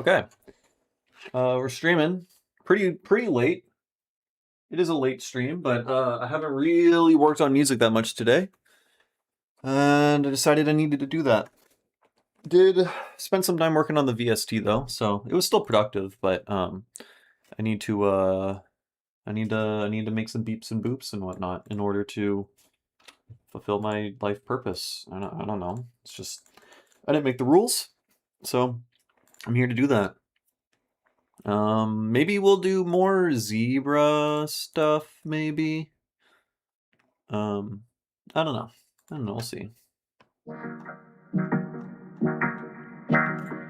Okay. We're streaming pretty late. It is a late stream, but I haven't really worked on music that much today. And I decided I needed to do that. Did spend some time working on the VST though, so it was still productive, but I need to I need to make some beeps and boops and whatnot in order to fulfill my life purpose. I don't know. It's just I didn't make the rules, so I'm here to do that. Maybe we'll do more zebra stuff, maybe. I don't know. We'll see.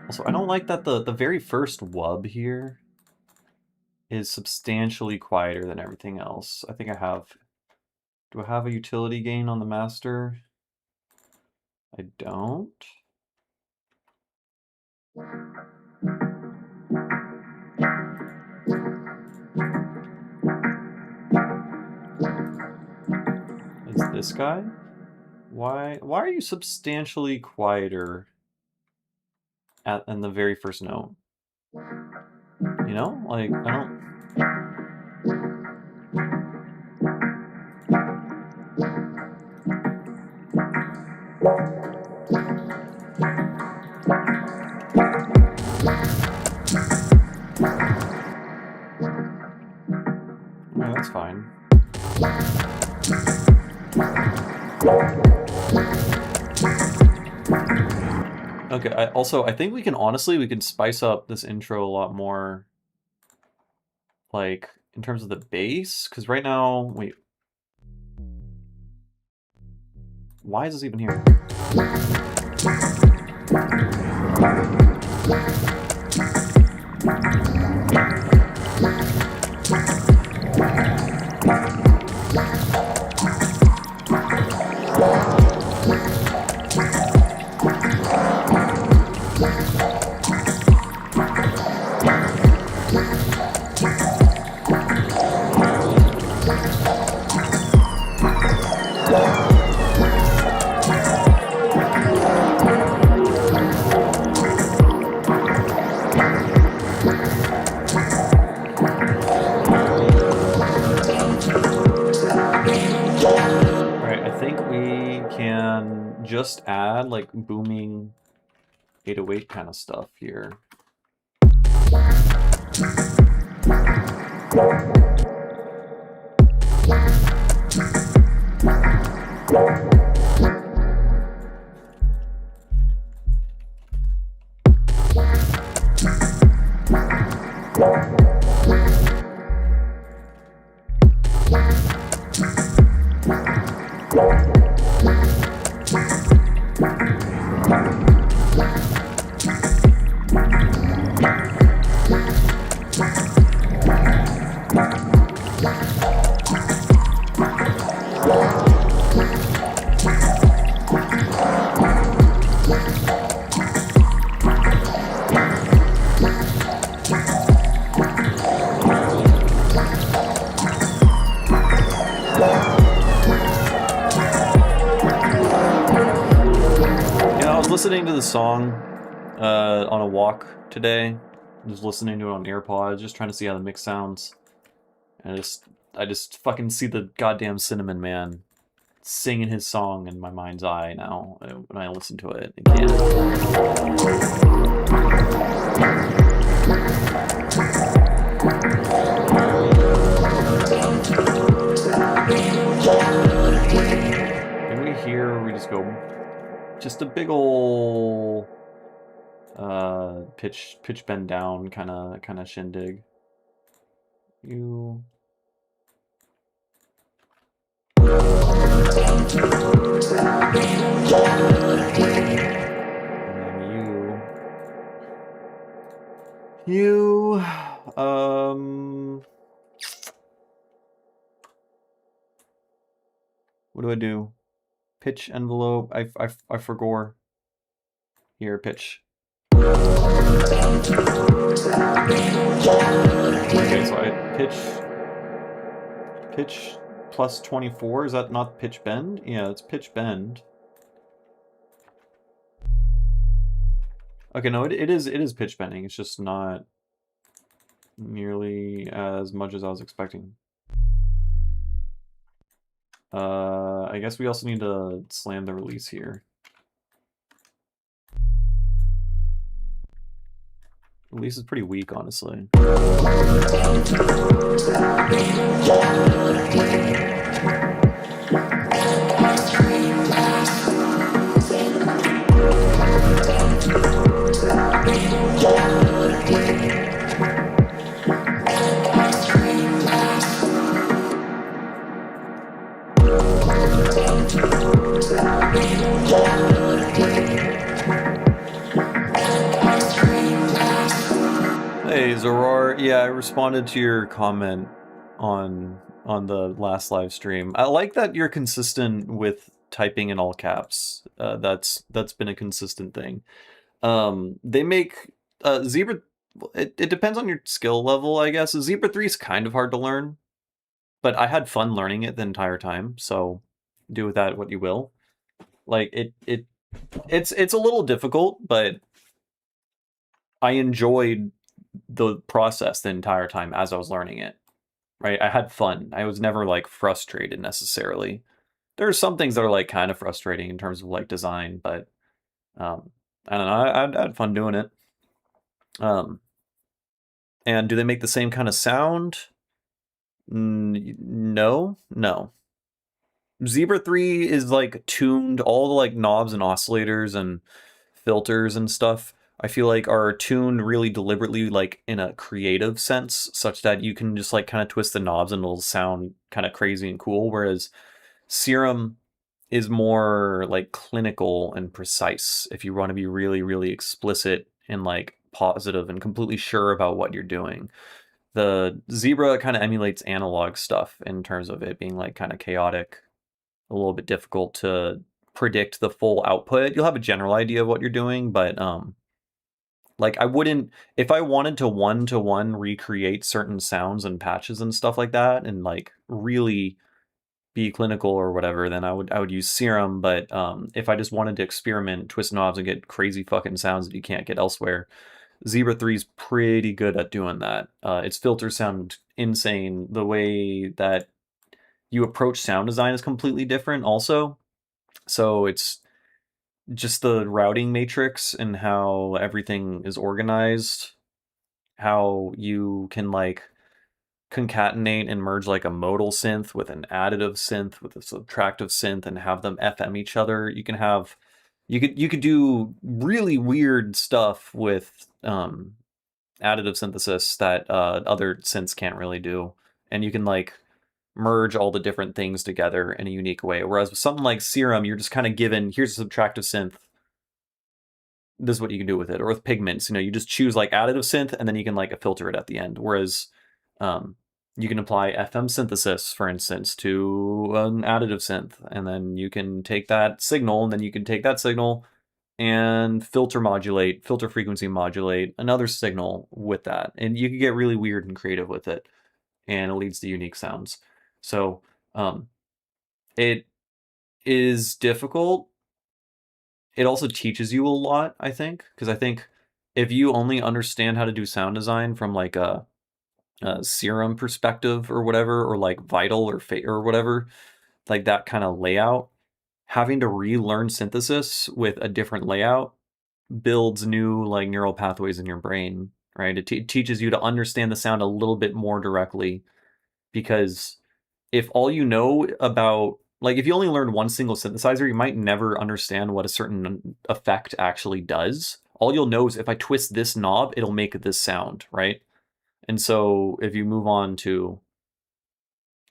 Also, I don't like that the very first wub here is substantially quieter than everything else. I think I have... Do I have a utility gain on the master? I don't. Is this guy? Why are you substantially quieter in the very first note? You know, like I don't. Yeah, that's fine. Okay, I think we can spice up this intro a lot more, like, in terms of the bass, because right now, wait. Why is this even here? Just add like booming 808 kind of stuff here. Listening to the song on a walk today. Just listening to it on AirPods, just trying to see how the mix sounds. And I just fucking see the goddamn Cinnamon Man singing his song in my mind's eye now when I listen to it again. Can we hear? We just go. Just a big ol' pitch bend down kind of shindig. You. And then you. What do I do? Pitch envelope. I forgot. Here, pitch. Okay, so I pitch plus 24. Is that not pitch bend? Yeah, it's pitch bend. Okay, no, it is pitch bending. It's just not nearly as much as I was expecting. I guess we also need to slam the release here. Release is pretty weak, honestly. Hey Zorar, yeah, I responded to your comment on the last live stream. I like that you're consistent with typing in all caps. That's been a consistent thing. They make Zebra. It depends on your skill level, I guess. Zebra 3 is kind of hard to learn, but I had fun learning it the entire time. So do with that what you will. Like it's a little difficult, but I enjoyed the process the entire time as I was learning it. Right? I had fun. I was never like frustrated necessarily. There are some things that are like kind of frustrating in terms of like design, but I don't know. I had fun doing it. And do they make the same kind of sound? No. Zebra 3 is like tuned, all the like knobs and oscillators and filters and stuff, I feel like are tuned really deliberately, like in a creative sense, such that you can just like kind of twist the knobs and it'll sound kind of crazy and cool. Whereas Serum is more like clinical and precise if you want to be really, really explicit and like positive and completely sure about what you're doing. The Zebra kind of emulates analog stuff in terms of it being like kind of chaotic, a little bit difficult to predict the full output. You'll have a general idea of what you're doing, but like I wouldn't, if I wanted to one recreate certain sounds and patches and stuff like that and like really be clinical or whatever, then I would use Serum. But if I just wanted to experiment, twist knobs and get crazy fucking sounds that you can't get elsewhere, Zebra 3 is pretty good at doing that. Its filters sound insane. The way that you approach sound design is completely different also. So it's just the routing matrix and how everything is organized, how you can like concatenate and merge like a modal synth with an additive synth with a subtractive synth and have them FM each other. You could do really weird stuff with additive synthesis that other synths can't really do. And you can like merge all the different things together in a unique way. Whereas with something like Serum, you're just kind of given, here's a subtractive synth. This is what you can do with it. Or with pigments, you just choose like additive synth and then you can like filter it at the end. Whereas you can apply FM synthesis, for instance, to an additive synth. And then you can take that signal and then you can take that signal and filter frequency modulate another signal with that. And you can get really weird and creative with it. And it leads to unique sounds. So it is difficult. It also teaches you a lot, I think, because I think if you only understand how to do sound design from like a Serum perspective or whatever, or like Vital or whatever, like that kind of layout, having to relearn synthesis with a different layout builds new like neural pathways in your brain, right? It teaches you to understand the sound a little bit more directly, because if all you know about, like if you only learn one single synthesizer, you might never understand what a certain effect actually does. All you'll know is if I twist this knob, it'll make this sound, right? And so if you move on to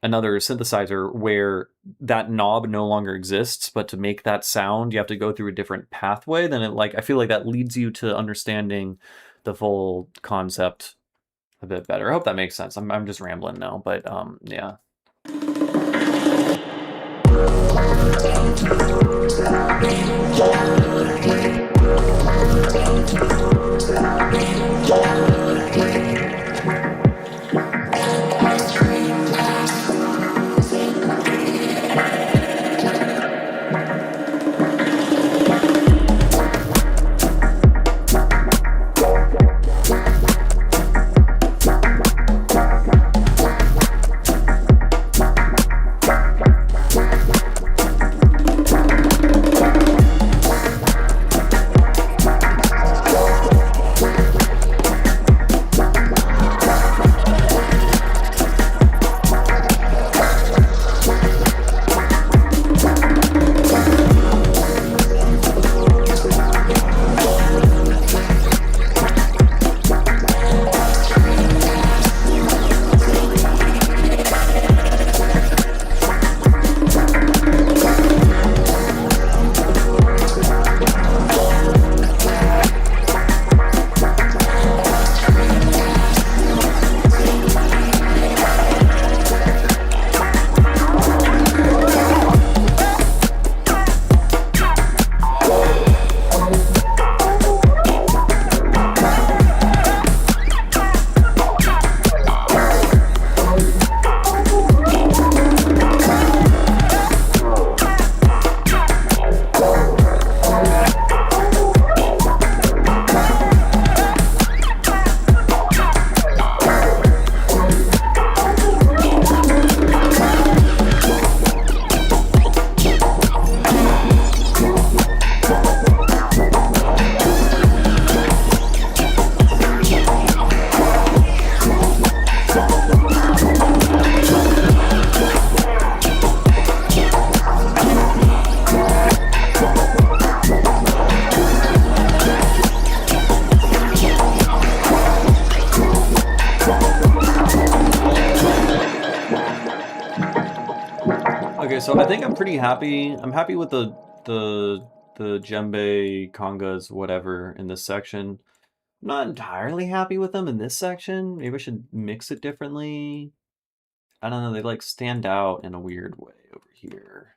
another synthesizer where that knob no longer exists, but to make that sound, you have to go through a different pathway, then I feel like that leads you to understanding the full concept a bit better. I hope that makes sense. I'm just rambling now, but yeah. so I think I'm pretty happy. I'm happy with the djembe, congas, whatever in this section. I'm not entirely happy with them in this section. Maybe I should mix it differently. I don't know, they like stand out in a weird way over here.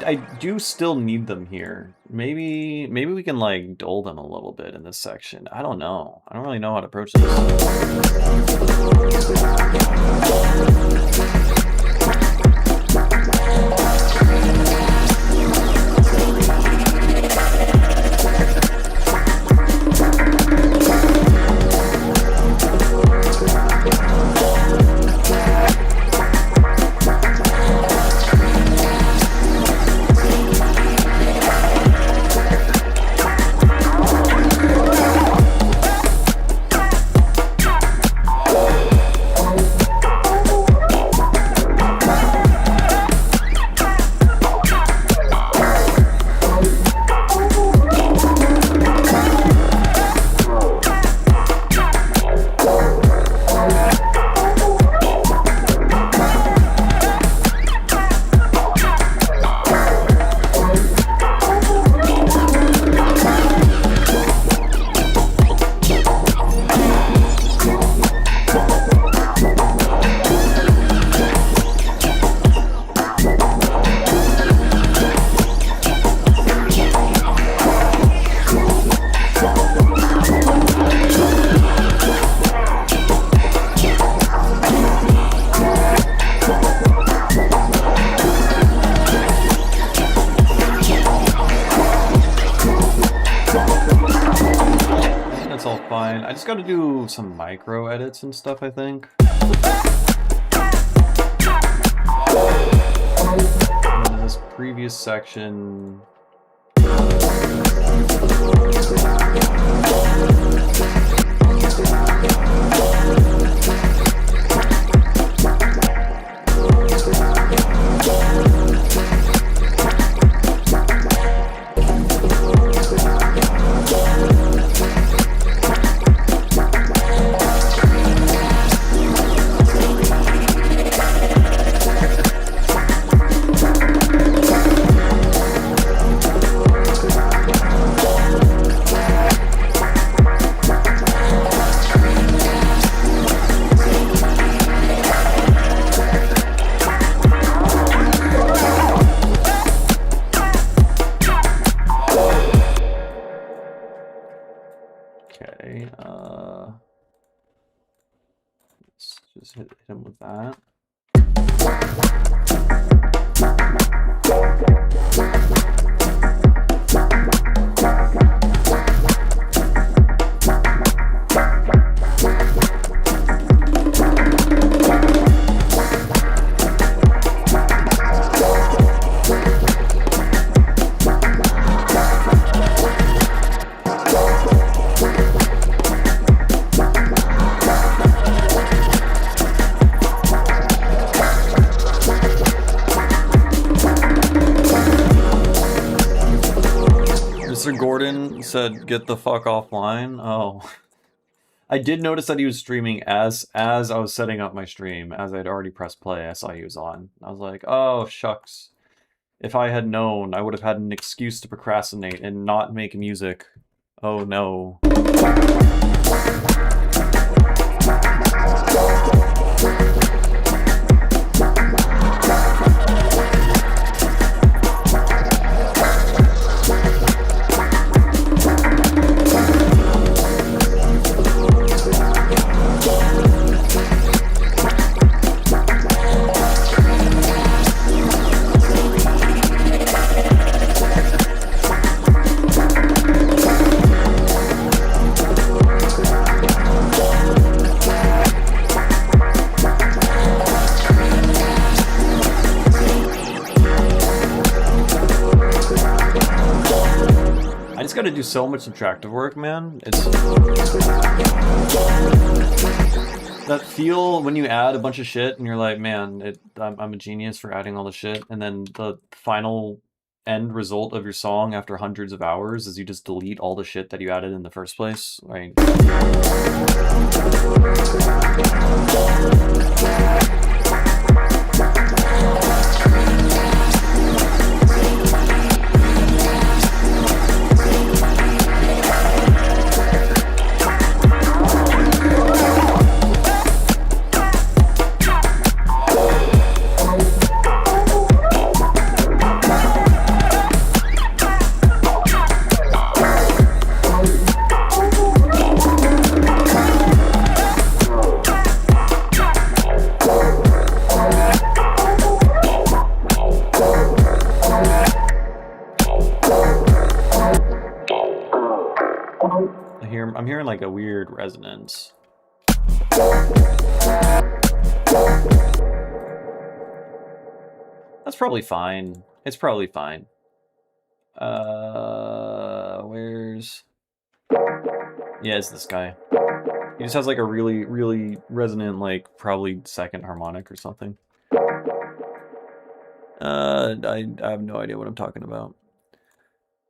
I do still need them here. Maybe we can like dull them a little bit in this section. I don't know. I don't really know how to approach this. I just got to do some micro edits and stuff, I think. And in this previous section... Okay, let's just hit him with that. Mr. Gordon said, "Get the fuck offline." Oh, I did notice that he was streaming as I was setting up my stream. As I'd already pressed play, I saw he was on. I was like, "Oh shucks! If I had known, I would have had an excuse to procrastinate and not make music." Oh no. It's got to do so much subtractive work, man. It's that feel when you add a bunch of shit and you're like, man, I'm a genius for adding all the shit, and then the final end result of your song after hundreds of hours is you just delete all the shit that you added in the first place. Right? I'm hearing like a weird resonance. That's probably fine. It's probably fine. Where's... Yeah, it's this guy. He just has like a really, really resonant, like, probably second harmonic or something. I have no idea what I'm talking about.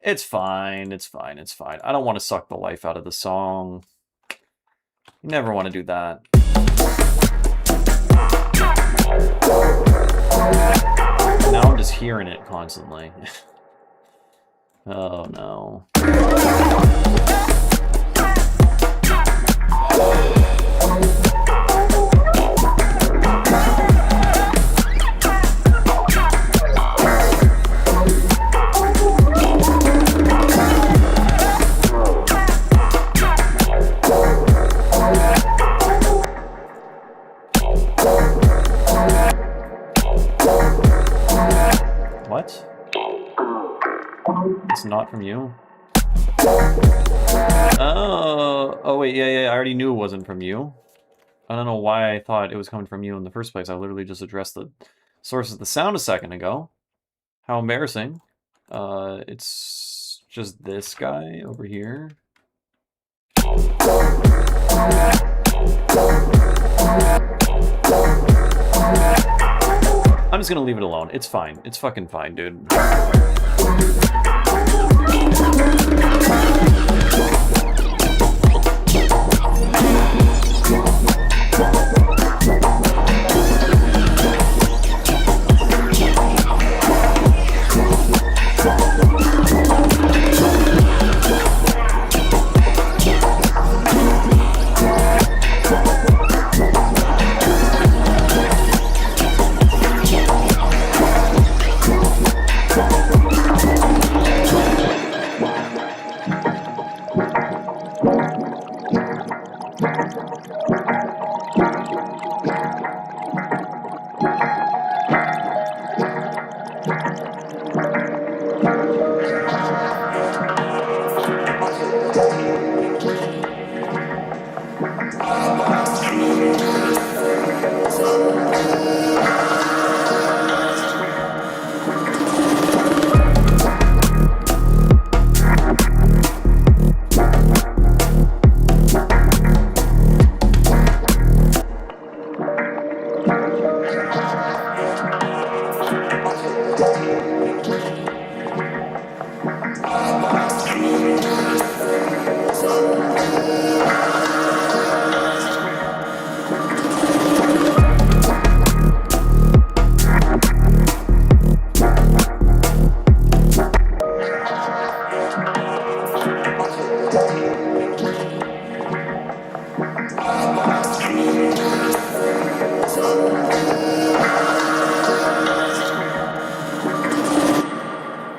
It's fine, it's fine, it's fine. I don't want to suck the life out of the song. You never want to do that. Now I'm just hearing it constantly. Oh no. What? It's not from you? Oh wait, yeah, I already knew it wasn't from you. I don't know why I thought it was coming from you in the first place. I literally just addressed the source of the sound a second ago. How embarrassing. It's just this guy over here. I'm just gonna leave it alone. It's fine. It's fucking fine, dude.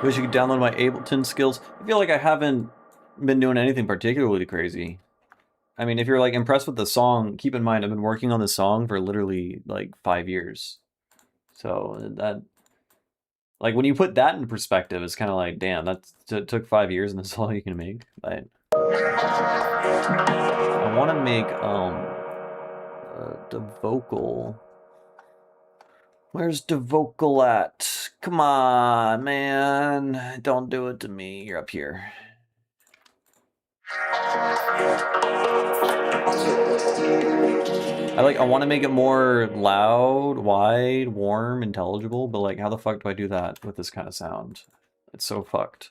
Wish you could download my Ableton skills. I feel like I haven't been doing anything particularly crazy. I mean, if you're like impressed with the song, keep in mind I've been working on this song for literally like 5 years. So that, like, when you put that in perspective, it's kind of like, damn, that took 5 years and that's all you can make. But I want to make the vocal. Where's the vocal at? Come on, man. Don't do it to me. You're up here. I want to make it more loud, wide, warm, intelligible, but like, how the fuck do I do that with this kind of sound? It's so fucked.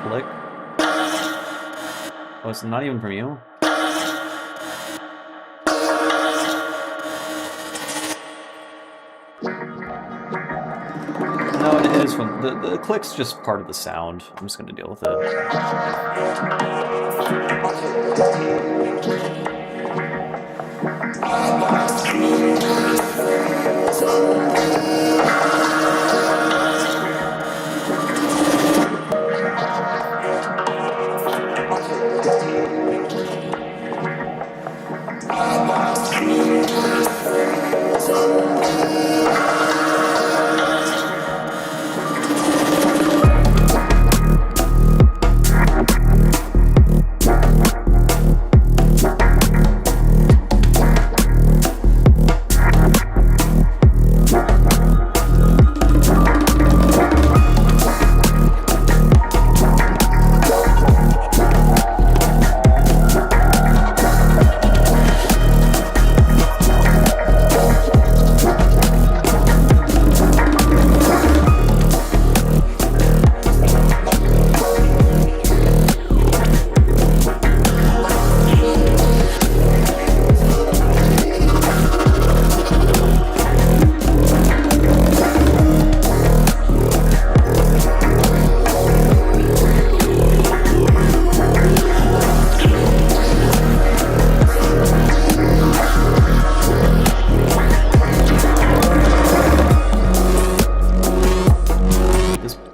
Click. Oh, it's not even from you. No, it is from the click's just part of the sound. I'm just gonna deal with it.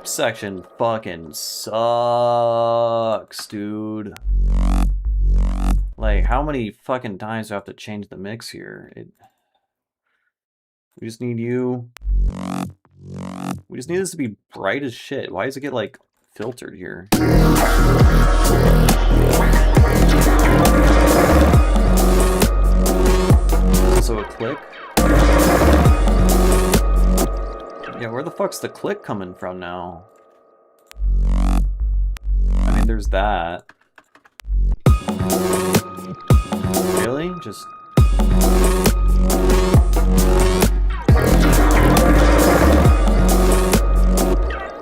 Section fucking sucks, dude. Like, how many fucking times do I have to change the mix here? We just need you. We just need this to be bright as shit. Why does it get, like, filtered here? Also a click? Yeah, where the fuck's the click coming from now? I mean, there's that. Really? Just...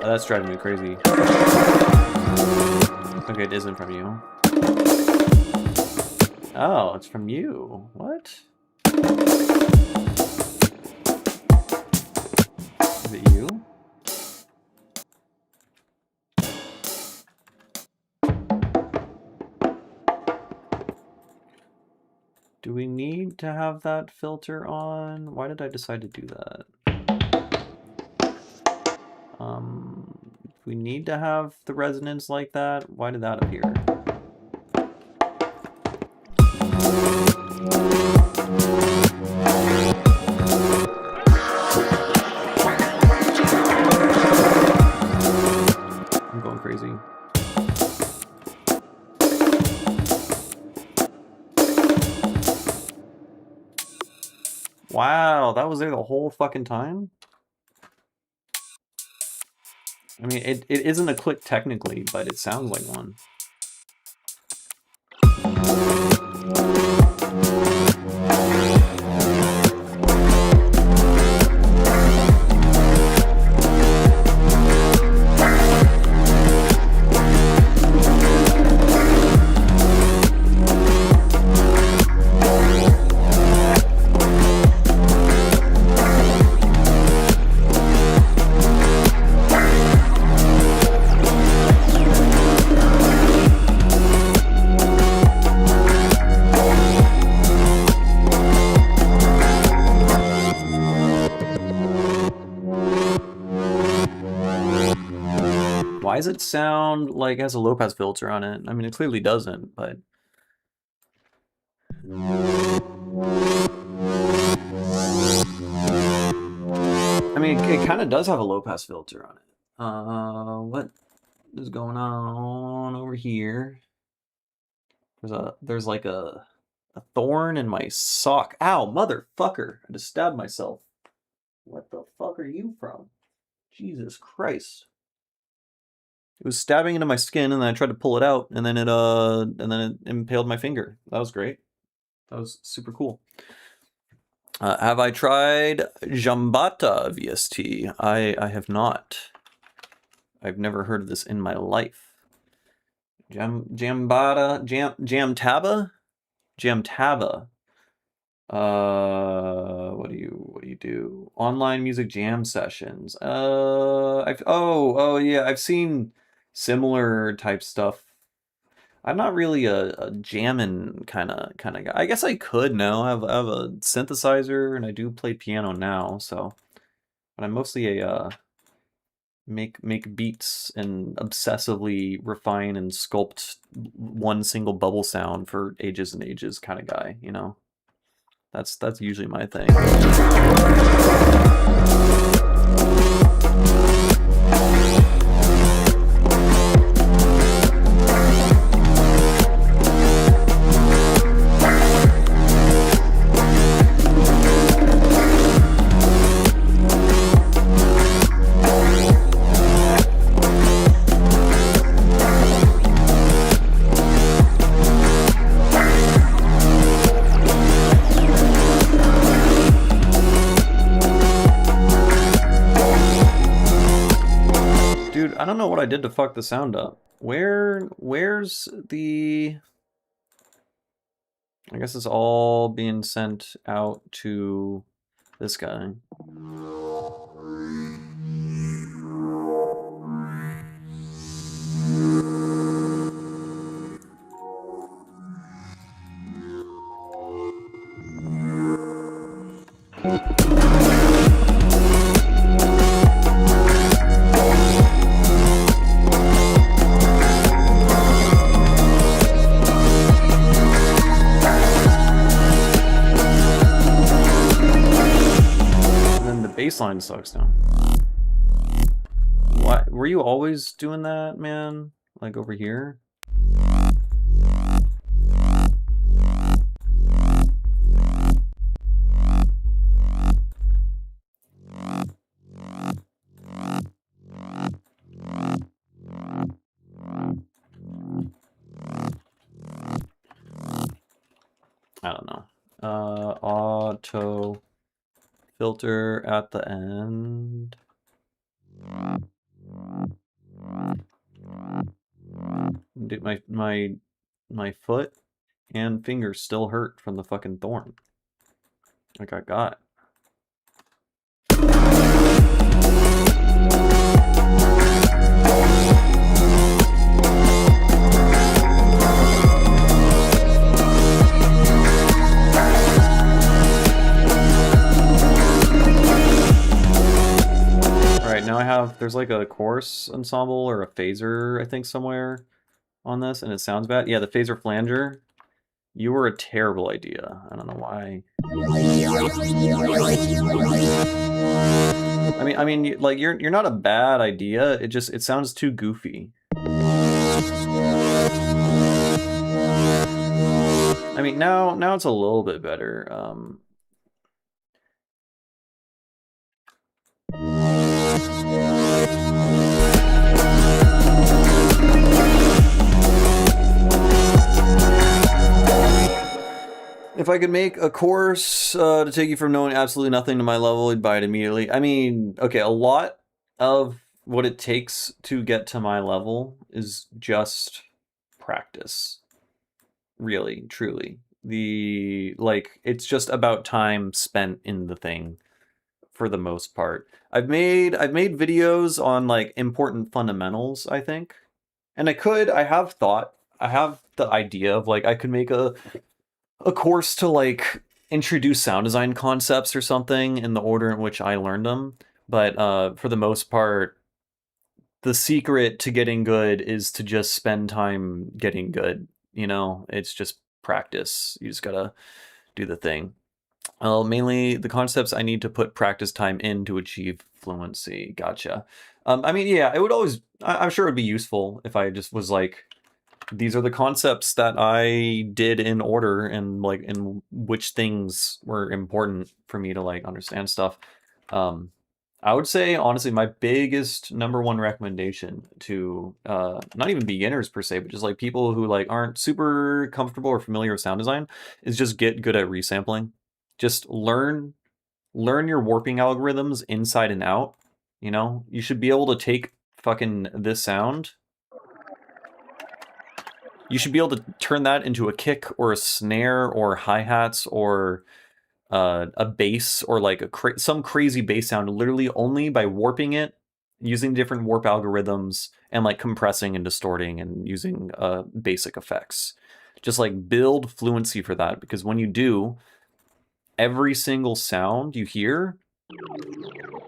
Oh, that's driving me crazy. Okay, it isn't from you. Oh, it's from you. What? Is it you? Do we need to have that filter on? Why did I decide to do that? We need to have the resonance like that. Why did that appear? I'm going crazy. Wow, that was there the whole fucking time? I mean, it isn't a click technically, but it sounds like one. Why does it sound like it has a low pass filter on it? I mean, it clearly doesn't, but. I mean, it kind of does have a low pass filter on it. What is going on over here? There's like a thorn in my sock. Ow, motherfucker! I just stabbed myself. What the fuck are you from? Jesus Christ! It was stabbing into my skin, and then I tried to pull it out, and then it impaled my finger. That was great. That was super cool. Have I tried Jambata VST? I have not. I've never heard of this in my life. Jamtaba? Jamtaba. What do you do? Online music jam sessions. Oh yeah, I've seen similar type stuff. I'm not really a jamming kind of guy. I guess I could now. I have a synthesizer and I do play piano now, so but I'm mostly a make beats and obsessively refine and sculpt one single bubble sound for ages and ages kind of guy, you know. That's usually my thing. I don't know what I did to fuck the sound up. Where's the... I guess it's all being sent out to this guy. Baseline sucks now. What? Were you always doing that, man? Like over here? I don't know. Auto filter at the end. Dude, my foot and fingers still hurt from the fucking thorn. Like I got. Now I have, there's like a chorus ensemble or a phaser, I think, somewhere on this, and it sounds bad. Yeah, the phaser flanger. You were a terrible idea. I don't know why. I mean, like you're not a bad idea. It sounds too goofy. I mean, now it's a little bit better. If I could make a course to take you from knowing absolutely nothing to my level, you'd buy it immediately. I mean, okay, a lot of what it takes to get to my level is just practice. Really, truly. It's just about time spent in the thing for the most part. I've made videos on like important fundamentals, I think. And I have the idea of like I could make a course to like introduce sound design concepts or something in the order in which I learned them. But for the most part, the secret to getting good is to just spend time getting good. You know, it's just practice. You just gotta do the thing. Well, mainly the concepts I need to put practice time in to achieve fluency. Gotcha. I mean, yeah, it would always, I'm sure it would be useful if I just was like, these are the concepts that I did in order and like in which things were important for me to like understand stuff. Um, I would say honestly, my biggest number one recommendation to not even beginners per se, but just like people who like aren't super comfortable or familiar with sound design is just get good at resampling. Just learn your warping algorithms inside and out. You know, you should be able to take fucking this sound, you should be able to turn that into a kick or a snare or hi-hats or a bass or like some crazy bass sound literally only by warping it, using different warp algorithms and like compressing and distorting and using basic effects. Just like build fluency for that, because when you do, every single sound you hear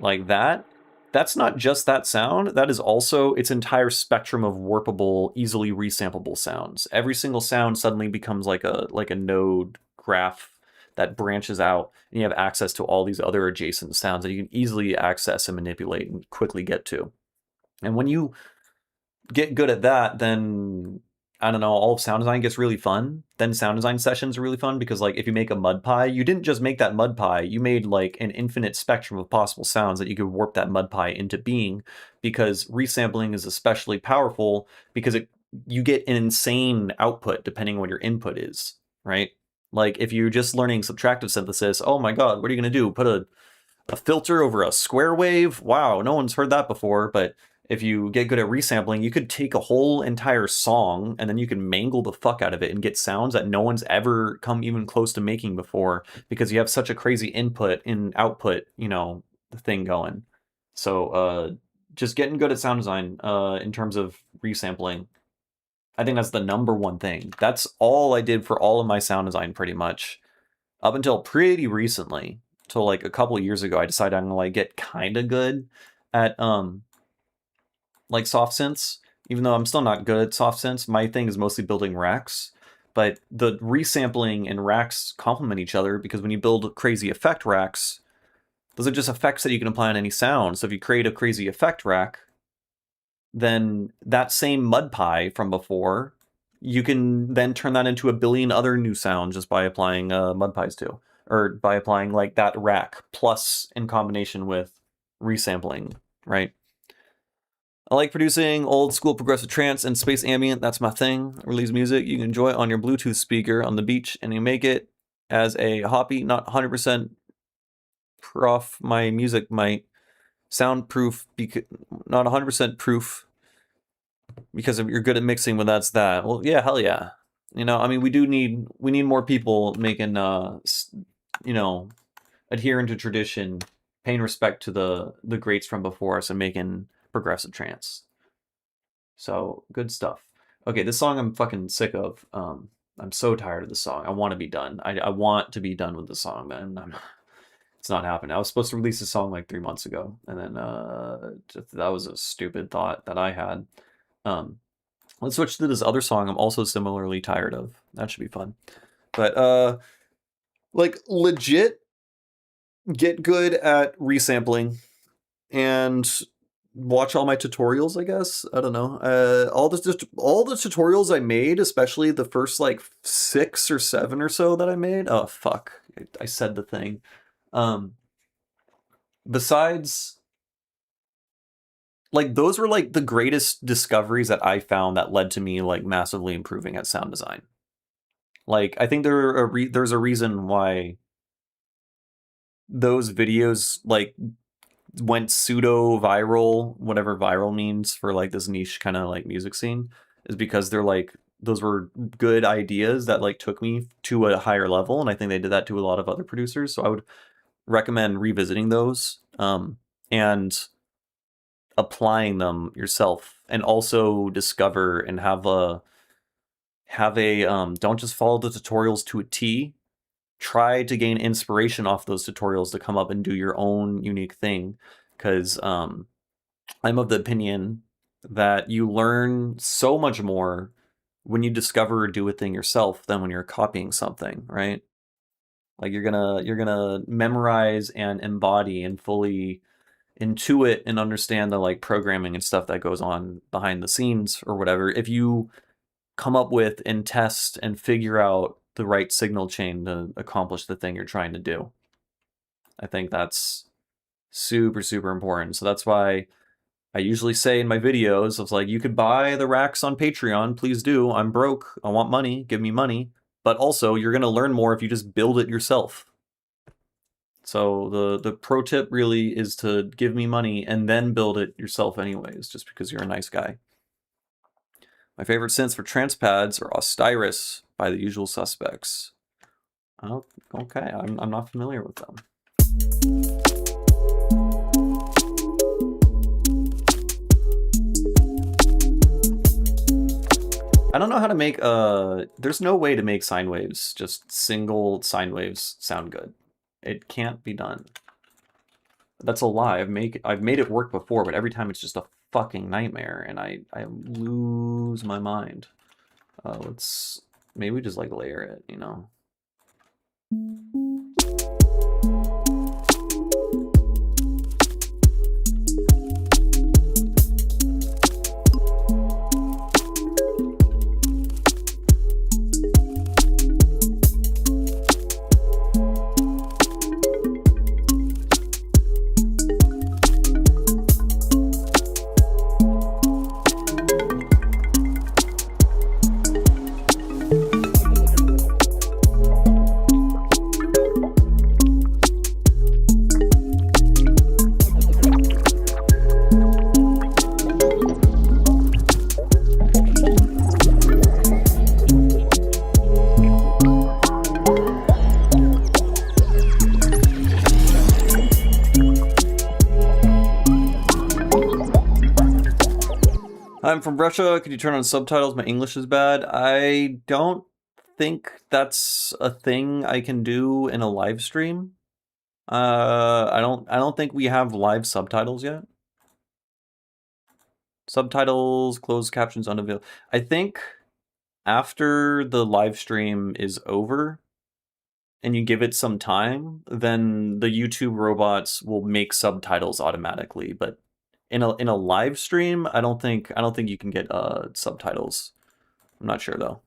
like that's not just that sound, that is also its entire spectrum of warpable, easily resampleable sounds. Every single sound suddenly becomes like a node graph that branches out, and you have access to all these other adjacent sounds that you can easily access and manipulate and quickly get to. And when you get good at that, then I don't know, all of sound design gets really fun. Then sound design sessions are really fun because like if you make a mud pie, you didn't just make that mud pie, you made like an infinite spectrum of possible sounds that you could warp that mud pie into being, because resampling is especially powerful because you get an insane output depending on what your input is, right? Like if you're just learning subtractive synthesis, oh my god, what are you going to do? Put a filter over a square wave? Wow, no one's heard that before. But if you get good at resampling, you could take a whole entire song and then you can mangle the fuck out of it and get sounds that no one's ever come even close to making before, because you have such a crazy input and output, you know, the thing going. So just getting good at sound design in terms of resampling, I think that's the number one thing. That's all I did for all of my sound design pretty much up until pretty recently. Till like a couple years ago, I decided I'm gonna like get kind of good at like soft synths. Even though I'm still not good at soft synths, my thing is mostly building racks. But the resampling and racks complement each other, because when you build crazy effect racks, those are just effects that you can apply on any sound. So if you create a crazy effect rack, then that same mud pie from before, you can then turn that into a billion other new sounds just by applying mud pies to, or by applying like that rack plus in combination with resampling, right? I like producing old school progressive trance and space ambient. That's my thing. Release music you can enjoy on your Bluetooth speaker on the beach, and you make it as a hobby, not 100% prof. My music might soundproof, not 100% proof because if you're good at mixing, well, that's that. Well, yeah, hell yeah. You know, I mean, we need more people making, you know, adhering to tradition, paying respect to the greats from before us, and making progressive trance. So good stuff. Okay, this song I'm fucking sick of. I'm so tired of the song. I want to be done. I want to be done with the song, man. It's not happening. I was supposed to release a song like 3 months ago, and then that was a stupid thought that I had. Let's switch to this other song I'm also similarly tired of. That should be fun. But like legit get good at resampling and watch all my tutorials, I guess. I don't know. All the tutorials I made, especially the first like 6 or 7 or so that I made. Oh fuck. I said the thing. Besides, like those were like the greatest discoveries that I found that led to me like massively improving at sound design. Like I think there's a reason why those videos like went pseudo viral, whatever viral means for like this niche kind of like music scene, is because they're like those were good ideas that like took me to a higher level, and I think they did that to a lot of other producers. So I would recommend revisiting those and applying them yourself, and also discover and have a don't just follow the tutorials to a T. Try to gain inspiration off those tutorials to come up and do your own unique thing, because I'm of the opinion that you learn so much more when you discover or do a thing yourself than when you're copying something, right? Like you're gonna memorize and embody and fully intuit and understand the like programming and stuff that goes on behind the scenes or whatever if you come up with and test and figure out the right signal chain to accomplish the thing you're trying to do. I think that's super, super important. So that's why I usually say in my videos, it's like, you could buy the racks on Patreon, please do. I'm broke, I want money, give me money. But also, you're gonna learn more if you just build it yourself. So the pro tip really is to give me money and then build it yourself anyways, just because you're a nice guy. My favorite synths for trance pads are Osiris by The Usual Suspects. Oh, okay, I'm not familiar with them. I don't know how to make there's no way to make sine waves, just single sine waves sound good. It can't be done. That's a lie. I've made it work before, but every time it's just a fucking nightmare, and I lose my mind. Let's maybe just like layer it, you know. I'm from Russia. Could you turn on subtitles? My English is bad. I don't think that's a thing I can do in a live stream. I don't think we have live subtitles yet. Subtitles, closed captions unavailable. I think after the live stream is over and you give it some time, then the YouTube robots will make subtitles automatically, but in a live stream, I don't think you can get subtitles. I'm not sure though.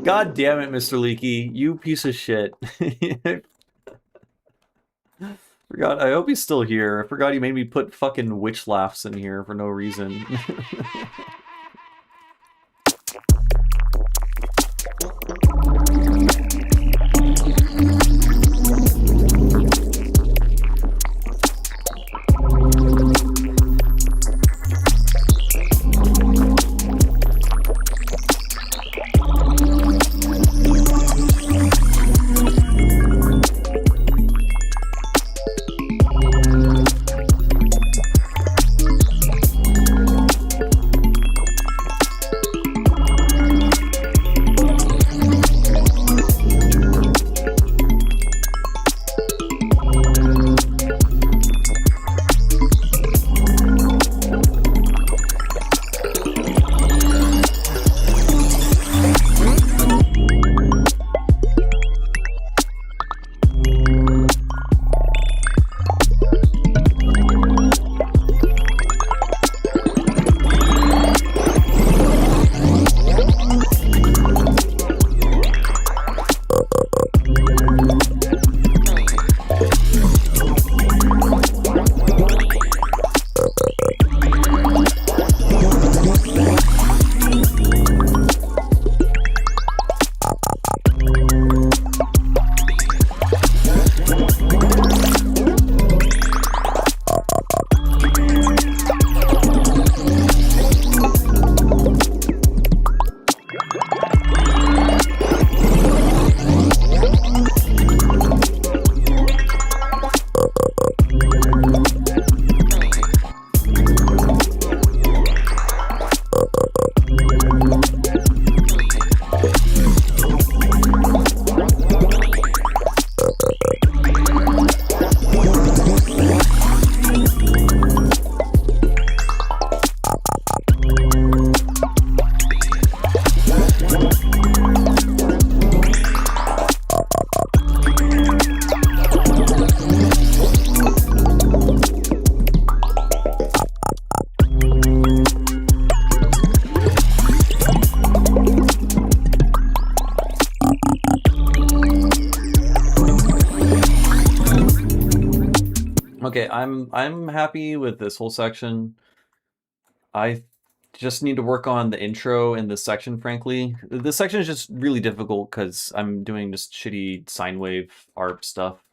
God damn it, Mr. Leaky, you piece of shit. Forgot. I hope he's still here. I forgot he made me put fucking witch laughs in here for no reason. Okay, I'm happy with this whole section. I just need to work on the intro in this section, frankly. This section is just really difficult because I'm doing just shitty sine wave ARP stuff.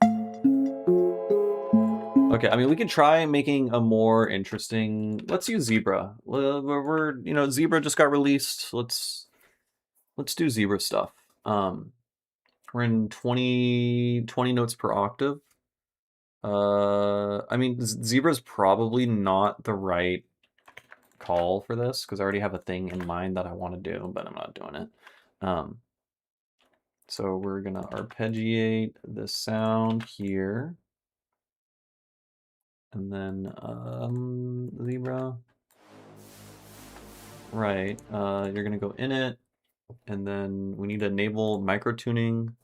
Okay, I mean, we could try making a more interesting... Let's use Zebra. You know, Zebra just got released. Let's do Zebra stuff. We're in 20 notes per octave. I mean, Zebra's probably not the right call for this because I already have a thing in mind that I want to do, but I'm not doing it. So we're gonna arpeggiate this sound here, and then Zebra. Right, you're gonna go in it, and then we need to enable micro tuning.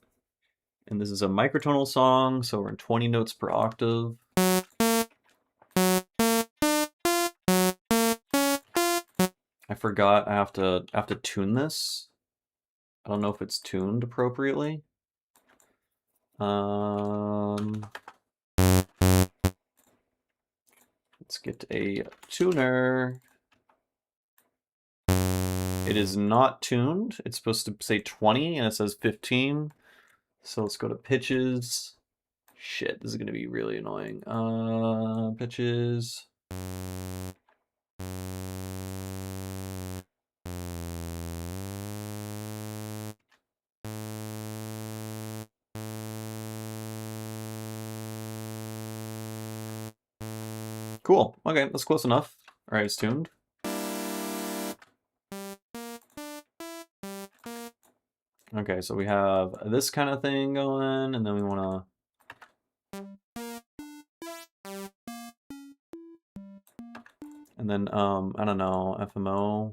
And this is a microtonal song, so we're in 20 notes per octave. I forgot I have to tune this. I don't know if it's tuned appropriately. Let's get a tuner. It is not tuned. It's supposed to say 20 and it says 15. So let's go to pitches. Shit, this is gonna be really annoying. Pitches. Cool. Okay, that's close enough. All right, it's tuned. Okay, so we have this kind of thing going, and then we want to... And then, I don't know, FMO.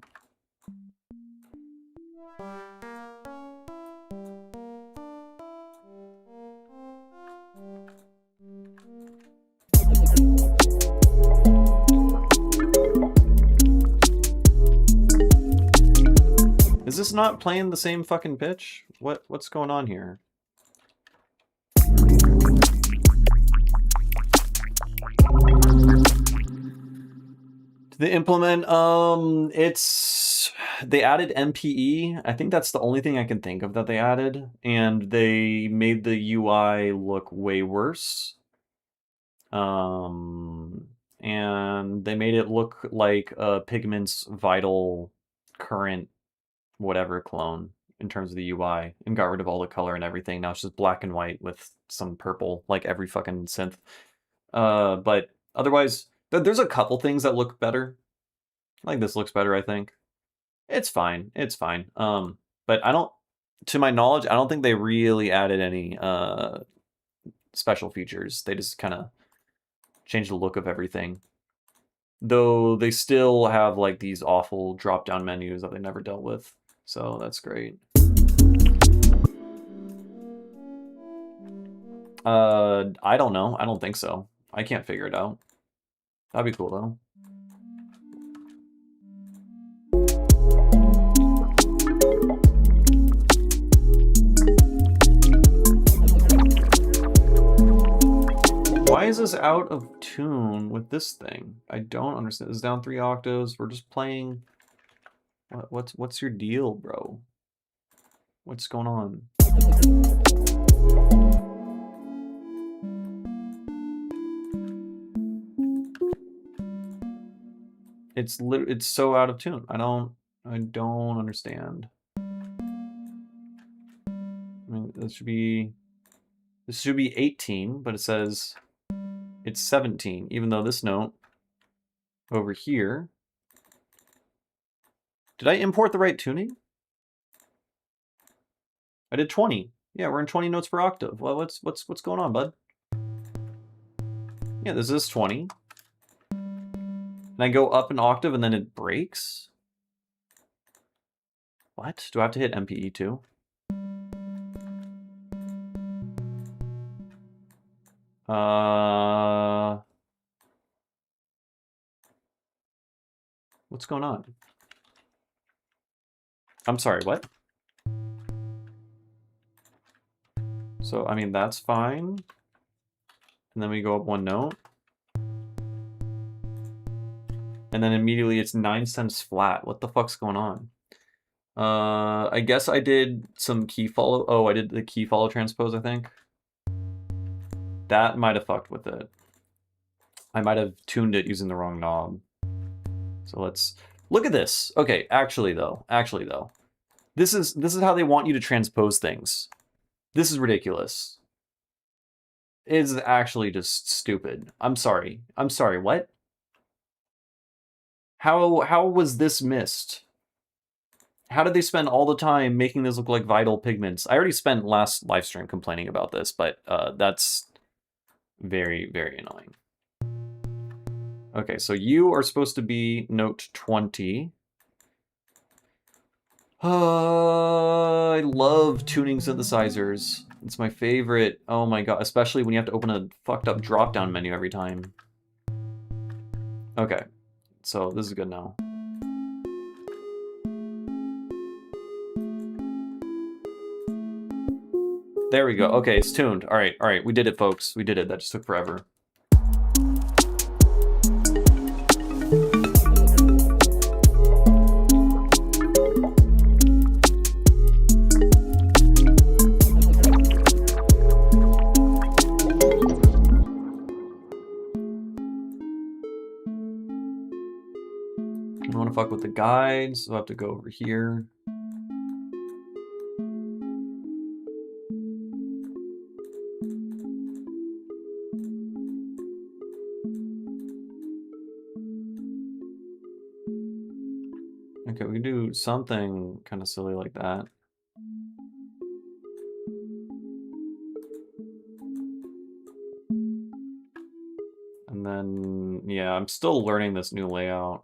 Is this not playing the same fucking pitch? What's going on here? The implement, they added MPE. I think that's the only thing I can think of that they added, and they made the UI look way worse. And they made it look like Pigment's Vital current whatever clone in terms of the UI, and got rid of all the color and everything. Now it's just black and white with some purple, like every fucking synth. But otherwise, there's a couple things that look better. Like this looks better, I think. It's fine. It's fine. But I don't, to my knowledge, I don't think they really added any special features. They just kind of changed the look of everything. Though they still have like these awful drop-down menus that they never dealt with. So that's great. I don't know. I don't think so. I can't figure it out. That'd be cool though. Why is this out of tune with this thing? I don't understand. This is down 3 octaves. We're just playing. What's your deal, bro? What's going on? It's so out of tune. I don't understand. I mean, this should be 18, but it says it's 17, even though this note over here. Did I import the right tuning? I did 20. Yeah, we're in 20 notes per octave. Well, what's going on, bud? Yeah, this is 20. And I go up an octave and then it breaks? What? Do I have to hit MPE too? What's going on? I'm sorry, what? So, I mean, that's fine. And then we go up one note. and then immediately it's 9 cents flat. What the fuck's going on? I guess I did some key follow. Oh, I did the key follow transpose, I think. That might have fucked with it. I might have tuned it using the wrong knob. So let's look at this. Okay, actually though. This is how they want you to transpose things. This is ridiculous. It is actually just stupid. I'm sorry, what? How was this missed? How did they spend all the time making this look like vital pigments? I already spent last live stream complaining about this, but that's very, very annoying. Okay, so you are supposed to be note 20. I love tuning synthesizers. It's my favorite. Oh my god, especially when you have to open a fucked up drop-down menu every time. Okay, so this is good now. There we go. Okay, it's tuned. All right, we did it, folks. We did it. That just took forever. I don't want to fuck with the guides, so I have to go over here. Okay, we can do something kind of silly like that. And then, yeah, I'm still learning this new layout.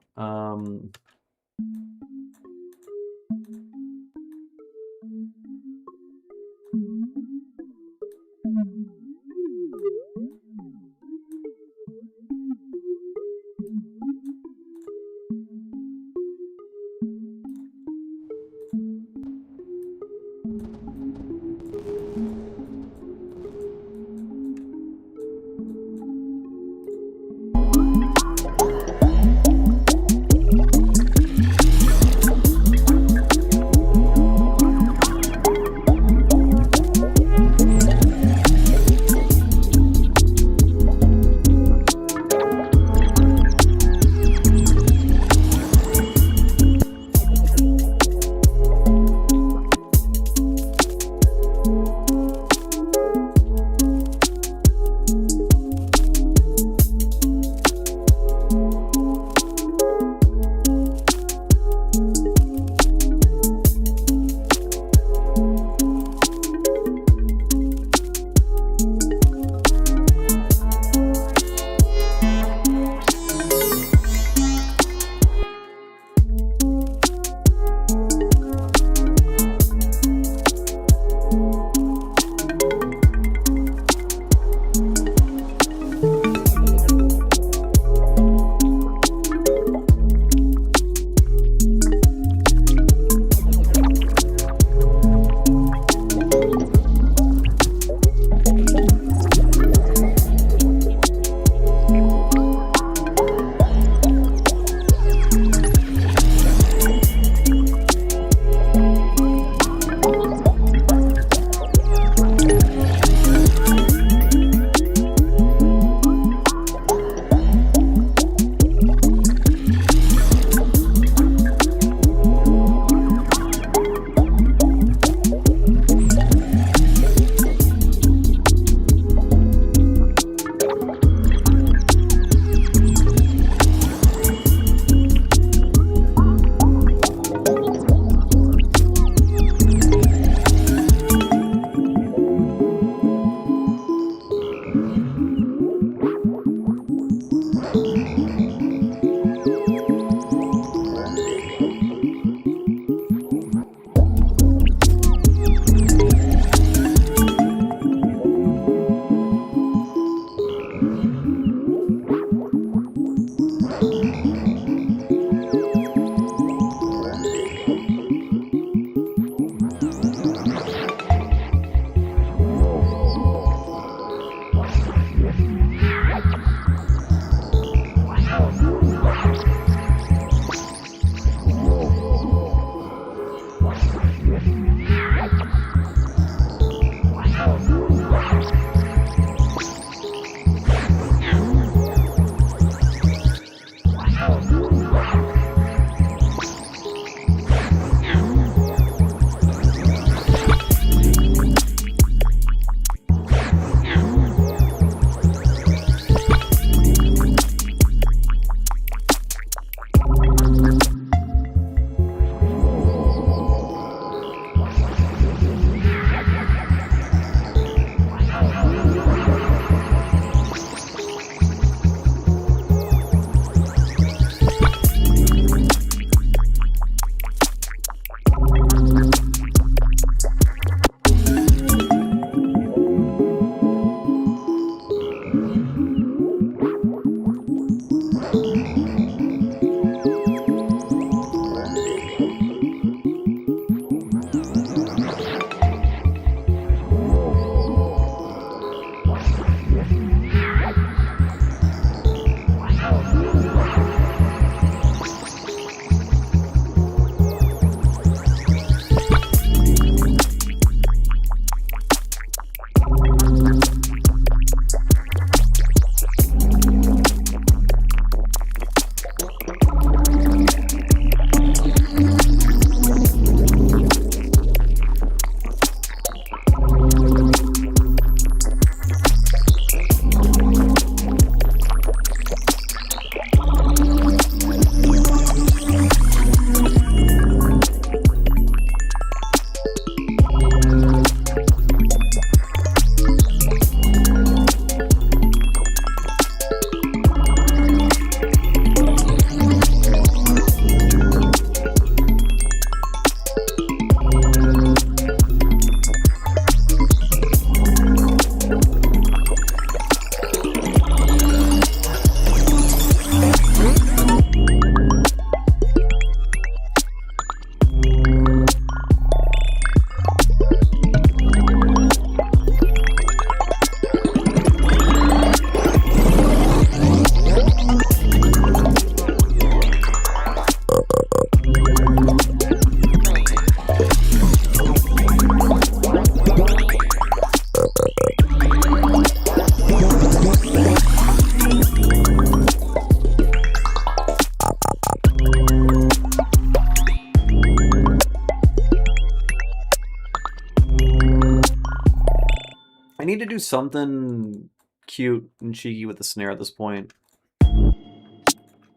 need to do something cute and cheeky with the snare at this point.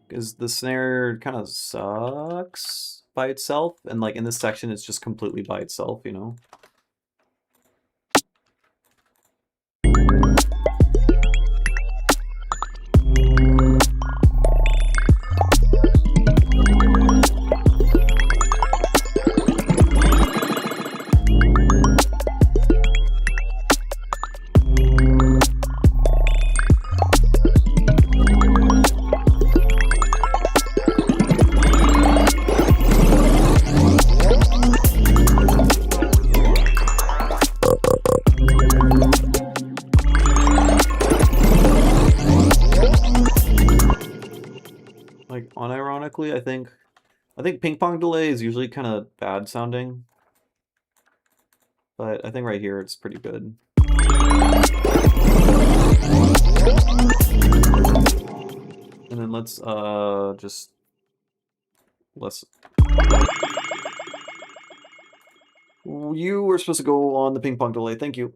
Because the snare kind of sucks by itself, and like in this section it's just completely by itself, you know? Like, unironically, I think ping pong delay is usually kind of bad sounding, but I think right here it's pretty good. And then let's you were supposed to go on the ping pong delay. Thank you.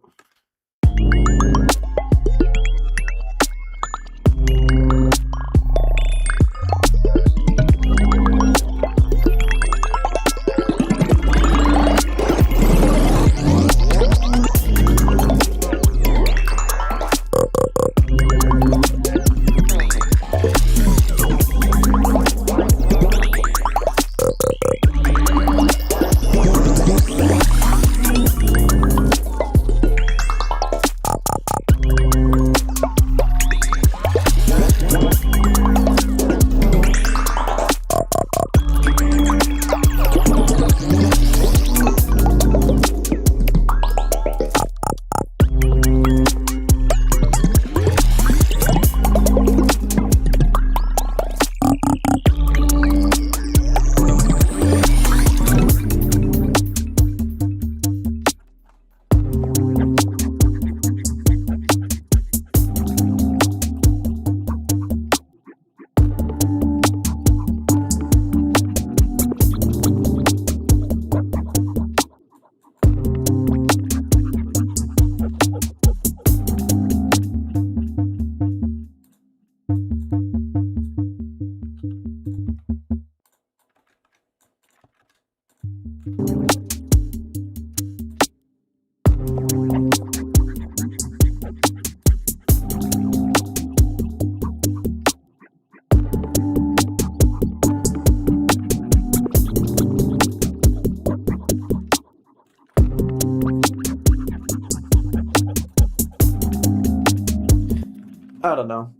I don't know.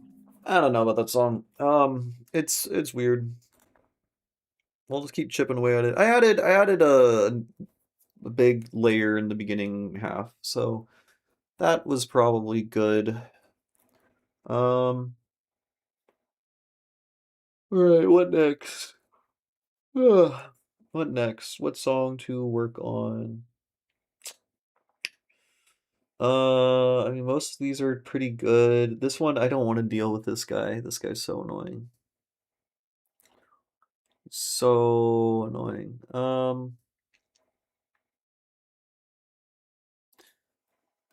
I don't know about that song. It's weird. We'll just keep chipping away at it. I added a big layer in the beginning half, so that was probably good. All right, what next? Ugh, what next? What song to work on? I mean, most of these are pretty good. This one, I don't want to deal with this guy. This guy's so annoying. So annoying.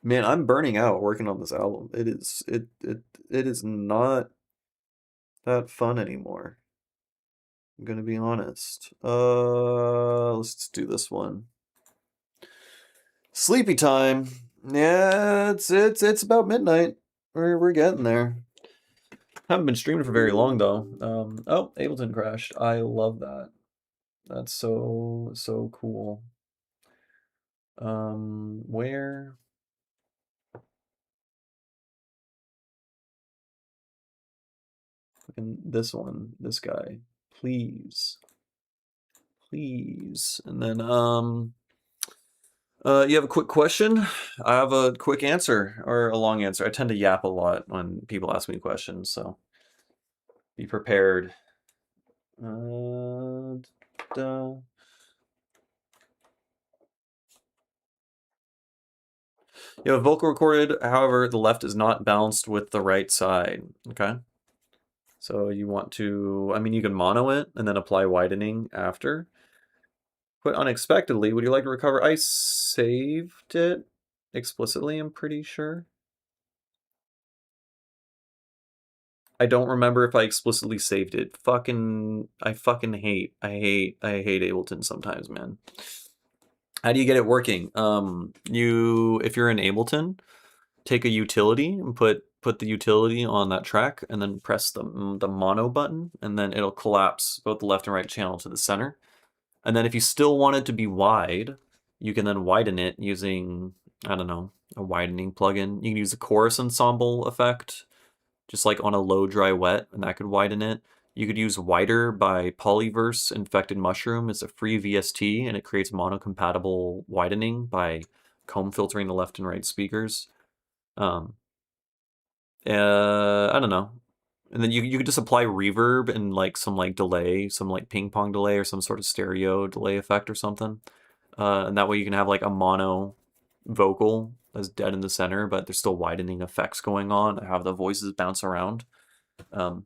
Man, I'm burning out working on this album. It is not that fun anymore. I'm gonna be honest. Let's do this one. Sleepy time. Yeah, it's about midnight. We're getting there. Haven't been streaming for very long though. Oh, Ableton crashed. I love that. That's so cool. Where? And this one, this guy, please, please. And then you have a quick question? I have a quick answer or a long answer. I tend to yap a lot when people ask me questions, so be prepared. Da. You have a vocal recorded, however, the left is not balanced with the right side. Okay. So you want to, I mean, you can mono it and then apply widening after. Quite unexpectedly, would you like to recover? I saved it. explicitly, I'm pretty sure. I don't remember if I explicitly saved it. I fucking hate Ableton sometimes, man. How do you get it working? If you're in Ableton, take a utility and put the utility on that track, and then press the mono button, and then it'll collapse both the left and right channel to the center. And then if you still want it to be wide, you can then widen it using, I don't know, a widening plugin. You can use the chorus ensemble effect, just like on a low, dry, wet, and that could widen it. You could use Wider by Polyverse Infected Mushroom. It's a free VST, and it creates mono-compatible widening by comb filtering the left and right speakers. Um, I don't know. And then you could just apply reverb and like some like delay, some like ping pong delay or some sort of stereo delay effect or something. And that way you can have like a mono vocal that's dead in the center, but there's still widening effects going on. Have the voices bounce around. Um,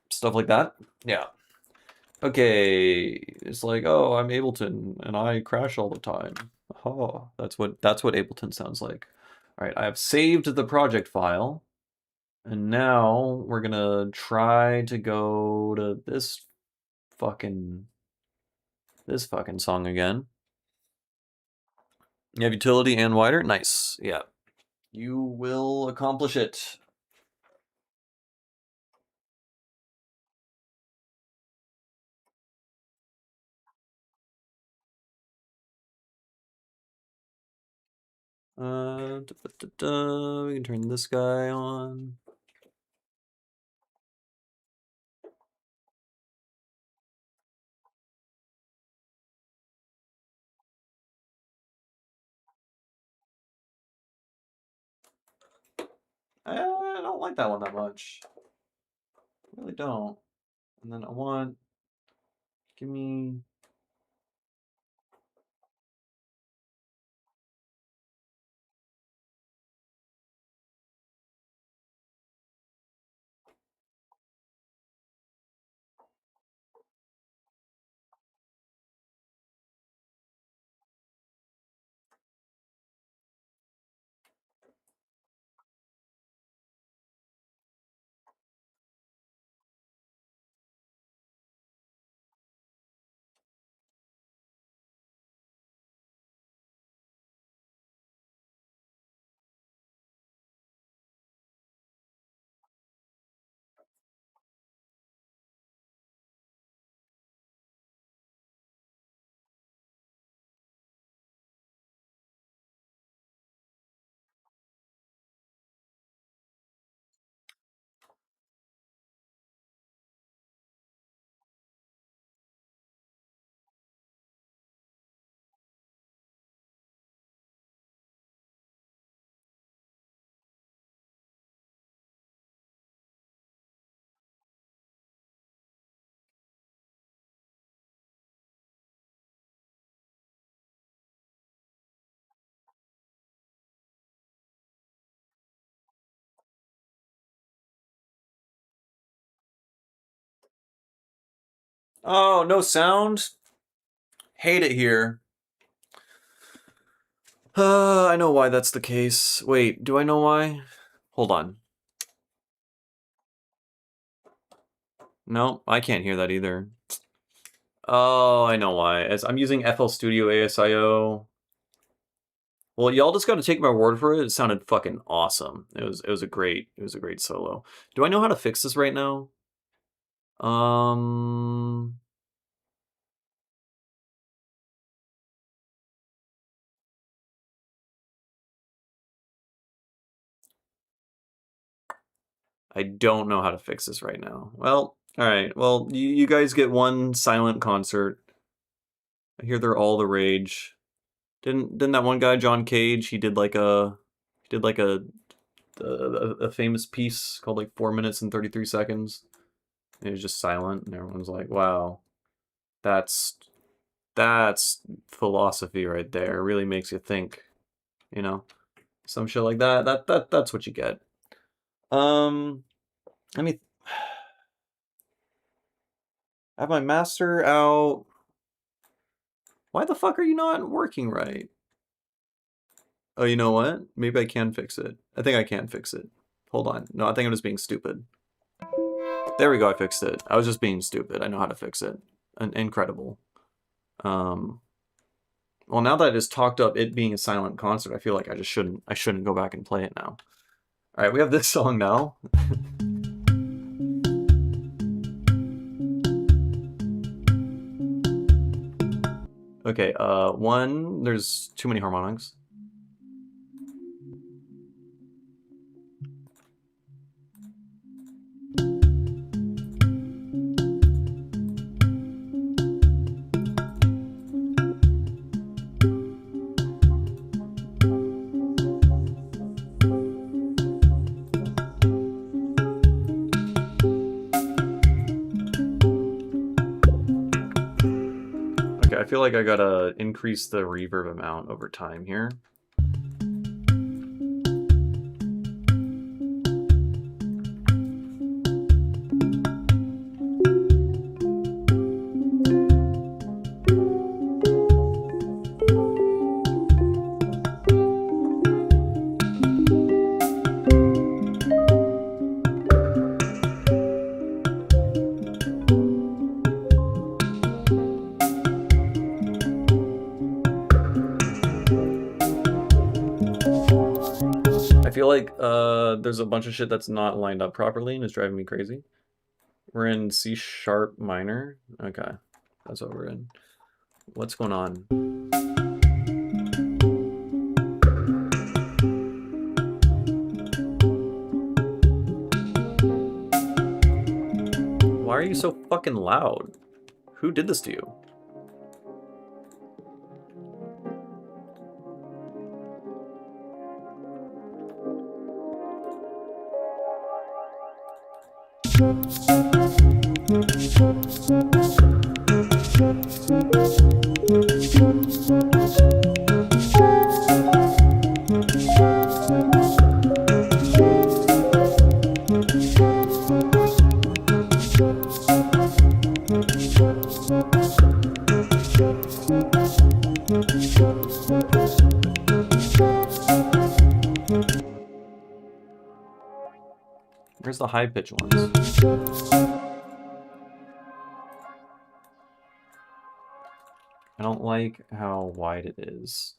Stuff like that. Yeah. Okay. It's like, oh, I'm Ableton and I crash all the time. Oh, that's what Ableton sounds like. All right, I have saved the project file. And now we're gonna try to go to this fucking song again. You have utility and wider? Nice. Yeah. You will accomplish it. We can turn this guy on. I don't like that one that much. I really don't. And then give me. Oh, no sound? Hate it here. I know why that's the case. Wait, do I know why? Hold on. No, I can't hear that either. Oh, I know why. As I'm using FL Studio ASIO. Well, y'all just got to take my word for it. It sounded fucking awesome. It was a great solo. Do I know how to fix this right now? Um, I don't know how to fix this right now. Well, all right. Well, you guys get one silent concert. I hear they're all the rage. Didn't that one guy, John Cage? He did like a famous piece called like 4 minutes and 33 seconds. And it was just silent, and everyone's like, "Wow, that's that's philosophy right there. It really makes you think." You know, some shit like that. That's what you get. Um, Let me have my master out. Why the fuck are you not working right? Oh, you know what? Maybe I can fix it. I think I can fix it. Hold on. No, I think I'm just being stupid. There we go, I fixed it. I was just being stupid. I know how to fix it. Incredible. Well, now that I just talked up it being a silent concert, I feel like I shouldn't go back and play it now. All right, we have this song now. Okay, one, there's too many harmonics. I feel like I gotta increase the reverb amount over time here. I feel like there's a bunch of shit that's not lined up properly and is driving me crazy. We're in C sharp minor. Okay, that's what we're in. What's going on? Why are you so fucking loud? Who did this to you? Where's the high pitch ones? I don't like how wide it is.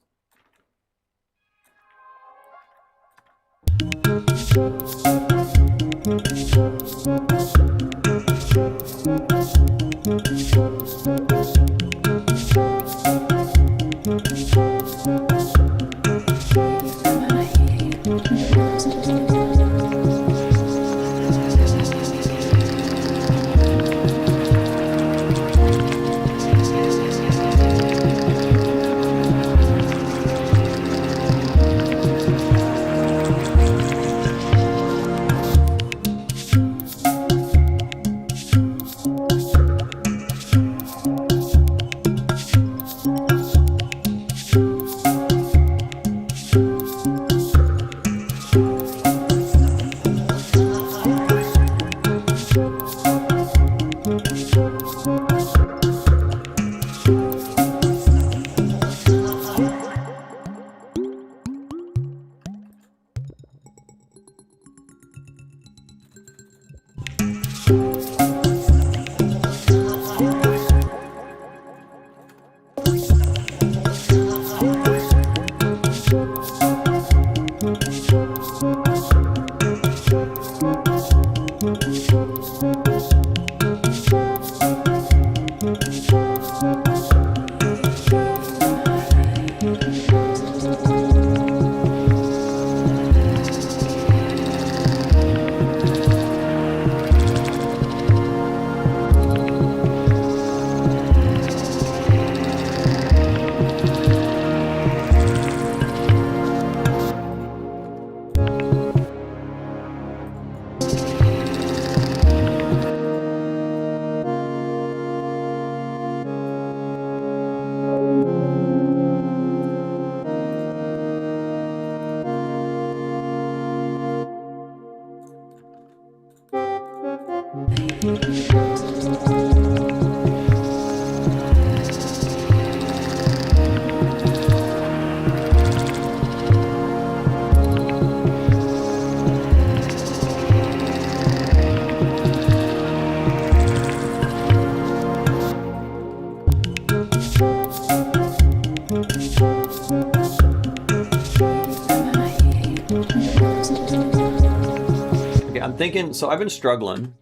I'm thinking, so I've been struggling.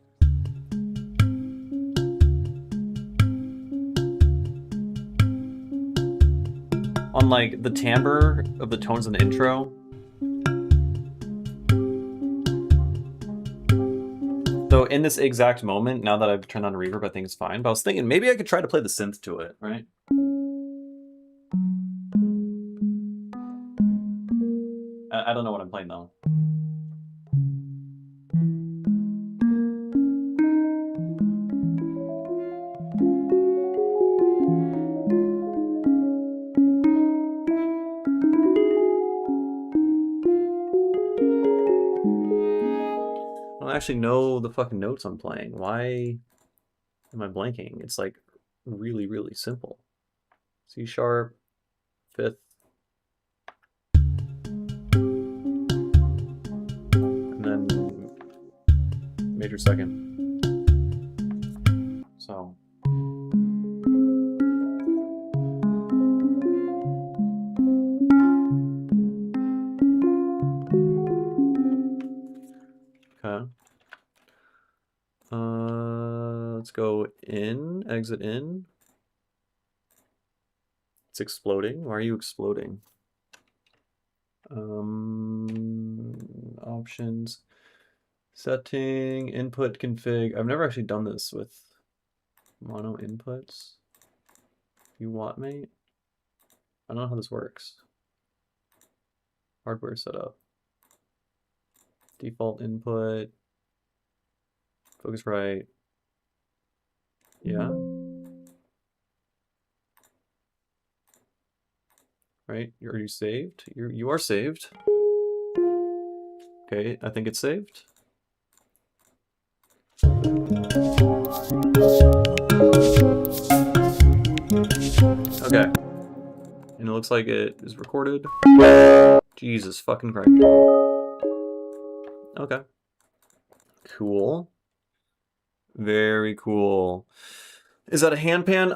On like the timbre of the tones in the intro. So in this exact moment, now that I've turned on reverb, I think it's fine. But I was thinking maybe I could try to play the synth to it, right? I don't know what I'm playing though. I don't actually know the fucking notes I'm playing. Why am I blanking? It's like really, really simple. C sharp, fifth, and then major second. So. Okay. Let's go in, exit in. It's exploding. Why are you exploding? Options, setting, input config. I've never actually done this with mono inputs. You want me? I don't know how this works. Hardware setup. Default input. Focusrite. Yeah. Right? Are you saved? You are saved. Okay, I think it's saved. Okay. And it looks like it is recorded. Jesus fucking Christ. Okay. Cool. Very cool. Is that a handpan?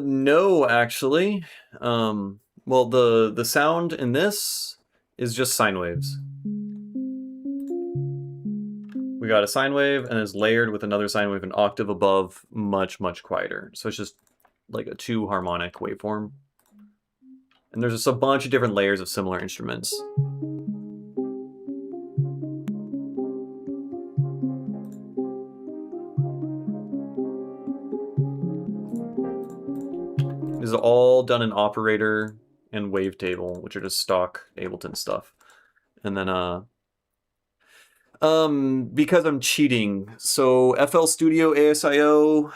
No, actually. Well, the sound in this is just sine waves. We got a sine wave and it's layered with another sine wave an octave above, much, much quieter. So it's just like a 2 harmonic waveform. And there's just a bunch of different layers of similar instruments. This is all done in operator and wavetable, which are just stock Ableton stuff. And then because I'm cheating, so FL Studio ASIO,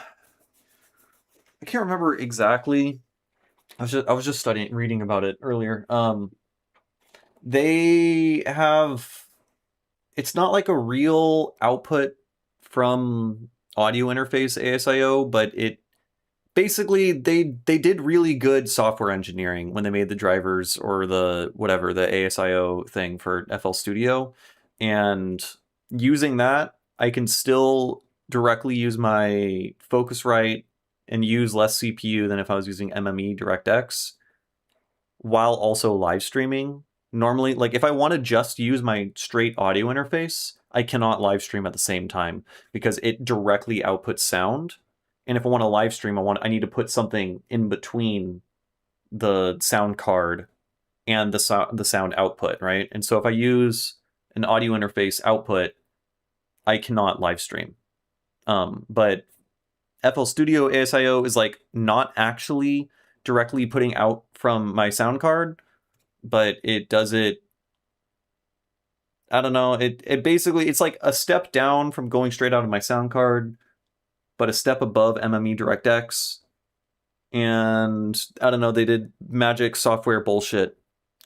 I can't remember exactly. I was just reading about it earlier. They have, it's not like a real output from audio interface ASIO, but it basically they did really good software engineering when they made the drivers or the whatever, the ASIO thing for FL Studio. And using that, I can still directly use my Focusrite and use less CPU than if I was using MME DirectX while also live streaming. Normally, like if I want to just use my straight audio interface, I cannot live stream at the same time because it directly outputs sound. And if I want to live stream, I need to put something in between the sound card and the sound output, right? And so if I use an audio interface output, I cannot live stream. But FL Studio ASIO is like not actually directly putting out from my sound card, but it does it. I don't know. It basically, it's like a step down from going straight out of my sound card, but a step above MME DirectX. And I don't know, they did magic software bullshit,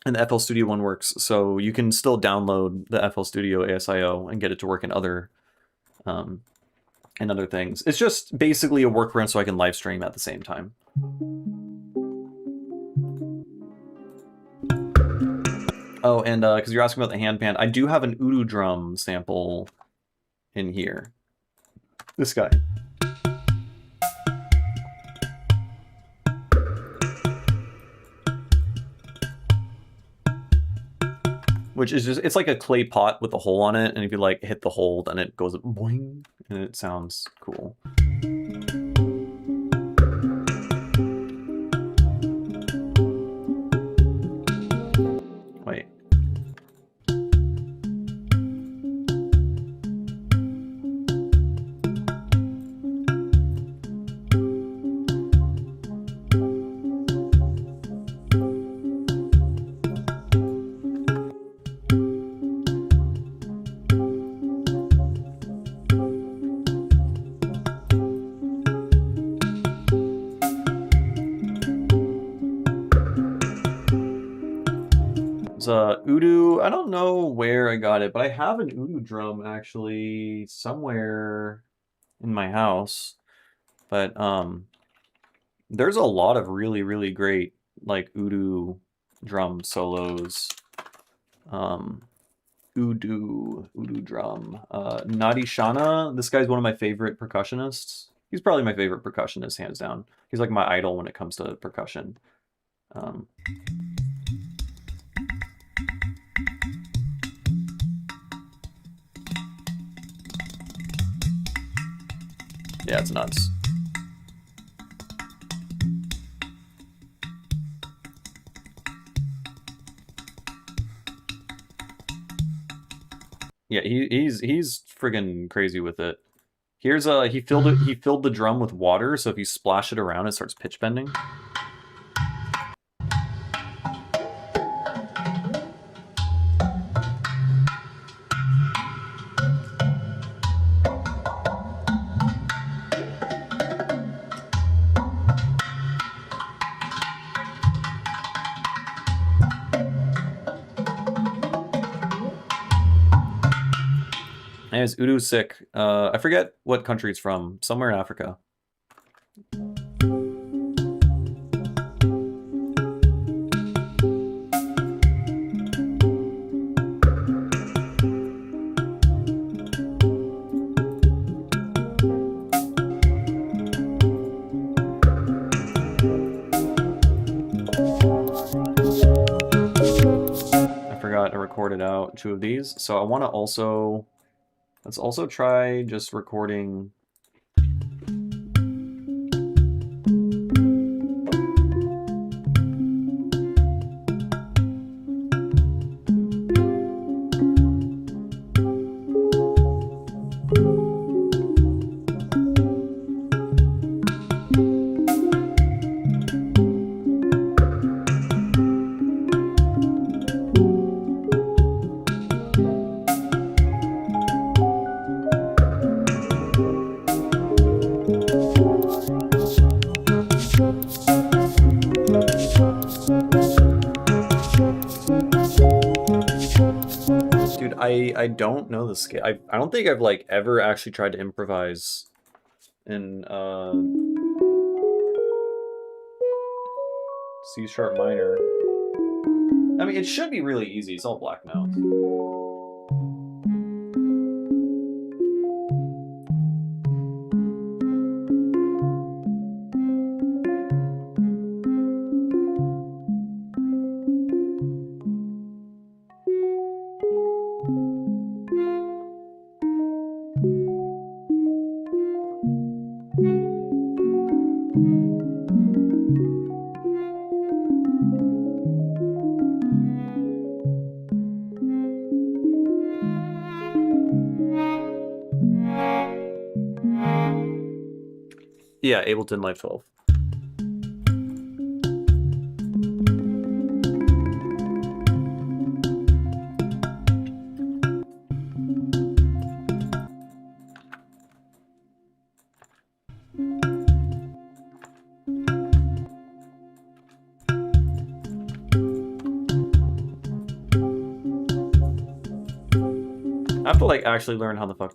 and the FL Studio one works, so you can still download the FL Studio ASIO and get it to work in other things. It's just basically a workaround so I can live stream at the same time. Oh, and because you're asking about the handpan, I do have an Udu drum sample in here. This guy. which is just, it's like a clay pot with a hole on it, and if you like hit the hole, then it goes boing, and it sounds cool. Wait. Udu, I don't know where I got it, but I have an Udu drum actually somewhere in my house. But there's a lot of really, really great like Udu drum solos. Udu drum. Nadi Shana, this guy's one of my favorite percussionists. He's probably my favorite percussionist, hands down. He's like my idol when it comes to percussion. Yeah, it's nuts. Yeah, he's friggin' crazy with it. Here's he filled the drum with water, so if you splash it around, it starts pitch bending. Anyways, Udu's sick. I forget what country it's from. Somewhere in Africa. I forgot to record it out, 2 of these. So I want to also... Let's also try just recording... Dude, I don't know the scale. I don't think I've like ever actually tried to improvise in C sharp minor. I mean, it should be really easy. It's all black notes. Yeah, Ableton Live 12. I have to like actually learn how the fuck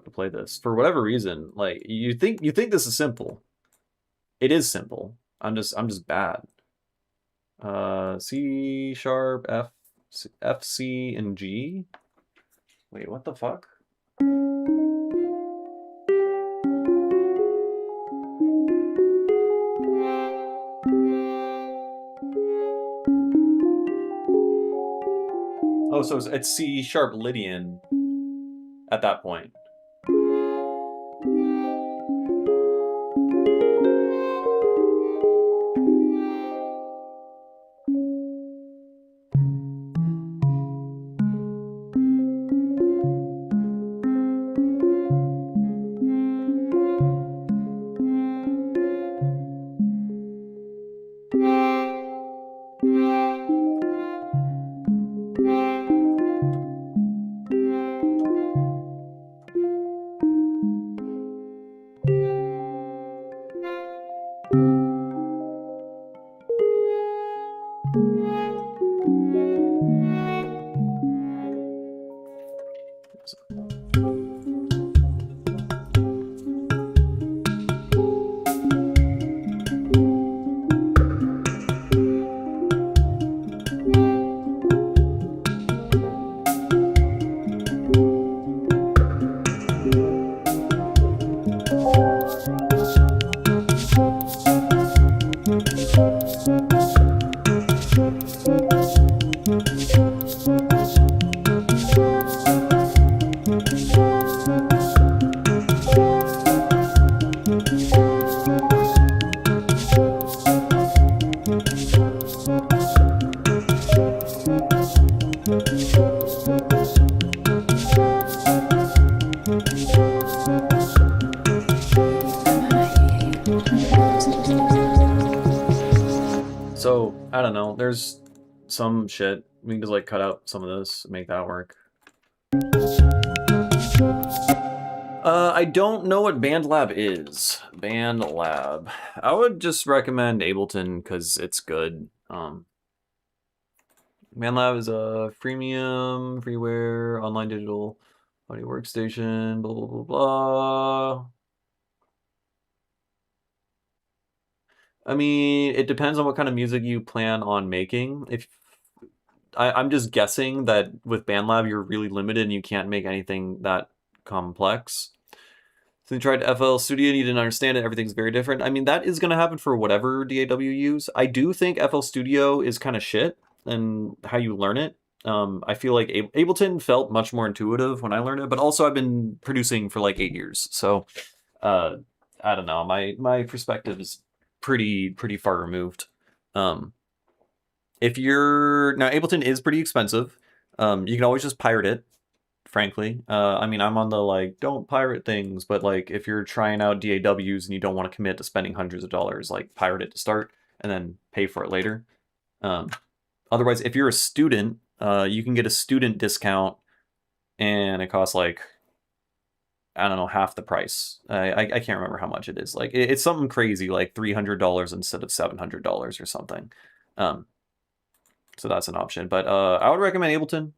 to play this. For whatever reason, like you think this is simple. It is simple. I'm just bad. C sharp, F, C, and G. Wait, what the fuck? Oh, so it's C sharp Lydian at that point. So, I don't know, there's some shit. We can just like cut out some of this and make that work. I don't know what BandLab is. BandLab. I would just recommend Ableton because it's good. BandLab is a freemium, freeware, online digital audio workstation, blah, blah, blah, blah. I mean, it depends on what kind of music you plan on making. If I'm just guessing that with BandLab, you're really limited and you can't make anything that complex. So you tried FL Studio and you didn't understand it, everything's very different. I mean, that is going to happen for whatever DAW you use. I do think FL Studio is kind of shit and how you learn it. I feel like Ableton felt much more intuitive when I learned it, but also I've been producing for like 8 years. So I don't know. My perspective is pretty far removed. If you're now, Ableton is pretty expensive. You can always just pirate it, frankly. I mean, I'm on the like don't pirate things, but like if you're trying out DAWs and you don't want to commit to spending hundreds of dollars, like pirate it to start and then pay for it later. Otherwise, if you're a student, you can get a student discount and it costs like, I don't know, half the price. I can't remember how much it is. Like it's something crazy, like $300 instead of $700 or something. So that's an option. But I would recommend Ableton.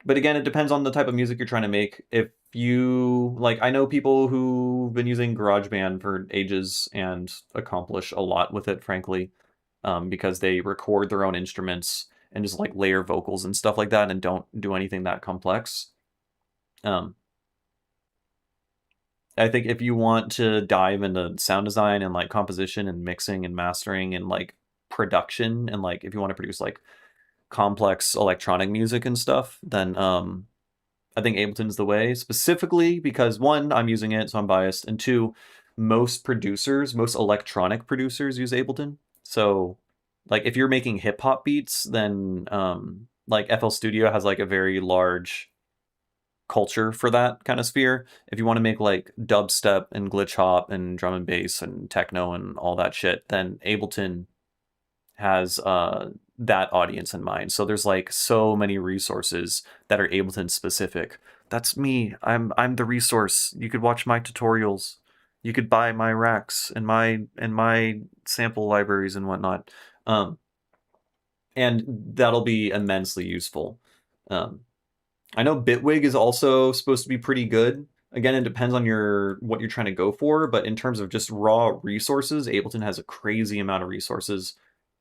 But again, it depends on the type of music you're trying to make. If you like, I know people who've been using GarageBand for ages and accomplish a lot with it, frankly, because they record their own instruments and just like layer vocals and stuff like that and don't do anything that complex. I think if you want to dive into sound design and like composition and mixing and mastering and like production and like if you want to produce like complex electronic music and stuff, then I think Ableton's the way, specifically because one, I'm using it, so I'm biased, and two, most electronic producers use Ableton. So like if you're making hip hop beats, then like FL Studio has like a very large culture for that kind of sphere. If you want to make like dubstep and glitch hop and drum and bass and techno and all that shit, then Ableton has that audience in mind. So there's like so many resources that are Ableton specific. That's me. I'm the resource. You could watch my tutorials. You could buy my racks and my sample libraries and whatnot. And that'll be immensely useful. I know Bitwig is also supposed to be pretty good. Again, it depends on what you're trying to go for, but in terms of just raw resources, Ableton has a crazy amount of resources,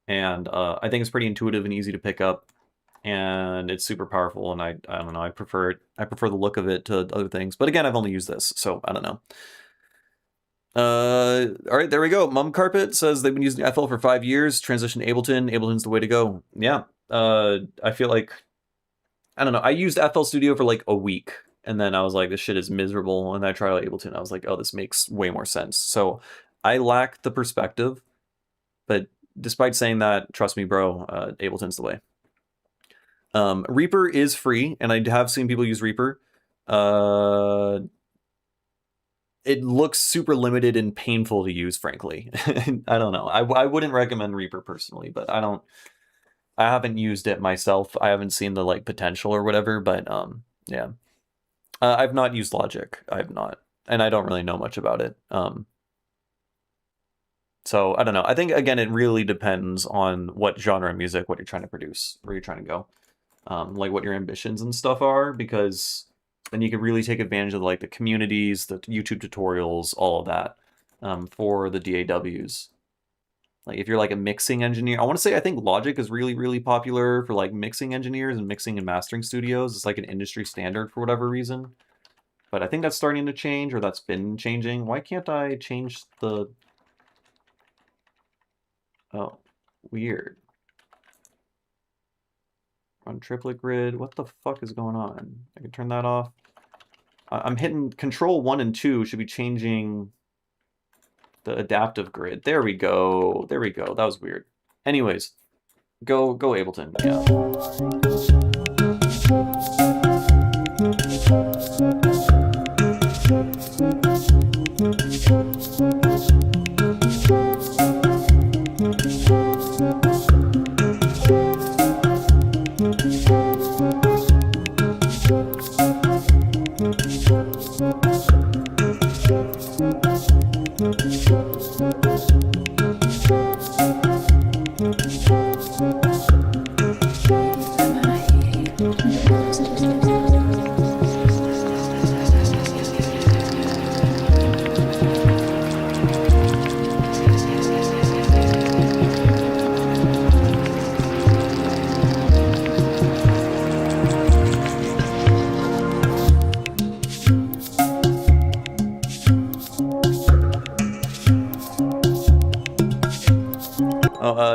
and I think it's pretty intuitive and easy to pick up, and it's super powerful. And I don't know, I prefer it. I prefer the look of it to other things. But again, I've only used this, so I don't know. All right, there we go. Mum Carpet says they've been using FL for 5 years. Transition to Ableton. Ableton's the way to go. Yeah. I feel like I don't know. I used FL Studio for like a week, and then I was like, this shit is miserable. And I tried out Ableton. I was like, oh, this makes way more sense. So I lack the perspective, but despite saying that, trust me, bro, Ableton's the way. Reaper is free, and I have seen people use Reaper. It looks super limited and painful to use, frankly. I don't know. I wouldn't recommend Reaper personally, but I haven't used it myself. I haven't seen the like potential or whatever, but yeah. I've not used Logic. I have not, and I don't really know much about it. So I don't know. I think again, it really depends on what genre of music, what you're trying to produce, where you're trying to go, like what your ambitions and stuff are, because then you can really take advantage of like the communities, the YouTube tutorials, all of that, for the DAWs. Like if you're like a mixing engineer, I want to say I think Logic is really, really popular for like mixing engineers and mixing and mastering studios. It's like an industry standard for whatever reason. But I think that's starting to change, or that's been changing. Why can't I change the... Oh, weird. Run triplet grid. What the fuck is going on? I can turn that off. I'm hitting Control 1 and 2 should be changing the adaptive grid. There we go. There we go. That was weird. Anyways, go Ableton. Yeah.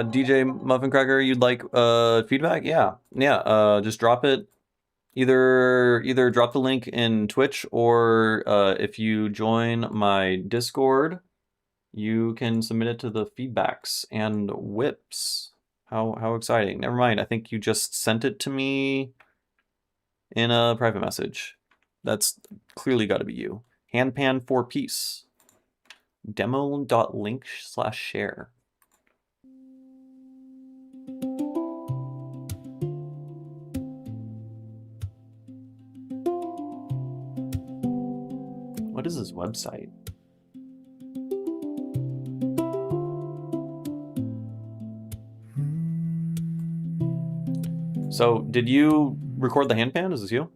DJ Muffin Cracker, you'd like feedback? Yeah. Just drop it. Either drop the link in Twitch, or if you join my Discord, you can submit it to the feedbacks and whips. How exciting. Never mind, I think you just sent it to me in a private message. That's clearly got to be you. Handpan 4-piece. Demo.link/share. What is his website? So, did you record the handpan? Is this you?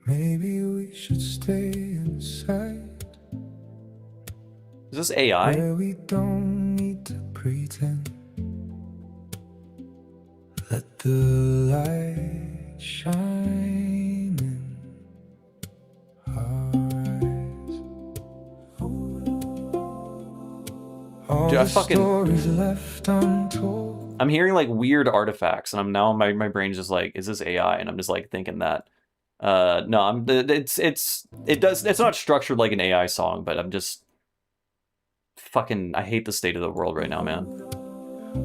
Maybe we should stay inside. Is this AI? Where we don't need to pretend. Let the light shine in our eyes. Dude, I fucking... stories left untold. I'm hearing like weird artifacts, and I'm now my brain's just like, is this AI? And I'm just like thinking that. No, it's not structured like an AI song, but I'm just fucking, I hate the state of the world right now, man.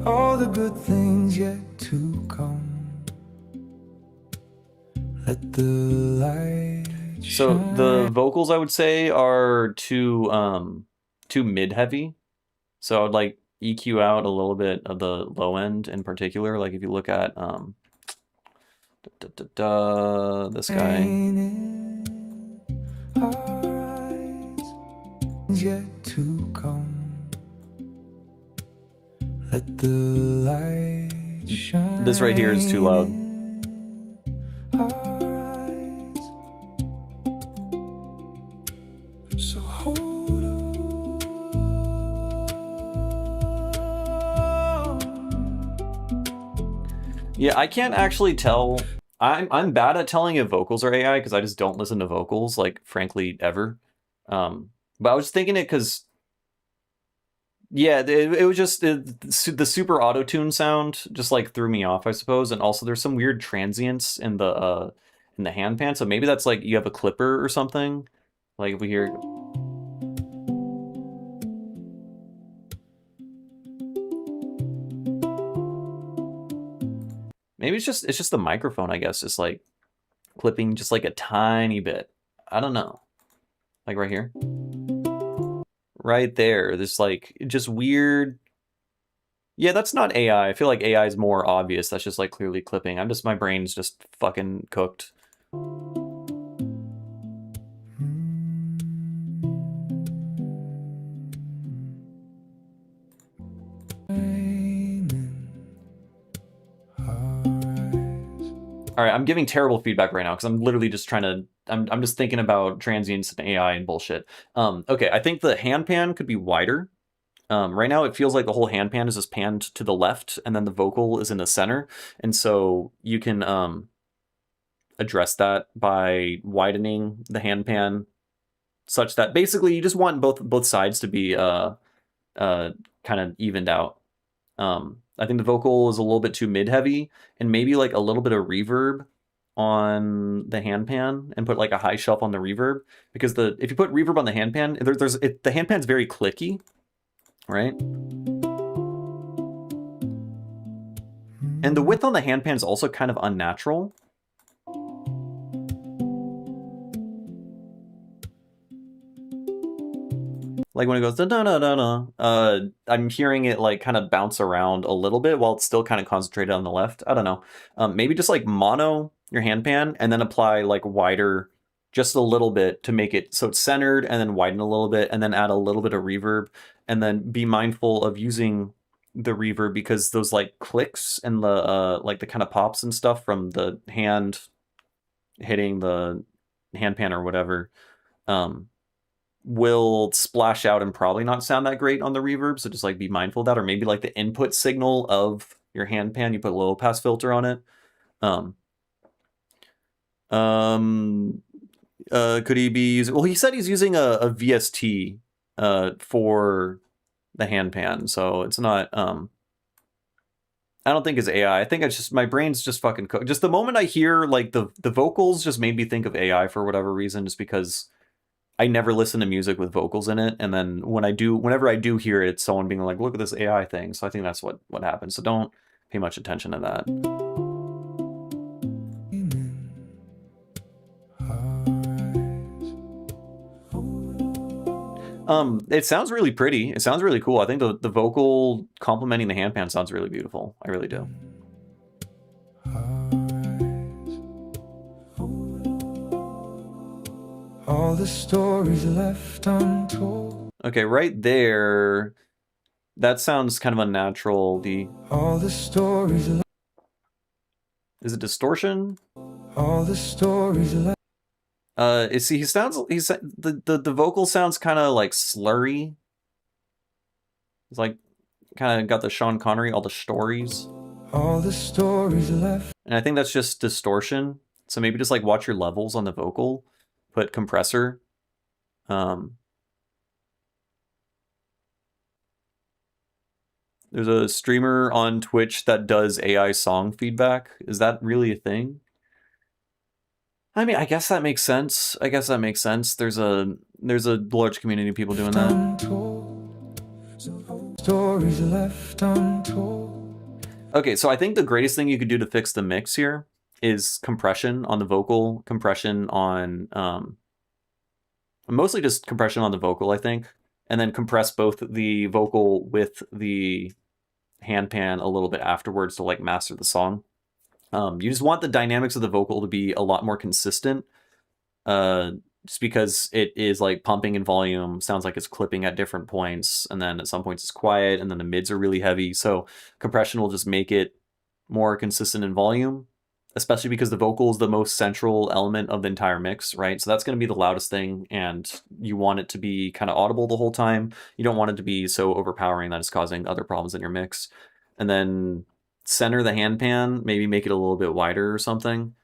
All the good things yet to come. Let the light So the vocals, I would say, are too mid-heavy. So I would like EQ out a little bit of the low end in particular. Like if you look at this guy. Yet to come. Let the light shine. This right here is too loud. So hold on. Yeah, I can't actually tell. I'm bad at telling if vocals are AI because I just don't listen to vocals, like, frankly, ever. But I was thinking it because, yeah, it was just the super auto-tune sound just like threw me off, I suppose. And also there's some weird transients in the in the handpan. So maybe that's like you have a clipper or something. Like if we hear. Maybe it's just the microphone, I guess, just like clipping just like a tiny bit. I don't know. Like right here. Right there. This like just weird. Yeah, that's not AI. I feel like AI is more obvious. That's just like clearly clipping. My brain's just fucking cooked. All right, I'm giving terrible feedback right now because I'm literally just trying to. I'm just thinking about transients and AI and bullshit. Okay, I think the handpan could be wider. Right now, it feels like the whole handpan is just panned to the left, and then the vocal is in the center, and so you can address that by widening the handpan such that basically you just want both sides to be kind of evened out. I think the vocal is a little bit too mid-heavy, and maybe like a little bit of reverb on the handpan, and put like a high shelf on the reverb, because if you put reverb on the handpan, the handpan's very clicky, right? And the width on the handpan is also kind of unnatural. Like when it goes da da da da da, I'm hearing it like kind of bounce around a little bit while it's still kind of concentrated on the left. I don't know. Maybe just like mono your handpan and then apply like wider, just a little bit to make it so it's centered, and then widen a little bit, and then add a little bit of reverb, and then be mindful of using the reverb because those like clicks and the like the kind of pops and stuff from the hand hitting the handpan or whatever. Will splash out and probably not sound that great on the reverb, so just like be mindful of that. Or maybe like the input signal of your handpan, you put a low pass filter on it. Could he be using? Well, he said he's using a VST for the handpan, so it's not. I don't think it's AI. I think it's just my brain's just fucking cooked. Just the moment I hear like the vocals, just made me think of AI for whatever reason, just because I never listen to music with vocals in it, and then whenever I do hear it, it's someone being like, "Look at this AI thing." So I think that's what happens. So don't pay much attention to that. It sounds really pretty. It sounds really cool. I think the vocal complementing the handpan sounds really beautiful. I really do. All the stories left untold. Okay, right there. That sounds kind of unnatural. All the stories. Is it distortion? All the stories left. The vocal sounds kind of like slurry. It's like kind of got the Sean Connery, all the stories. All the stories left. And I think that's just distortion. So maybe just like watch your levels on the vocal. Put compressor. There's a streamer on Twitch that does AI song feedback. Is that really a thing? I mean, I guess that makes sense. There's a large community of people doing that. Stories left untold. Okay, so I think the greatest thing you could do to fix the mix here is compression on the vocal, compression on mostly just compression on the vocal, I think, and then compress both the vocal with the handpan a little bit afterwards to like master the song. You just want the dynamics of the vocal to be a lot more consistent, just because it is like pumping in volume, sounds like it's clipping at different points, and then at some points it's quiet, and then the mids are really heavy. So compression will just make it more consistent in volume, especially because the vocal is the most central element of the entire mix, right? So that's going to be the loudest thing, and you want it to be kind of audible the whole time. You don't want it to be so overpowering that it's causing other problems in your mix. And then center the handpan, maybe make it a little bit wider or something.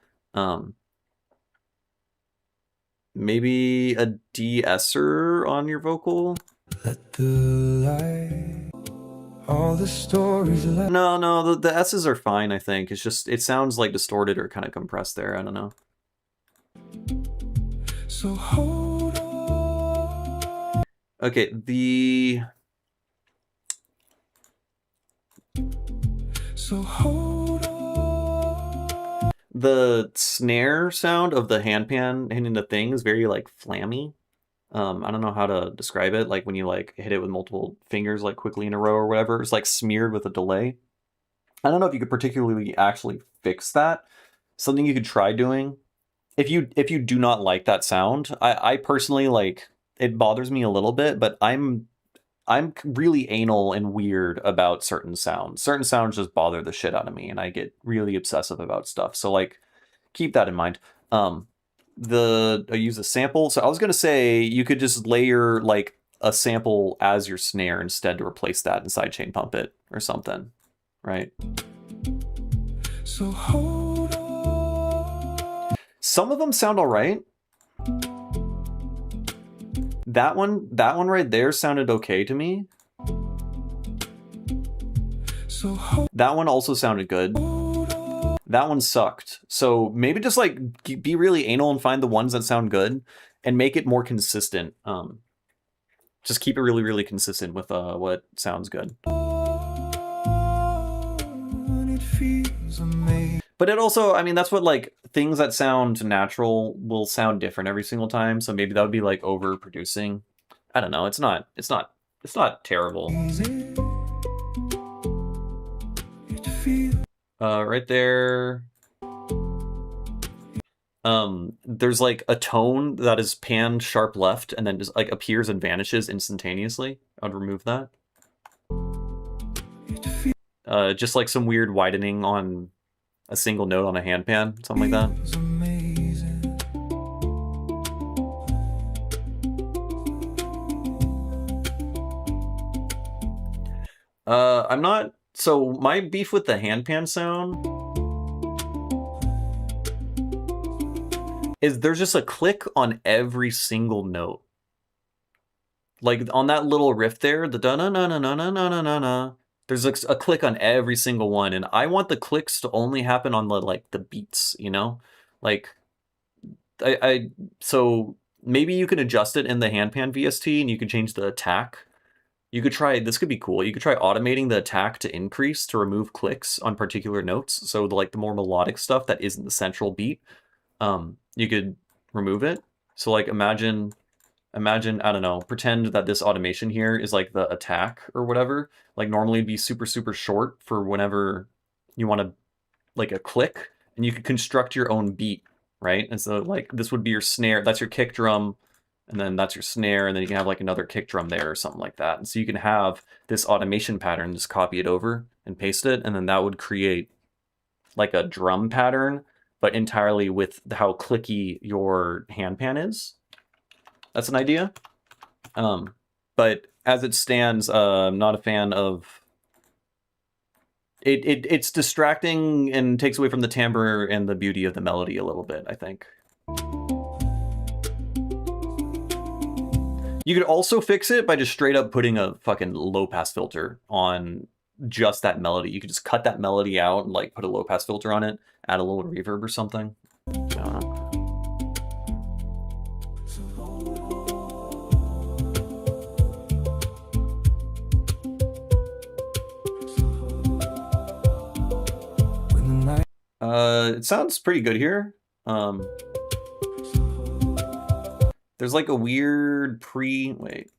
Maybe a de-esser on your vocal. Let the light. All the stories left. No, the S's are fine, I think. It's just, it sounds like distorted or kind of compressed there. I don't know. So hold on. Okay, So hold on. the snare sound of the handpan hitting the thing is very like flammy. I don't know how to describe it. Like when you like hit it with multiple fingers like quickly in a row or whatever, it's like smeared with a delay. I don't know if you could particularly actually fix that. Something you could try doing. If you do not like that sound, I personally like it bothers me a little bit, but I'm really anal and weird about certain sounds. Certain sounds just bother the shit out of me, and I get really obsessive about stuff. So like, keep that in mind. I use a sample. So I was gonna say you could just layer like a sample as your snare instead to replace that and sidechain pump it or something, right? So hold on. Some of them sound all right. That one right there sounded okay to me. So hold That one also sounded good. on. That one sucked. So maybe just like be really anal and find the ones that sound good and make it more consistent. Just keep it really, really consistent with what sounds good. It feels amazing. But it also, I mean, that's what like things that sound natural will sound different every single time. So maybe that would be like overproducing. I don't know. It's not terrible. It feels Right there. There's like a tone that is panned sharp left and then just like appears and vanishes instantaneously. I'd remove that. Just like some weird widening on a single note on a handpan, something like that. amazing. I'm not. So my beef with the handpan sound is there's just a click on every single note. Like on that little riff there, the da na na na na na na na na. There's a click on every single one, and I want the clicks to only happen on the like the beats, you know? Like so maybe you can adjust it in the handpan VST and you can change the attack. You could try, this could be cool. You could try automating the attack to increase to remove clicks on particular notes. So the more melodic stuff that isn't the central beat, you could remove it. So like imagine, I don't know, pretend that this automation here is like the attack or whatever. Like normally it'd be super, super short for whenever you want to like a click, and you could construct your own beat, right? And so like this would be your snare, that's your kick drum, and then that's your snare, and then you can have like another kick drum there or something like that. And so you can have this automation pattern, just copy it over and paste it, and then that would create like a drum pattern, but entirely with how clicky your handpan is. That's an idea. But as it stands, I'm not a fan of it. It's distracting and takes away from the timbre and the beauty of the melody a little bit, I think. You could also fix it by just straight up putting a fucking low pass filter on just that melody. You could just cut that melody out and like put a low pass filter on it, add a little reverb or something. I don't know. It sounds pretty good here. There's like a weird wait.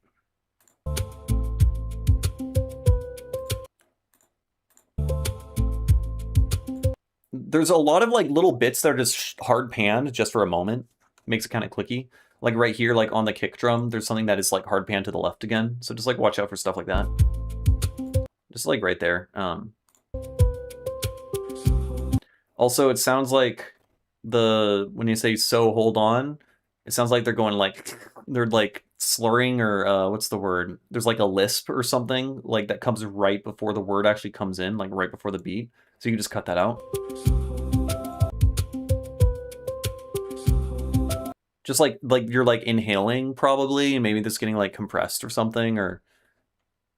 There's a lot of like little bits that are just hard panned just for a moment. Makes it kind of clicky. Like right here, like on the kick drum, there's something that is like hard panned to the left again. So just like watch out for stuff like that. Just like right there. Also, it sounds like when you say "so hold on," it sounds like they're going like they're like slurring or what's the word? There's like a lisp or something like that comes right before the word actually comes in, like right before the beat. So you can just cut that out. Just like you're like inhaling probably, and maybe this getting like compressed or something or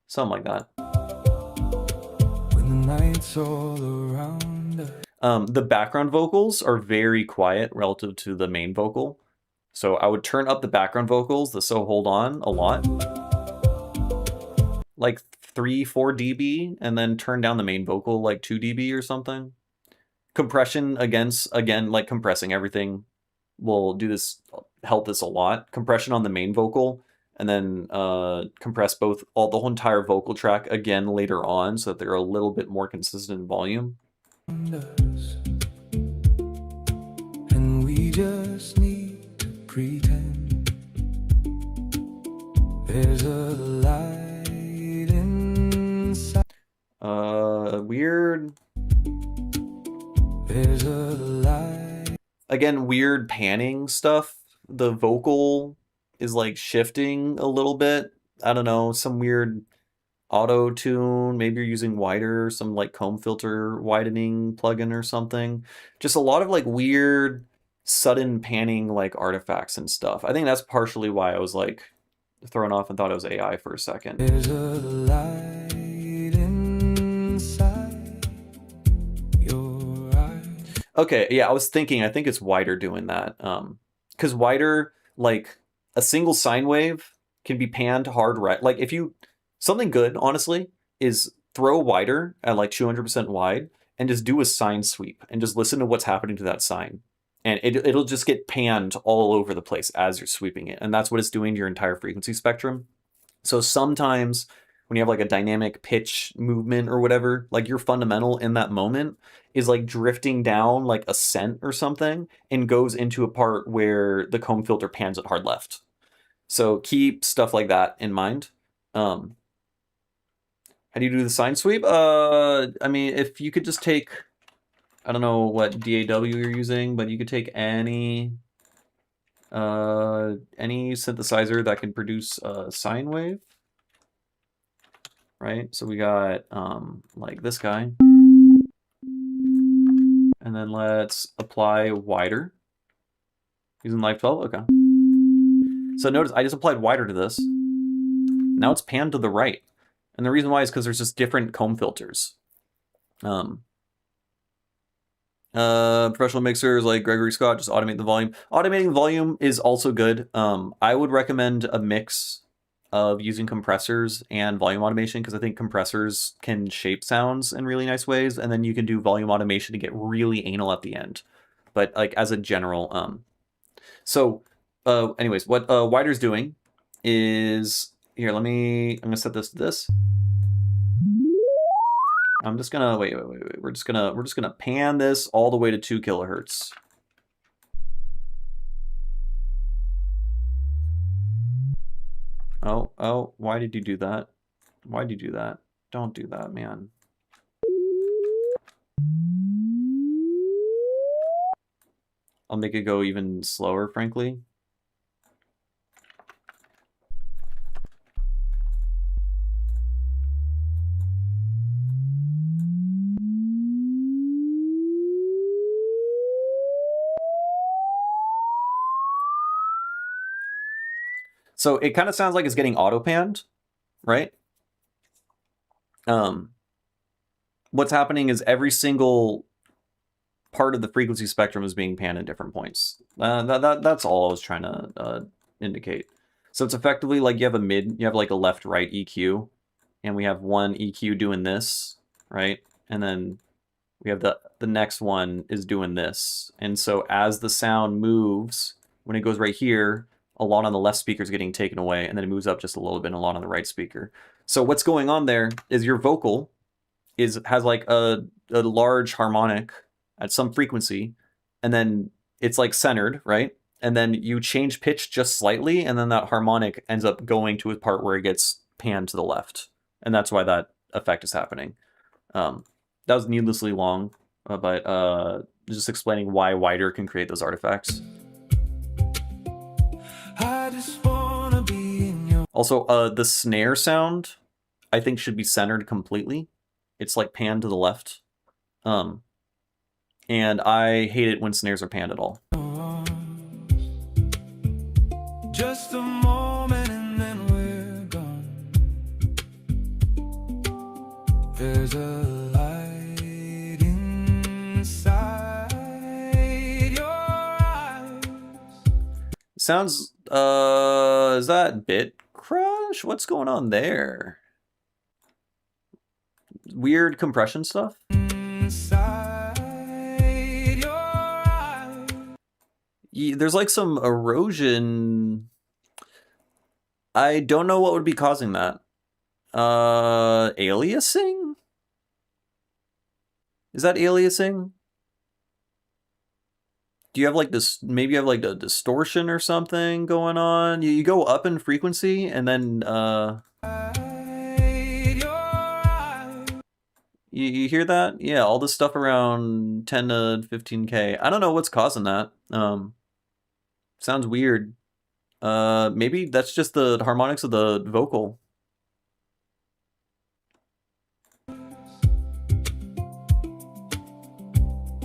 something like that. when the night's all around us. The background vocals are very quiet relative to the main vocal. So I would turn up the background vocals, the So Hold On, a lot. Like 3-4 dB, and then turn down the main vocal like 2 dB or something. Compression again, like compressing everything will do this, help this a lot. Compression on the main vocal, and then compress the whole entire vocal track again later on, so that they're a little bit more consistent in volume. And we just need to pretend there's a light inside. Weird. There's a light. Again, weird panning stuff. The vocal is like shifting a little bit. I don't know, some weird auto tune. Maybe you're using wider, some like comb filter widening plugin or something. Just a lot of like weird, sudden panning like artifacts and stuff. I think that's partially why I was like thrown off and thought it was AI for a second. There's a light inside your eyes. Okay, yeah, I think it's wider doing that. Because wider, like a single sine wave can be panned hard right. Like if you, something good, honestly, is throw wider at like 200% wide and just do a sine sweep and just listen to what's happening to that sine. And it'll just get panned all over the place as you're sweeping it. And that's what it's doing to your entire frequency spectrum. So sometimes when you have like a dynamic pitch movement or whatever, like your fundamental in that moment is like drifting down like a cent or something and goes into a part where the comb filter pans it hard left. So keep stuff like that in mind. How do you do the sine sweep? I mean, if you could just take, I don't know what DAW you're using, but you could take any synthesizer that can produce a sine wave, right? So we got like this guy, and then let's apply wider using Live 12. Okay. So notice I just applied wider to this. Now it's panned to the right, and the reason why is because there's just different comb filters. Professional mixers like Gregory Scott just automate the volume. Automating the volume is also good. I would recommend a mix of using compressors and volume automation, because I think compressors can shape sounds in really nice ways, and then you can do volume automation to get really anal at the end. But like as a general, anyways, what Wider's doing is here. I'm gonna set this to this. I'm just gonna wait. We're just gonna pan this all the way to 2 kilohertz. Oh, why did you do that? Why'd you do that? Don't do that, man. I'll make it go even slower, frankly. So it kind of sounds like it's getting auto-panned, right? What's happening is every single part of the frequency spectrum is being panned at different points. That's all I was trying to indicate. So it's effectively like you have like a left-right EQ, and we have one EQ doing this, right? And then we have the next one is doing this. And so as the sound moves, when it goes right here, a lot on the left speaker is getting taken away, and then it moves up just a little bit, and a lot on the right speaker. So what's going on there is your vocal has like a large harmonic at some frequency, and then it's like centered, right? And then you change pitch just slightly, and then that harmonic ends up going to a part where it gets panned to the left. And that's why that effect is happening. That was needlessly long, but just explaining why Wider can create those artifacts. Also, the snare sound, I think, should be centered completely. It's like panned to the left. And I hate it when snares are panned at all. Just a moment and then we're gone. There's a light inside your eyes. Sounds, is that Bit Crush? What's going on there? Weird compression stuff? There's like some erosion. I don't know what would be causing that. Aliasing? Is that aliasing? Do you have like this, maybe you have like a distortion or something going on? You go up in frequency and then, you hear that? Yeah, all this stuff around 10 to 15K. I don't know what's causing that. Sounds weird. Maybe that's just the harmonics of the vocal.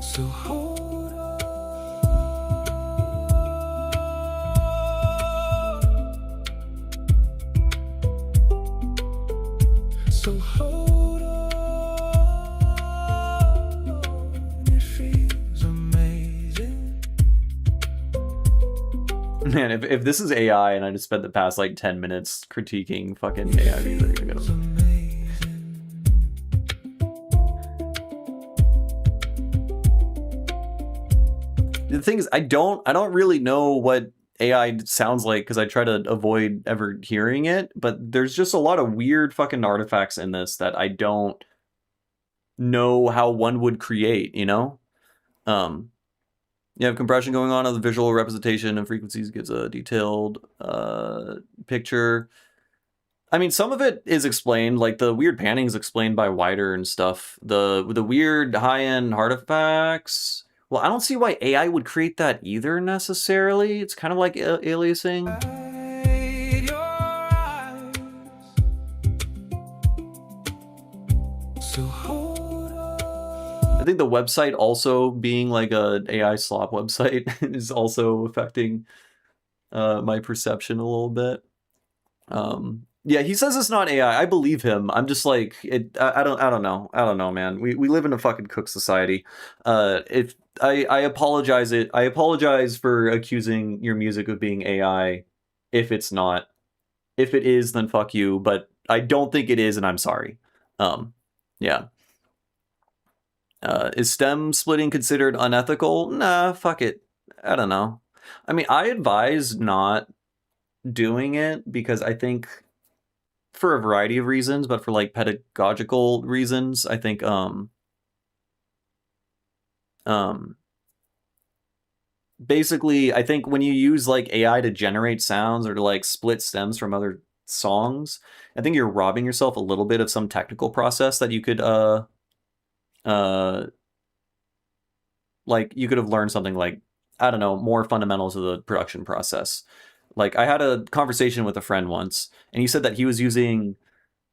So hold on. So hold on. It feels amazing. Man, if this is AI and I just spent the past like 10 minutes critiquing fucking AI music, I gotta... The thing is, I don't really know what AI sounds like because I try to avoid ever hearing it, but there's just a lot of weird fucking artifacts in this that I don't know how one would create, you know? You have compression going on of the visual representation and frequencies, gives a detailed picture. I mean, some of it is explained, like the weird panning is explained by Wider and stuff. The weird high-end artifacts. Well, I don't see why AI would create that either necessarily. It's kind of like aliasing. I think the website also being like a AI slop website is also affecting my perception a little bit. Yeah, he says it's not AI. I believe him. I'm just like, I don't know, man. We live in a fucking cook society. If I apologize I apologize for accusing your music of being AI if it's not. If it is, then fuck you, but I don't think it is, and I'm sorry. Yeah. Is stem splitting considered unethical? Nah, fuck it. I don't know. I mean, I advise not doing it because I think for a variety of reasons, but for like pedagogical reasons, I think basically I think when you use like AI to generate sounds or to like split stems from other songs, I think you're robbing yourself a little bit of some technical process that you could like you could have learned something like, I don't know, more fundamentals of the production process. Like I had a conversation with a friend once and he said that he was using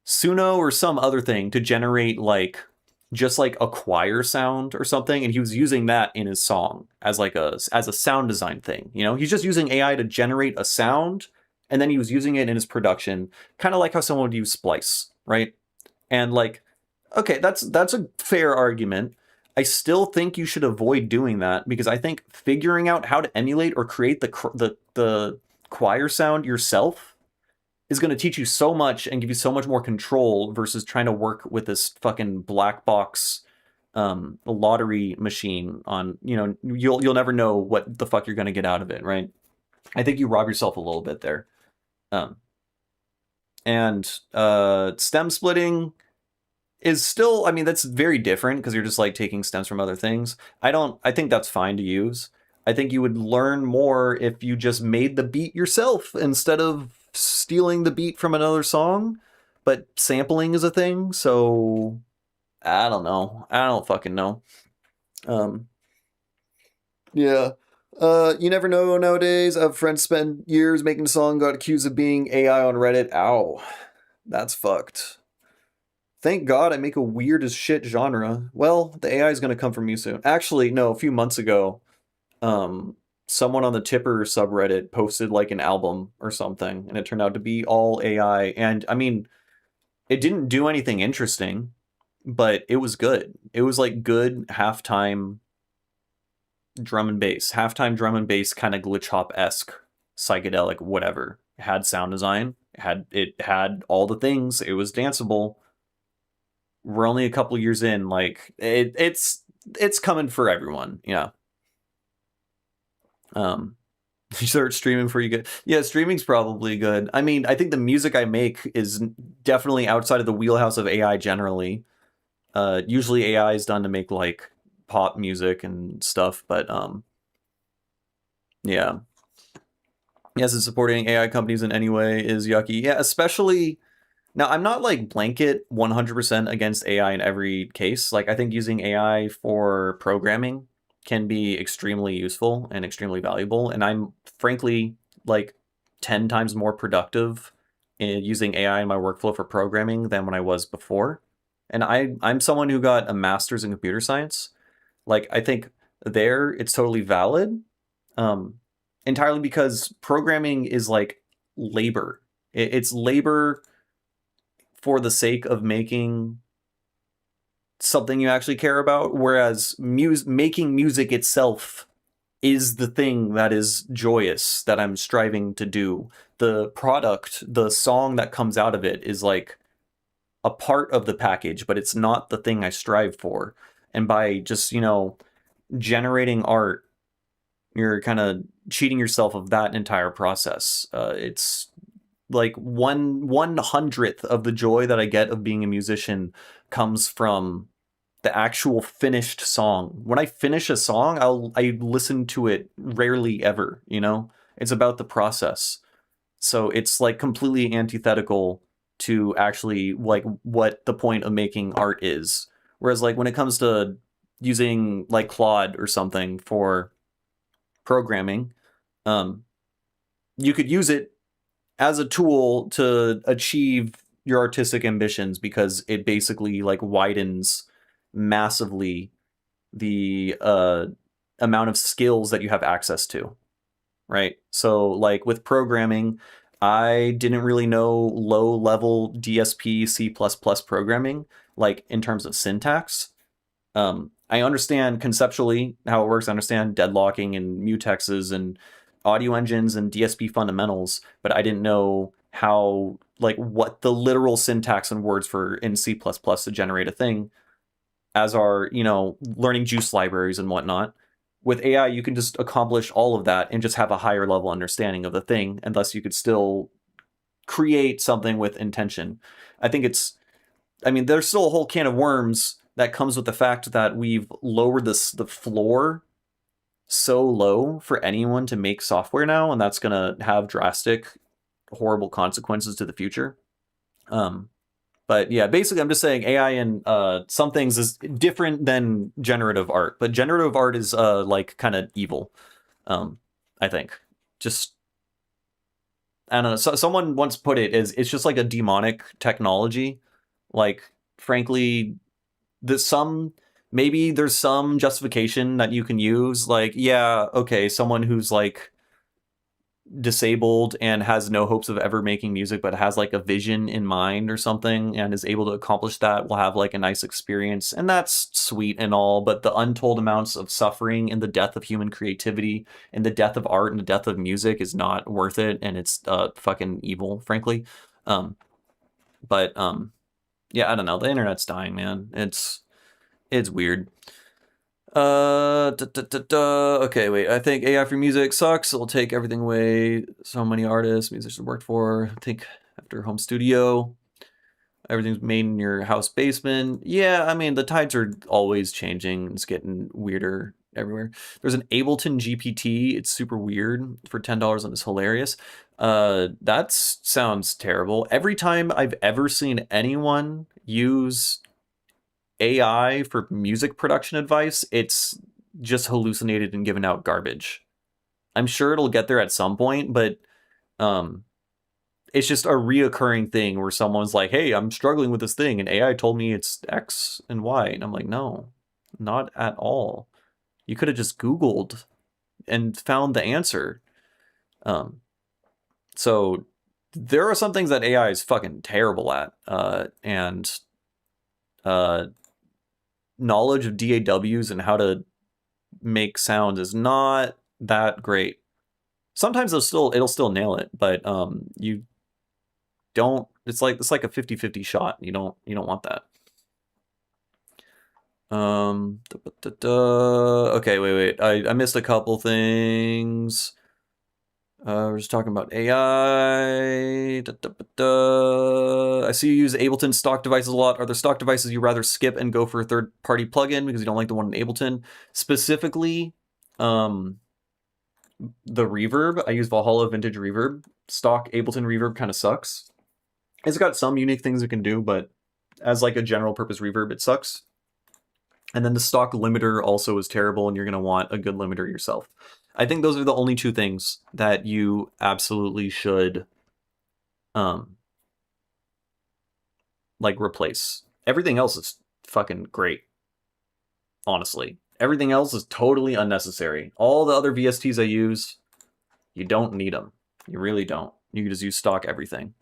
Suno or some other thing to generate like just like a choir sound or something, and he was using that in his song as like as a sound design thing. You know, he's just using AI to generate a sound, and then he was using it in his production, kind of like how someone would use Splice, right? And like, okay, that's a fair argument. I still think you should avoid doing that because I think figuring out how to emulate or create the choir sound yourself is going to teach you so much and give you so much more control versus trying to work with this fucking black box lottery machine on, you know, you'll never know what the fuck you're going to get out of it, right? I think you rob yourself a little bit there. And stem splitting is still, I mean, that's very different because you're just like taking stems from other things. I think that's fine to use. I think you would learn more if you just made the beat yourself instead of stealing the beat from another song. But sampling is a thing, so I don't know. I don't fucking know. Yeah. You never know nowadays. I have friends spend years making a song, got accused of being AI on Reddit. Ow. That's fucked. Thank God I make a weird as shit genre. Well, the AI is going to come from you soon. Actually, no, a few months ago, someone on the Tipper subreddit posted like an album or something, and it turned out to be all AI. And I mean, it didn't do anything interesting, but it was good. It was like good halftime drum and bass kind of glitch hop-esque psychedelic, whatever. It had sound design. It had all the things. It was danceable. We're only a couple years in. Like it's coming for everyone. Yeah. Um, you start streaming before you get. Yeah, streaming's probably good. I mean, I think the music I make is definitely outside of the wheelhouse of AI generally. Usually AI is done to make like pop music and stuff, but yeah. Yes, and supporting AI companies in any way is yucky. Yeah, especially now. I'm not like blanket 100% against AI in every case. Like I think using AI for programming can be extremely useful and extremely valuable, and I'm frankly like 10 times more productive in using AI in my workflow for programming than when I was before. And I'm someone who got a master's in computer science. Like I think there it's totally valid, um, entirely because programming is like labor. It's labor for the sake of making something you actually care about, whereas making music itself is the thing that is joyous that I'm striving to do. The product, the song that comes out of it is like a part of the package, but it's not the thing I strive for. And by just, generating art, you're kind of cheating yourself of that entire process. It's like one hundredth of the joy that I get of being a musician comes from the actual finished song. When I finish a song, I listen to it rarely ever. It's about the process. So it's like completely antithetical to actually like what the point of making art is. Whereas like when it comes to using like Claude or something for programming, um, you could use it as a tool to achieve your artistic ambitions because it basically like widens massively the amount of skills that you have access to, right? So like with programming, I didn't really know low level DSP C++ programming, like in terms of syntax. I understand conceptually how it works. I understand deadlocking and mutexes and audio engines and DSP fundamentals, but I didn't know how, like, what the literal syntax and words for in C++ to generate a thing, as are, learning juice libraries and whatnot. With AI, you can just accomplish all of that and just have a higher level understanding of the thing, and thus you could still create something with intention. I think there's still a whole can of worms that comes with the fact that we've lowered the floor so low for anyone to make software now, and that's going to have drastic, horrible consequences to the future. But yeah, basically, I'm just saying AI in some things is different than generative art, but generative art is like kind of evil. I think just I don't know. So, someone once put it as it's just like a demonic technology. Like, frankly, maybe there's some justification that you can use. Like, yeah, okay, someone who's like disabled and has no hopes of ever making music but has like a vision in mind or something and is able to accomplish that will have like a nice experience, and that's sweet and all, but the untold amounts of suffering and the death of human creativity and the death of art and the death of music is not worth it, and it's fucking evil, frankly. But yeah, I don't know, the internet's dying, man. It's weird. Okay, wait. I think AI for music sucks. It'll take everything away. So many artists, musicians worked for. I think after home studio, everything's made in your house basement. Yeah, I mean, the tides are always changing. It's getting weirder everywhere. There's an Ableton GPT. It's super weird for $10 and it's hilarious. That sounds terrible. Every time I've ever seen anyone use AI for music production advice, it's just hallucinated and given out garbage. I'm sure it'll get there at some point, but um, it's just a reoccurring thing where someone's like, "Hey, I'm struggling with this thing, and AI told me it's X and Y," and I'm like, "No, not at all. You could have just Googled and found the answer." Um, so there are some things that AI is fucking terrible at, and uh, knowledge of DAWs and how to make sounds is not that great. Sometimes it'll still nail it, but you don't. It's like a 50-50 shot. You don't want that. Okay, wait. I missed a couple things. We're just talking about AI. I see you use Ableton stock devices a lot. Are there stock devices you rather skip and go for a third-party plugin because you don't like the one in Ableton? Specifically, the reverb. I use Valhalla Vintage Reverb. Stock Ableton Reverb kind of sucks. It's got some unique things it can do, but as like a general purpose reverb, it sucks. And then the stock limiter also is terrible, and you're going to want a good limiter yourself. I think those are the only two things that you absolutely should like replace. Everything else is fucking great. Honestly. Everything else is totally unnecessary. All the other VSTs I use, you don't need them. You really don't. You can just use stock everything.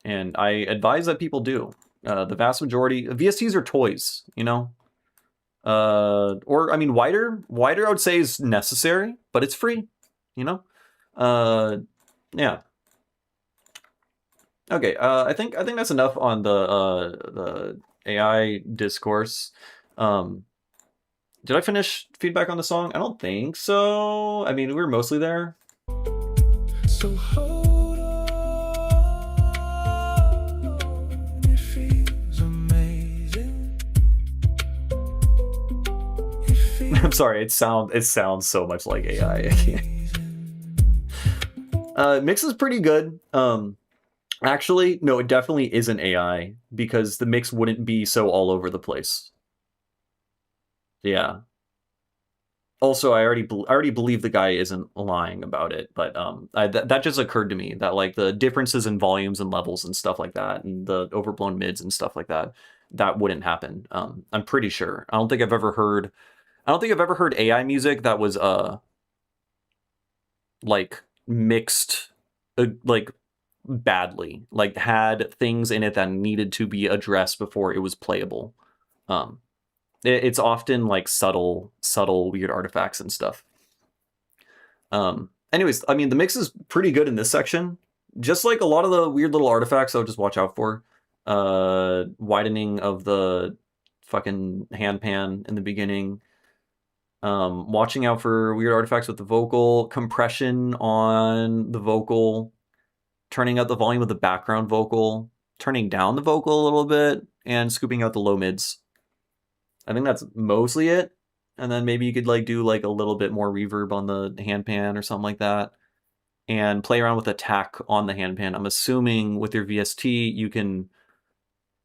And I advise that people do. The vast majority VSTs are toys, you know? Or I mean, wider I would say is necessary, but it's free, you know? Yeah. Okay, I think that's enough on the AI discourse. Did I finish feedback on the song? I don't think so. I mean, we were mostly there. So hold on, it feels amazing. I'm sorry, it sounds so much like AI. Mix is pretty good. Actually, no, it definitely isn't AI because the mix wouldn't be so all over the place. Yeah. Also, I already believe the guy isn't lying about it, but that just occurred to me that like the differences in volumes and levels and stuff like that, and the overblown mids and stuff like that, that wouldn't happen. I'm pretty sure. I don't think I've ever heard AI music that was like mixed like badly, like had things in it that needed to be addressed before it was playable. It's often like subtle weird artifacts and stuff. Anyways, I mean, the mix is pretty good in this section. Just like a lot of the weird little artifacts, I would just watch out for. Widening of the fucking hand pan in the beginning. Watching out for weird artifacts with the vocal, compression on the vocal, turning up the volume of the background vocal, turning down the vocal a little bit, and scooping out the low mids. I think that's mostly it. And then maybe you could like do like a little bit more reverb on the hand pan or something like that. And play around with attack on the hand pan. I'm assuming with your VST, you can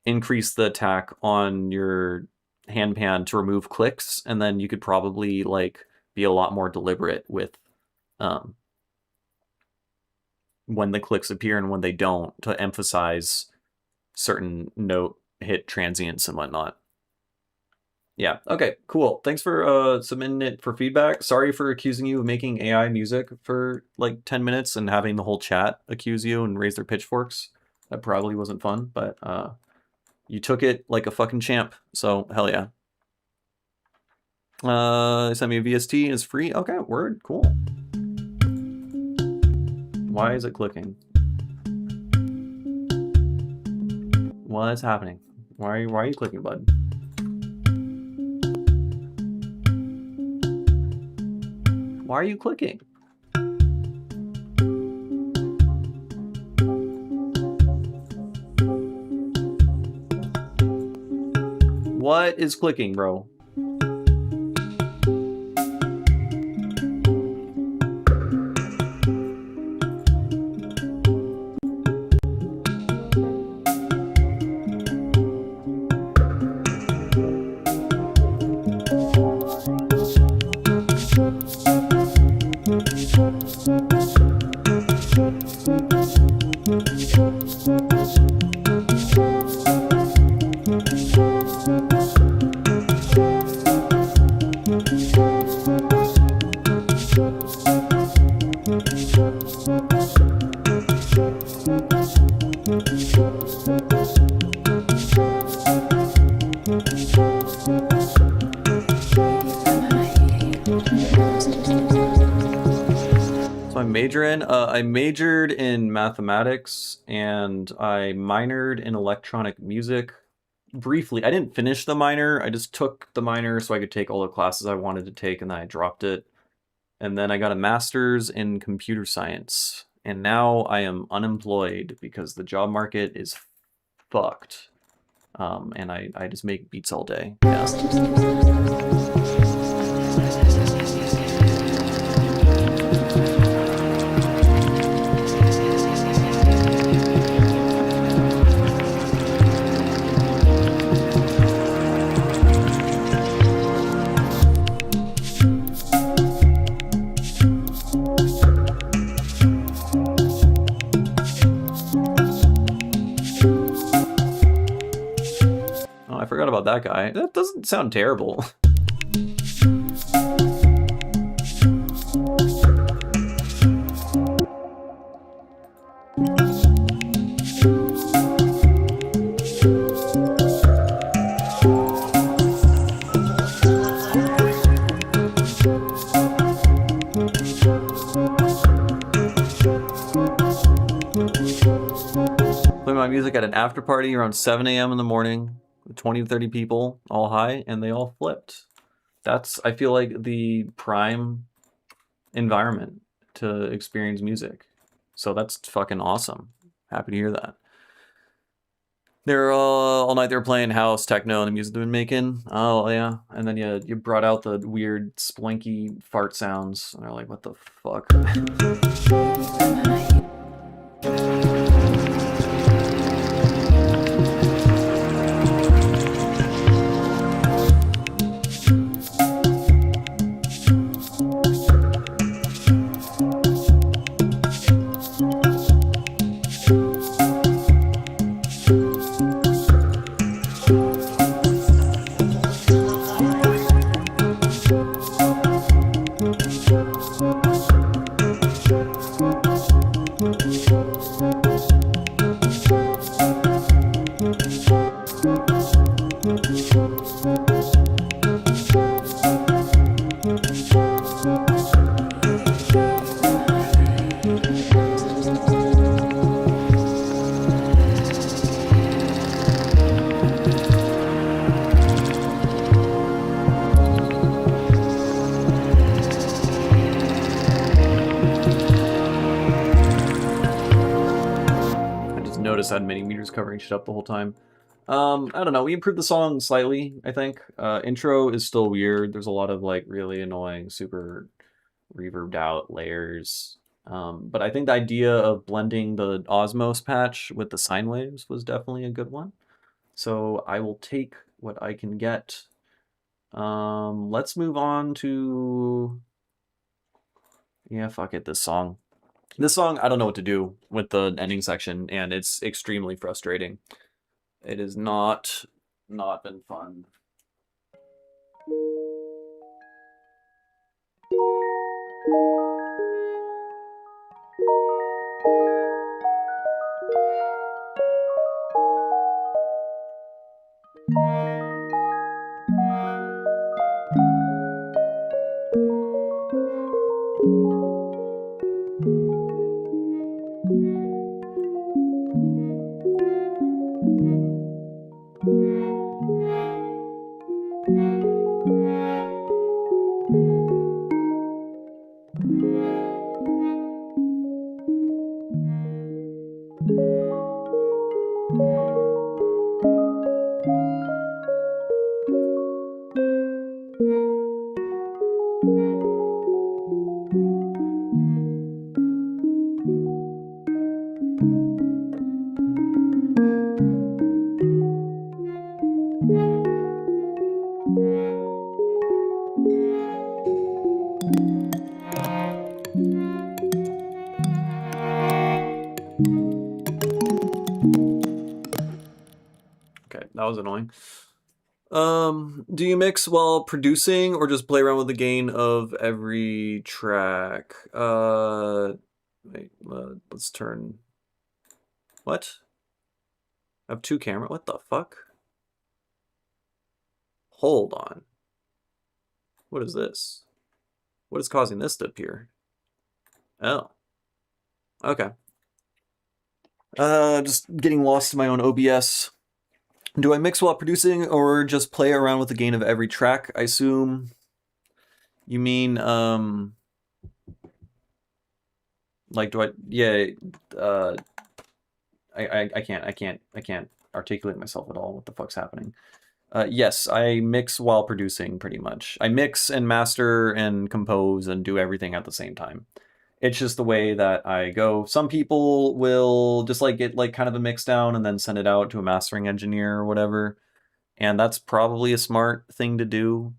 increase the attack on your hand pan to remove clicks. And then you could probably like be a lot more deliberate with when the clicks appear and when they don't, to emphasize certain note hit transients and whatnot. Yeah, okay, cool. Thanks for submitting it for feedback. Sorry for accusing you of making AI music for like 10 minutes and having the whole chat accuse you and raise their pitchforks. That probably wasn't fun, but you took it like a fucking champ, so hell yeah. Send me a VST and it's free. Okay, word, cool. Why is it clicking? What is happening? Why are you clicking, bud? Why are you clicking? What is clicking, bro? So I major in. I majored in mathematics and I minored in electronic music. Briefly, I didn't finish the minor. I just took the minor so I could take all the classes I wanted to take, and then I dropped it. And then I got a master's in computer science. And now I am unemployed because the job market is fucked. And I just make beats all day. Yeah. Oh, I forgot about that guy. That doesn't sound terrible. Play my music at an after party around 7 a.m. in the morning, 20 to 30 people, all high, and they all flipped. That's, I feel like, the prime environment to experience music. So that's fucking awesome. Happy to hear that. They're all night. They were playing house, techno, and the music they've been making. Oh yeah, and then you brought out the weird splinky fart sounds. And they're like, what the fuck? Notice I had many meters covering shit up the whole time. I don't know. We improved the song slightly, I think. Intro is still weird. There's a lot of like really annoying, super reverbed out layers. But I think the idea of blending the Osmos patch with the sine waves was definitely a good one. So I will take what I can get. Let's move on to... Yeah, fuck it, this song. This song, I don't know what to do with the ending section, and it's extremely frustrating. It has not been fun. Okay, that was annoying. Do you mix while producing or just play around with the gain of every track? Wait, let's turn... What? I have two camera. What the fuck? Hold on. What is this? What is causing this to appear? Oh, okay. Just getting lost in my own OBS. Do I mix while producing or just play around with the gain of every track? I assume you mean, like, do I, yeah, uh, I can't articulate myself at all. What the fuck's happening? Yes, I mix while producing pretty much. I mix and master and compose and do everything at the same time. It's just the way that I go. Some people will just like get like kind of a mix down and then send it out to a mastering engineer or whatever. And that's probably a smart thing to do.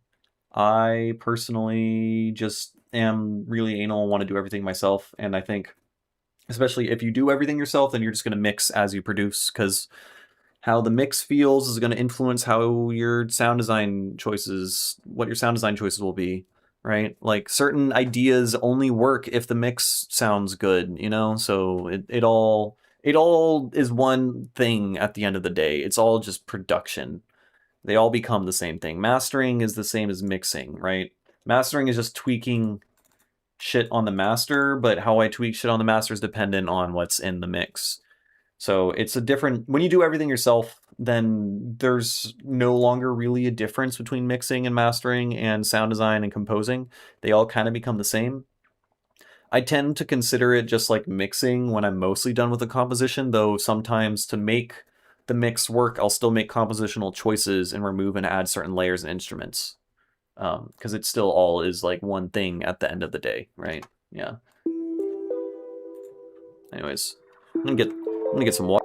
I personally just am really anal and want to do everything myself. And I think, especially if you do everything yourself, then you're just going to mix as you produce, because how the mix feels is going to influence how your sound design choices, what your sound design choices will be, right? Like certain ideas only work if the mix sounds good, you know? So it all is one thing at the end of the day. It's all just production. They all become the same thing. Mastering is the same as mixing, right? Mastering is just tweaking shit on the master, but how I tweak shit on the master is dependent on what's in the mix. So it's a different, when you do everything yourself, then there's no longer really a difference between mixing and mastering and sound design and composing. They all kind of become the same. I tend to consider it just like mixing when I'm mostly done with the composition, though sometimes to make the mix work, I'll still make compositional choices and remove and add certain layers and instruments. Because it still all is like one thing at the end of the day, right? Yeah. Anyways, I'm gonna get some water.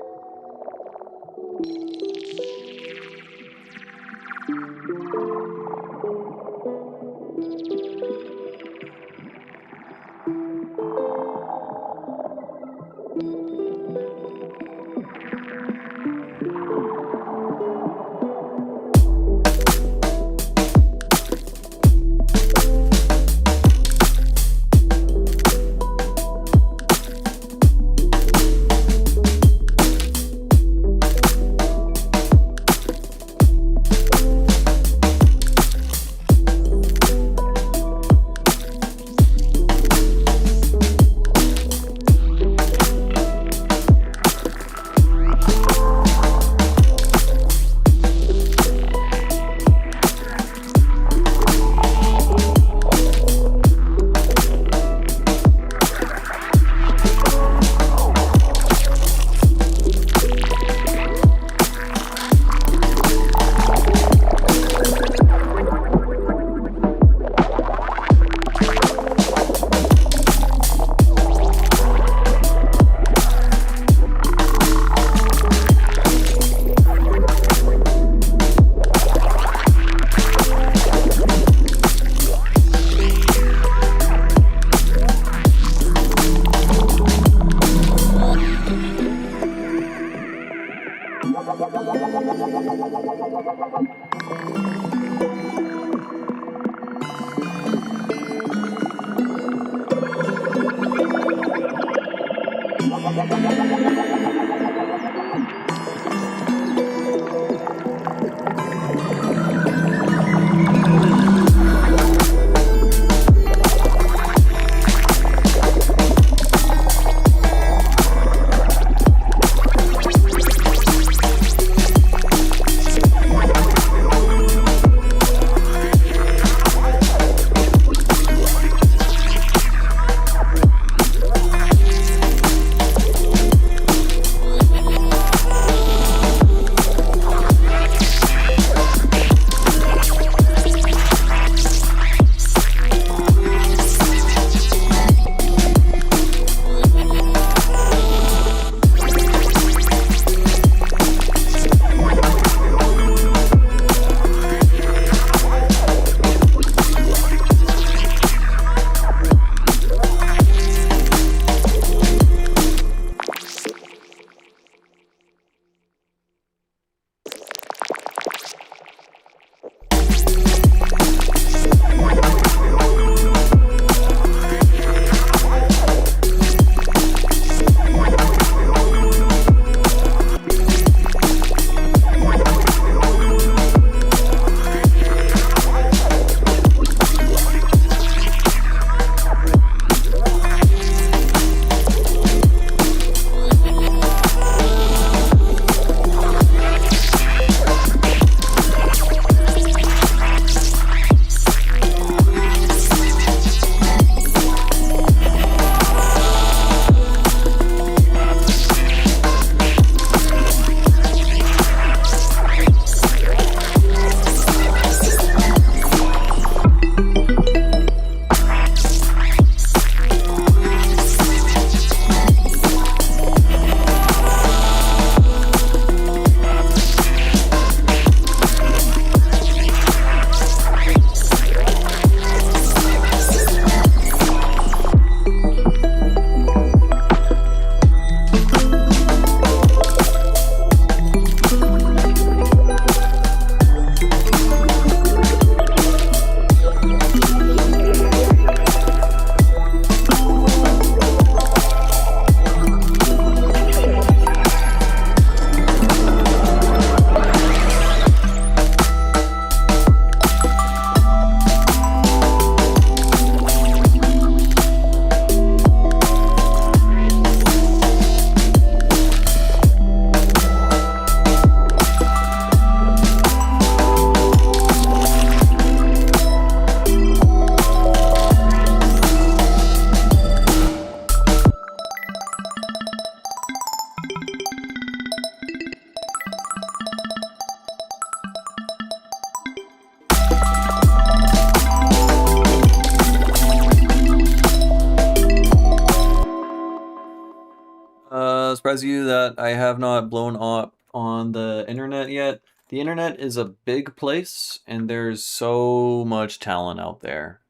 surprise you that I have not blown up on the internet yet. The internet is a big place, and there's so much talent out there.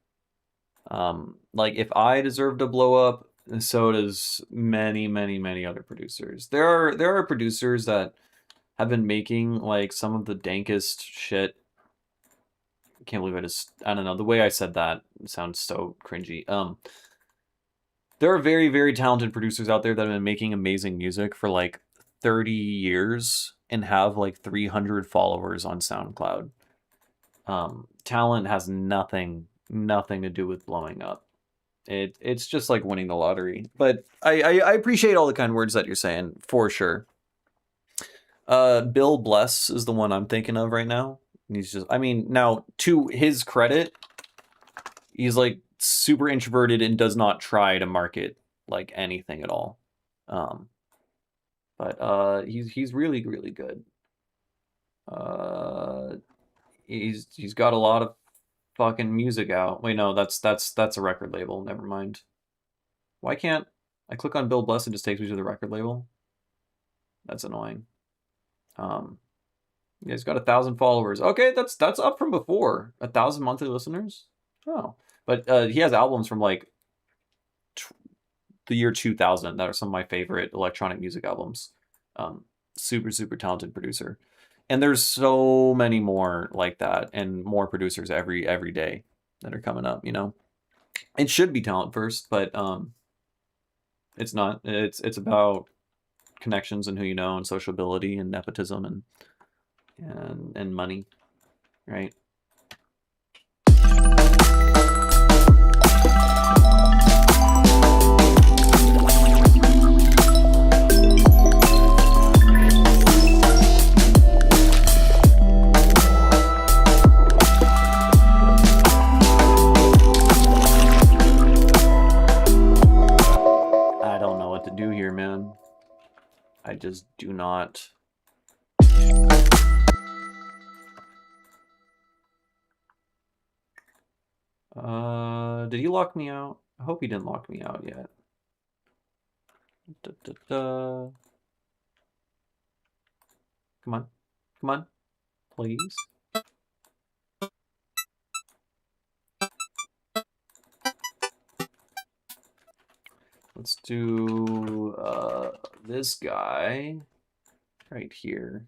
Like if I deserve to blow up, so does many, many, many other producers. There are producers that have been making like some of the dankest shit. I can't believe I don't know, the way I said that sounds so cringy. There are very, very talented producers out there that have been making amazing music for like 30 years and have like 300 followers on SoundCloud. Talent has nothing to do with blowing up. It's just like winning the lottery. But I appreciate all the kind words that you're saying, for sure. Bill Bless is the one I'm thinking of right now. He's just, I mean, now to his credit, he's like super introverted and does not try to market like anything at all. But he's really, really good. He's got a lot of fucking music out. Wait, no, that's a record label. Never mind. Why can't I click on Bill Bless and just takes me to the record label? That's annoying. Yeah, he's got 1,000 followers. Okay, that's up from before. 1,000 monthly listeners. Oh, but he has albums from like the year 2000 that are some of my favorite electronic music albums. Super, super talented producer. And there's so many more like that, and more producers every day that are coming up, you know. It should be talent first, but it's not. It's about connections and who you know and sociability and nepotism and money, right? Do here, man. I just do not. Did he lock me out? I hope he didn't lock me out yet. Come on. Come on. Please. Let's do this guy right here.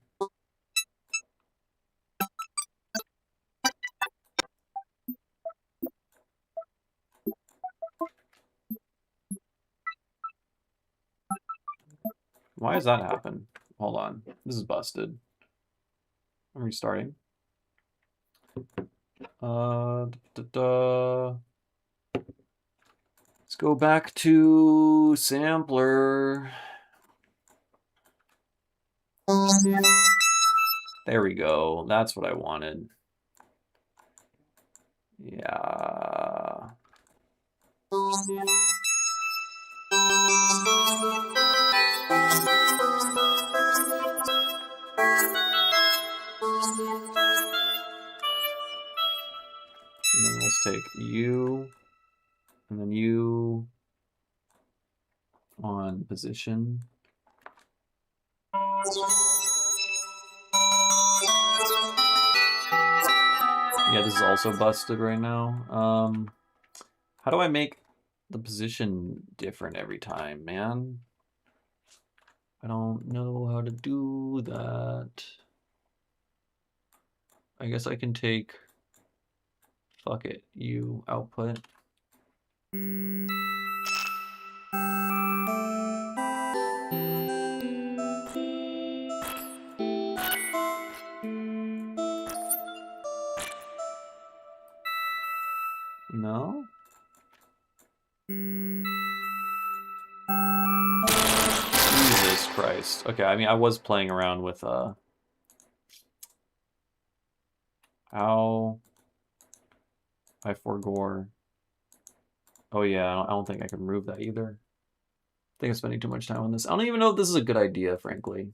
Why does that happen? Hold on. This is busted. I'm restarting. Let's go back to sampler. There we go. That's what I wanted. Yeah. And then let's take you, and then you on position. Yeah, this is also busted right now. How do I make the position different every time, man? I don't know how to do that. I guess I can take, fuck it, you output. No? Jesus Christ. Okay, I mean, I was playing around with, how I forgore. Oh yeah, I don't think I can remove that either. I think I'm spending too much time on this. I don't even know if this is a good idea, frankly.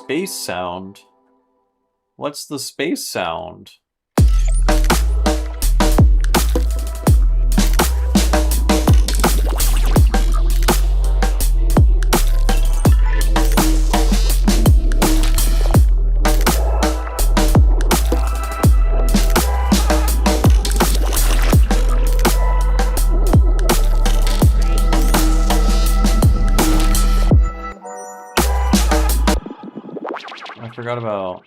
Space sound? What's the space sound? I forgot about...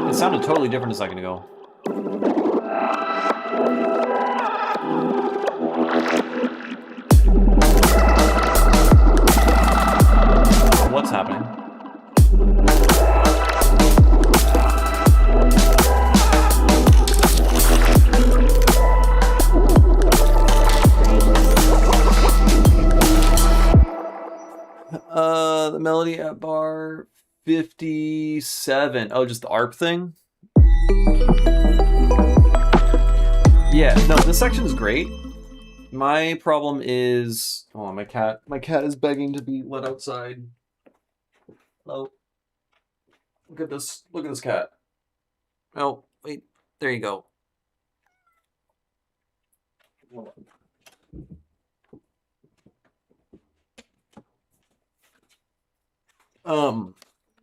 It sounded totally different a second ago. What's happening? The melody at bar 57. Oh, just the ARP thing? Yeah, no, this section is great. My problem is... Oh, my cat is begging to be let outside. Hello. Look at this cat. Oh, wait, there you go.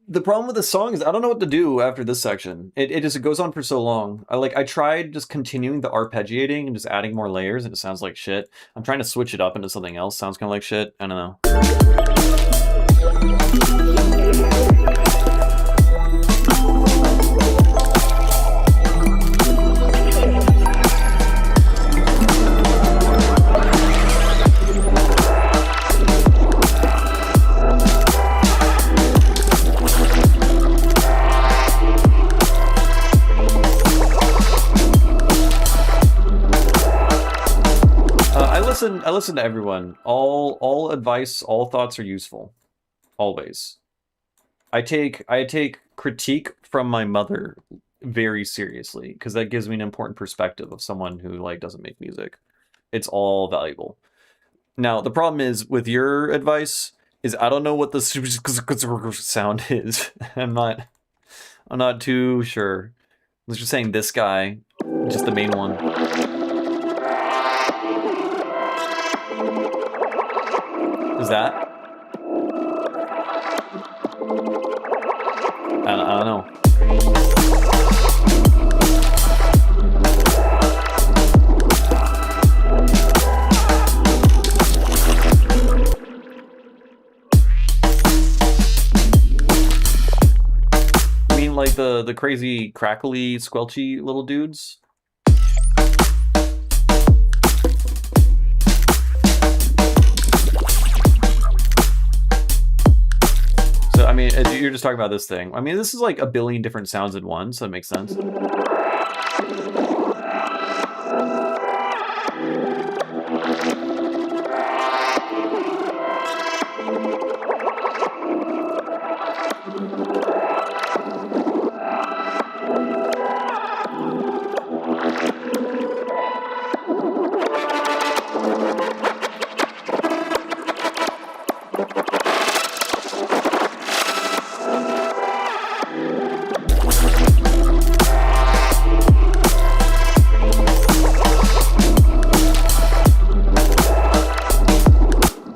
The problem with the song is I don't know what to do after this section. It just goes on for so long. I tried just continuing the arpeggiating and just adding more layers, and it sounds like shit. I'm trying to switch it up into something else. Sounds kind of like shit. I don't know. I listen to everyone. All advice, all thoughts are useful. Always. I take critique from my mother very seriously because that gives me an important perspective of someone who doesn't make music. It's all valuable. Now, the problem is with your advice is I don't know what the sound is. I'm not too sure. Let's just saying this guy, just the main one. Is that? I don't know. You mean like the crazy crackly squelchy little dudes? mean, you're just talking about this thing. I mean, this is like a billion different sounds in one, so that makes sense.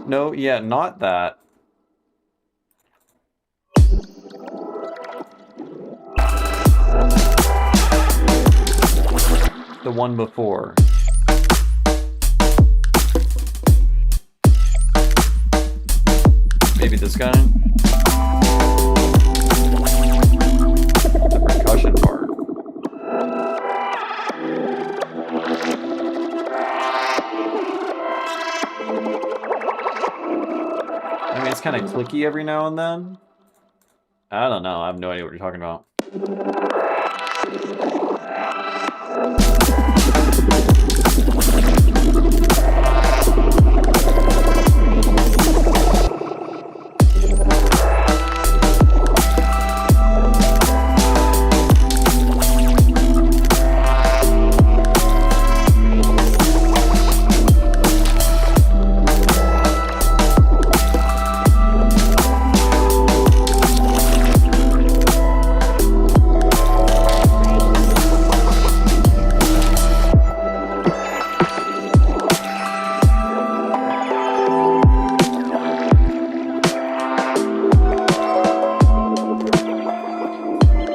No, yeah, not that. The one before. Maybe this guy? The percussion part. I mean, it's kind of clicky every now and then. I don't know. I have no idea what you're talking about.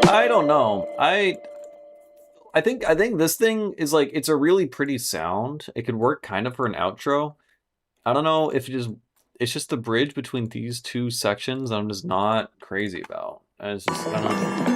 I don't know. I think this thing is like, it's a really pretty sound. It could work kind of for an outro. I don't know if it's just the bridge between these two sections I'm just not crazy about. It's just, I don't know.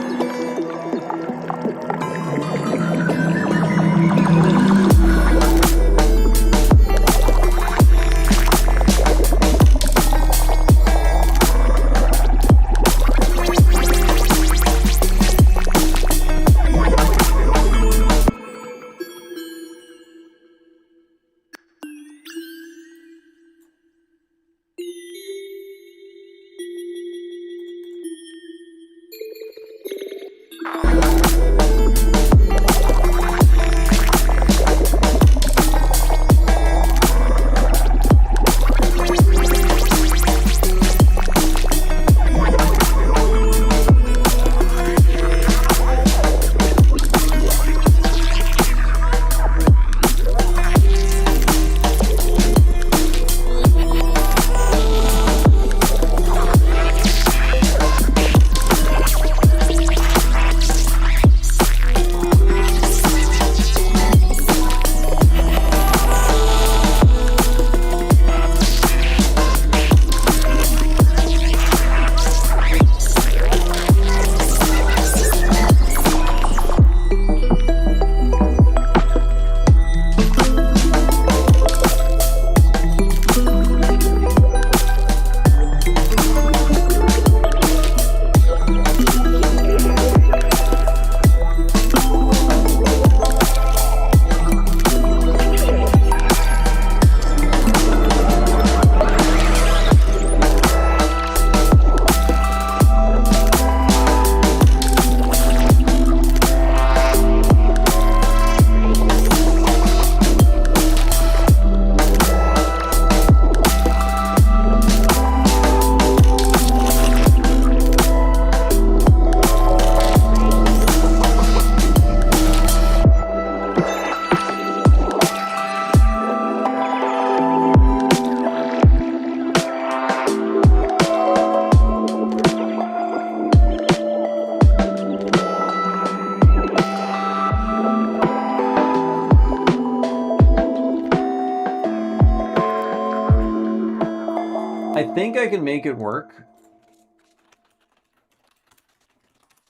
I think I can make it work.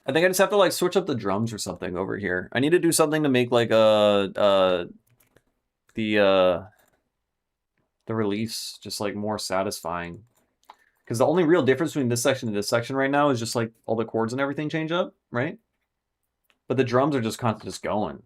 I think I just have to like switch up the drums or something over here. I need to do something to make like the release just like more satisfying. Because the only real difference between this section and this section right now is just like all the chords and everything change up, right? But the drums are just constantly just going.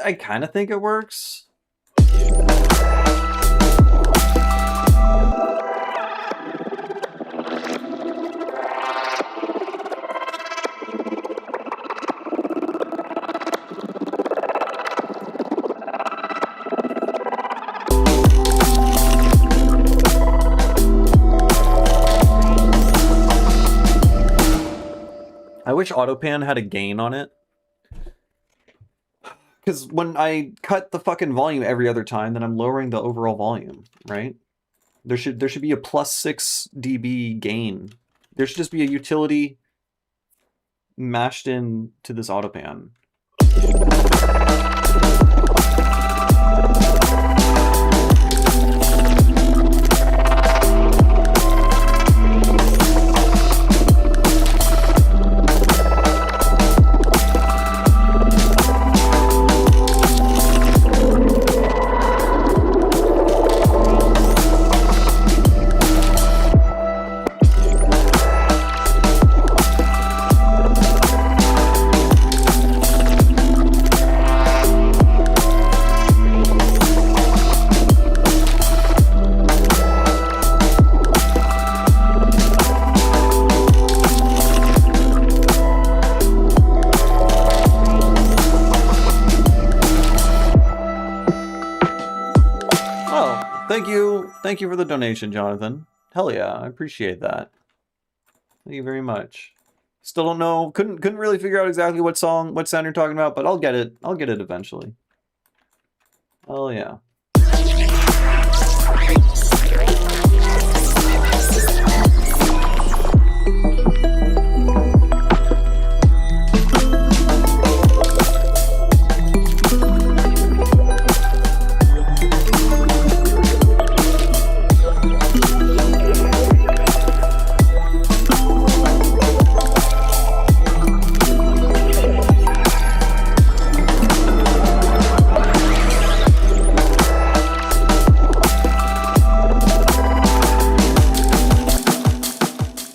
I kind of think it works. I wish Autopan had a gain on it. Because when I cut the fucking volume every other time, then I'm lowering the overall volume, right? There should be a plus 6 dB gain. There should just be a utility mashed in to this Autopan. Thank you for the donation, Jonathan. Hell yeah, I appreciate that. Thank you very much. Still don't know, couldn't really figure out exactly what sound you're talking about, but I'll get it. I'll get it eventually. Oh yeah.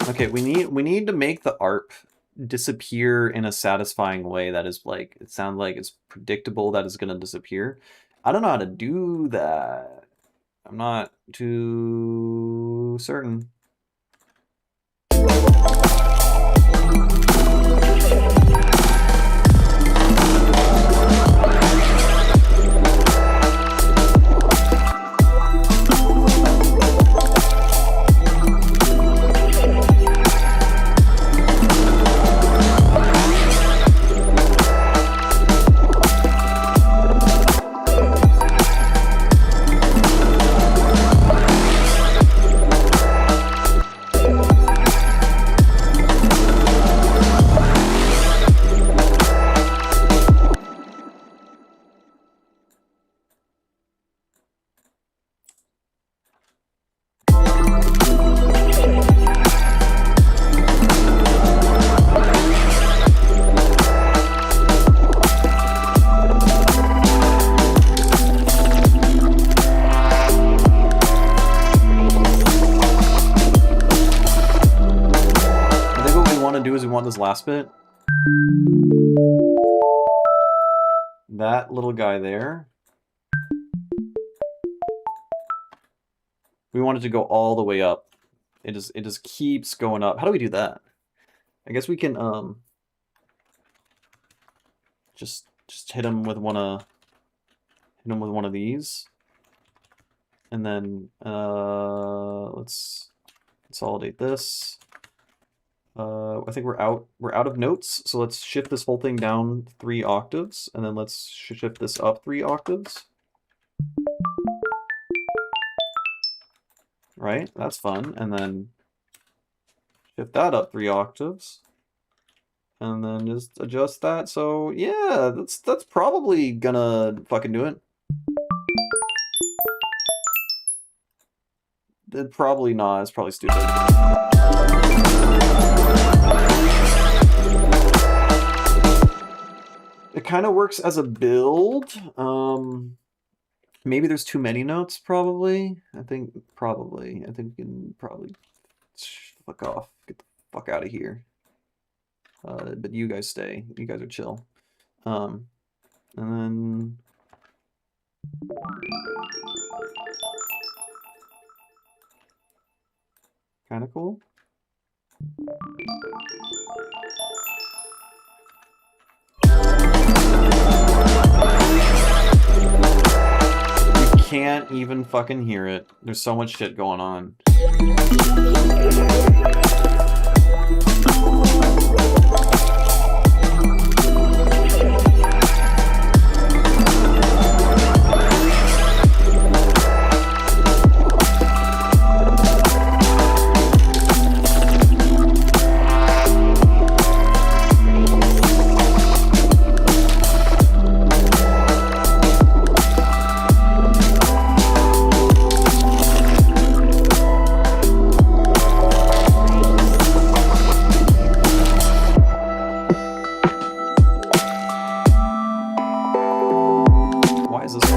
Okay, we need to make the ARP disappear in a satisfying way that is like, it sounds like it's predictable that it's gonna disappear. I don't know how to do that. I'm not too certain. This last bit. That little guy there. We want it to go all the way up. It just keeps going up. How do we do that? I guess we can just hit him with one of these. And then let's consolidate this. I think we're out of notes, so let's shift this whole thing down 3 octaves, and then let's shift this up 3 octaves. Right? That's fun. And then shift that up 3 octaves. And then just adjust that. So yeah, that's probably gonna fucking do it. Probably not. It's probably stupid. It kind of works as a build. Maybe there's too many notes, probably. I think we can probably fuck off. Get the fuck out of here. But you guys stay. You guys are chill. And then kind of cool. You can't even fucking hear it. There's so much shit going on. Why is this?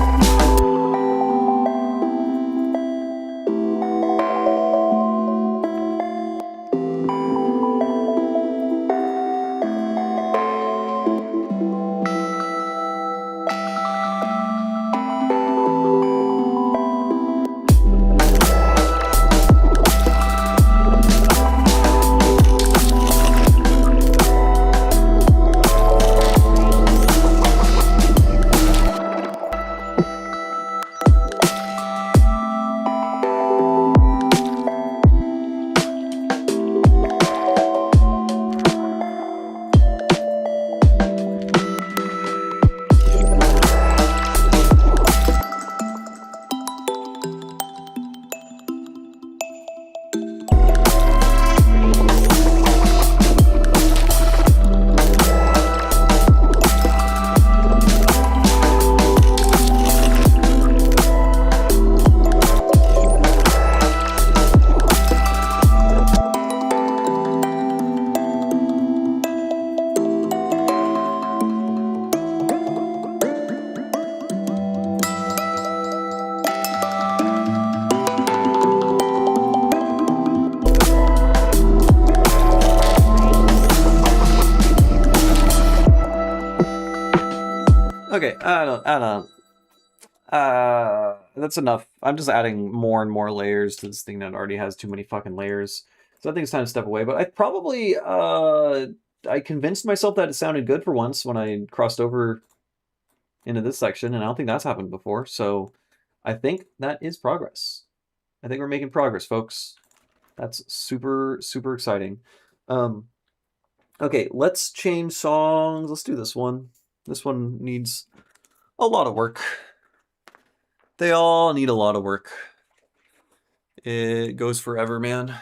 Okay, I don't. That's enough. I'm just adding more and more layers to this thing that already has too many fucking layers. So I think it's time to step away. But I probably, I convinced myself that it sounded good for once when I crossed over into this section, and I don't think that's happened before. So I think that is progress. I think we're making progress, folks. That's super, super exciting. Okay, let's change songs. Let's do this one. This one needs a lot of work. They all need a lot of work. It goes forever, man.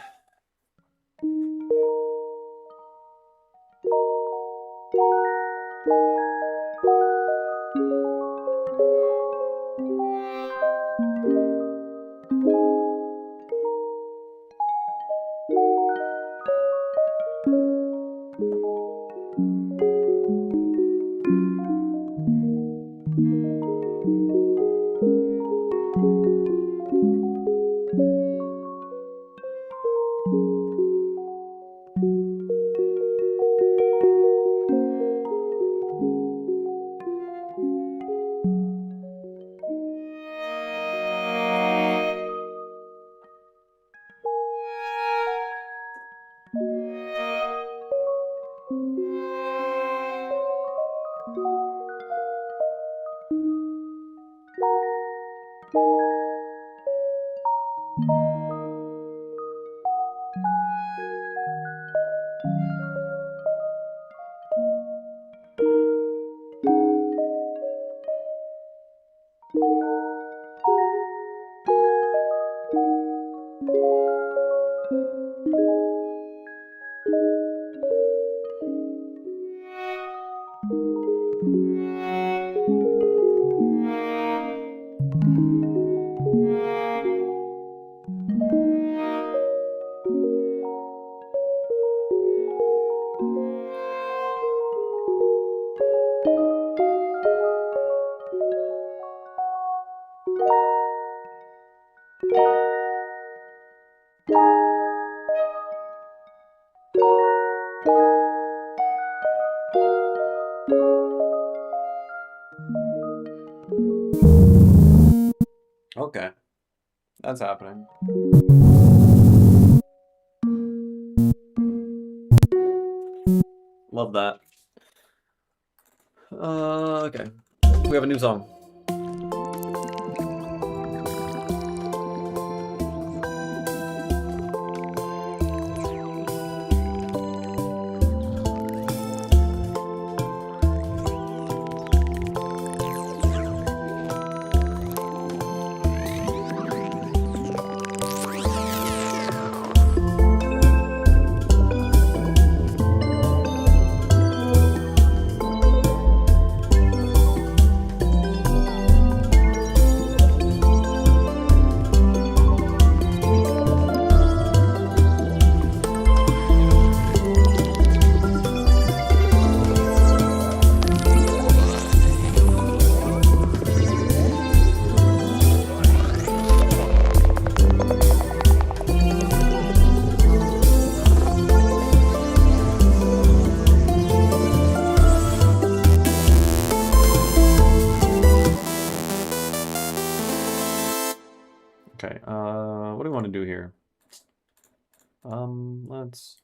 Okay, that's happening. Love that. Okay. We have a new song. Okay, what do we want to do here? Let's...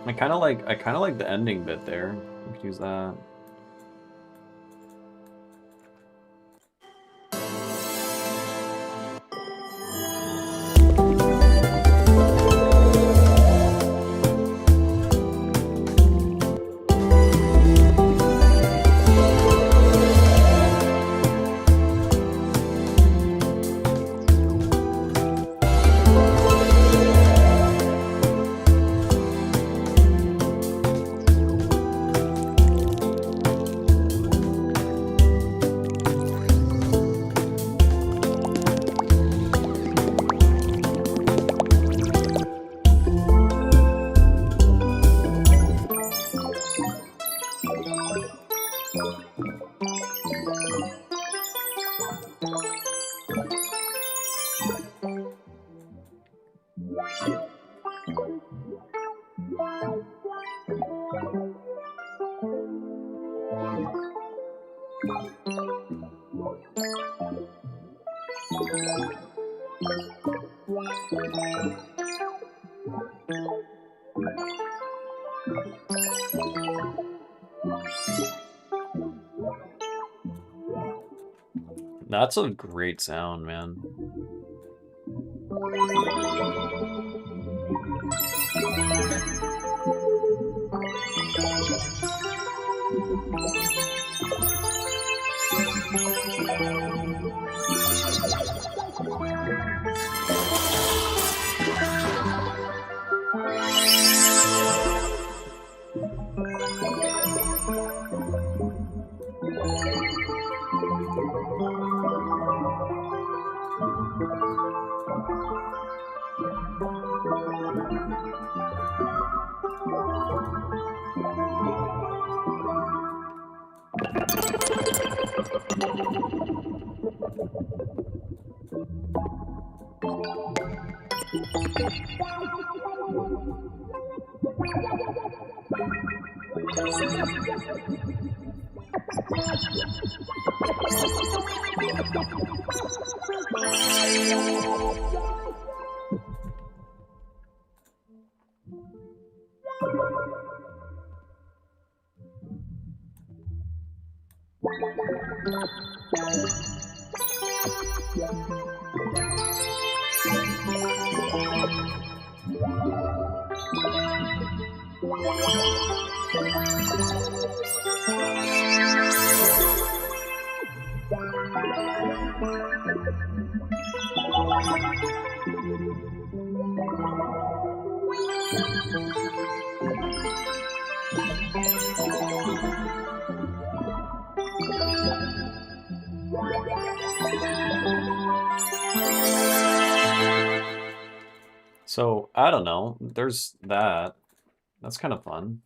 I kind of like the ending bit there. We could use that. That's a great sound, man. So, I don't know. There's that. That's kind of fun.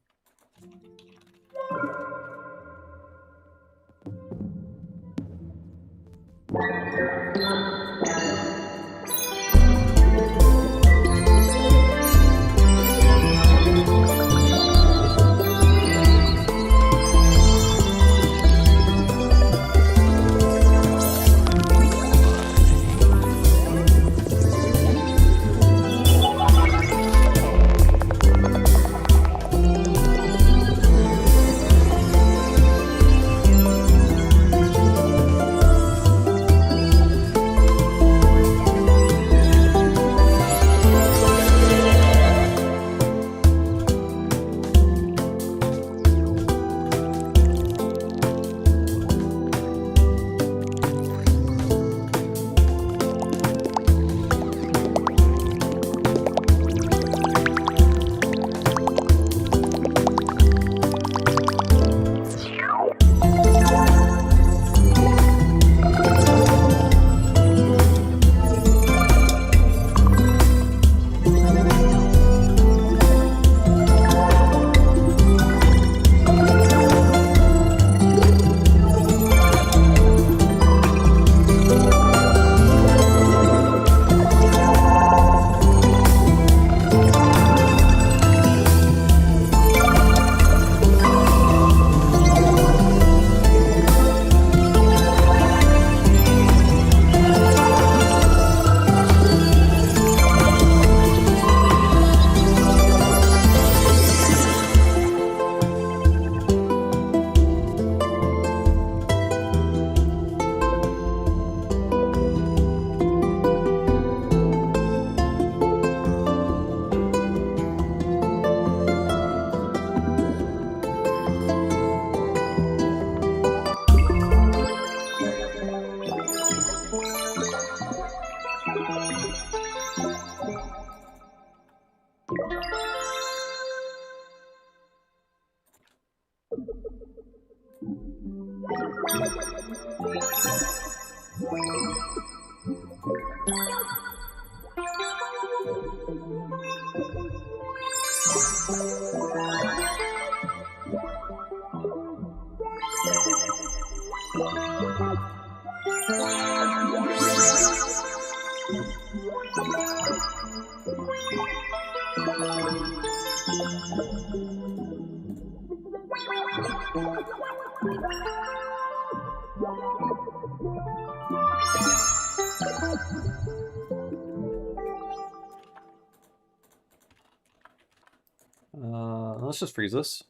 Let's just freeze this.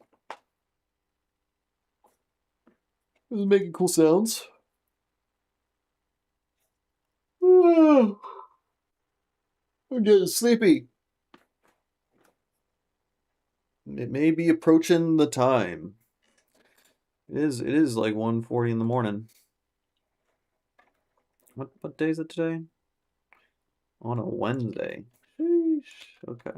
This is making cool sounds. I'm getting sleepy. It may be approaching the time. It is like 1:40 in the morning. What day is it today? On a Wednesday. Sheesh. Okay.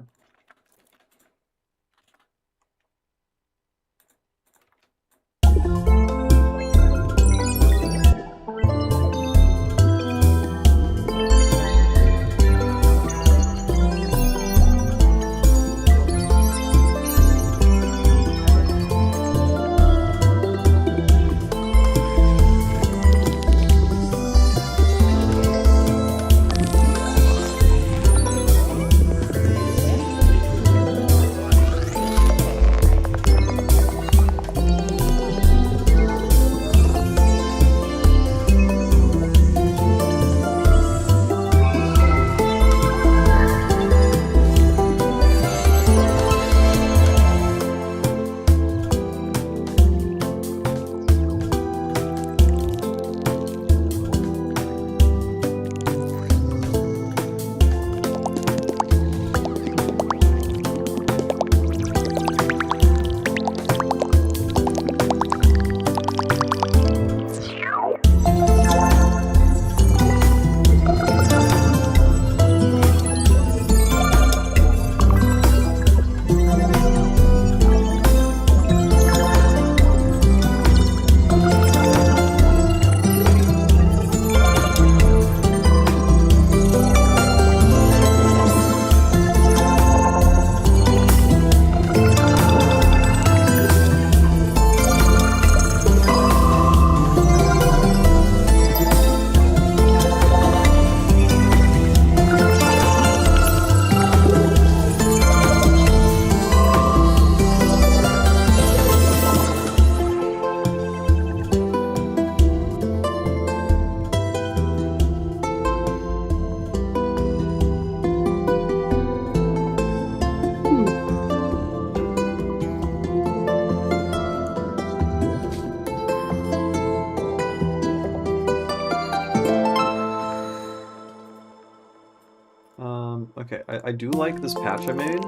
Okay, I do like this patch I made.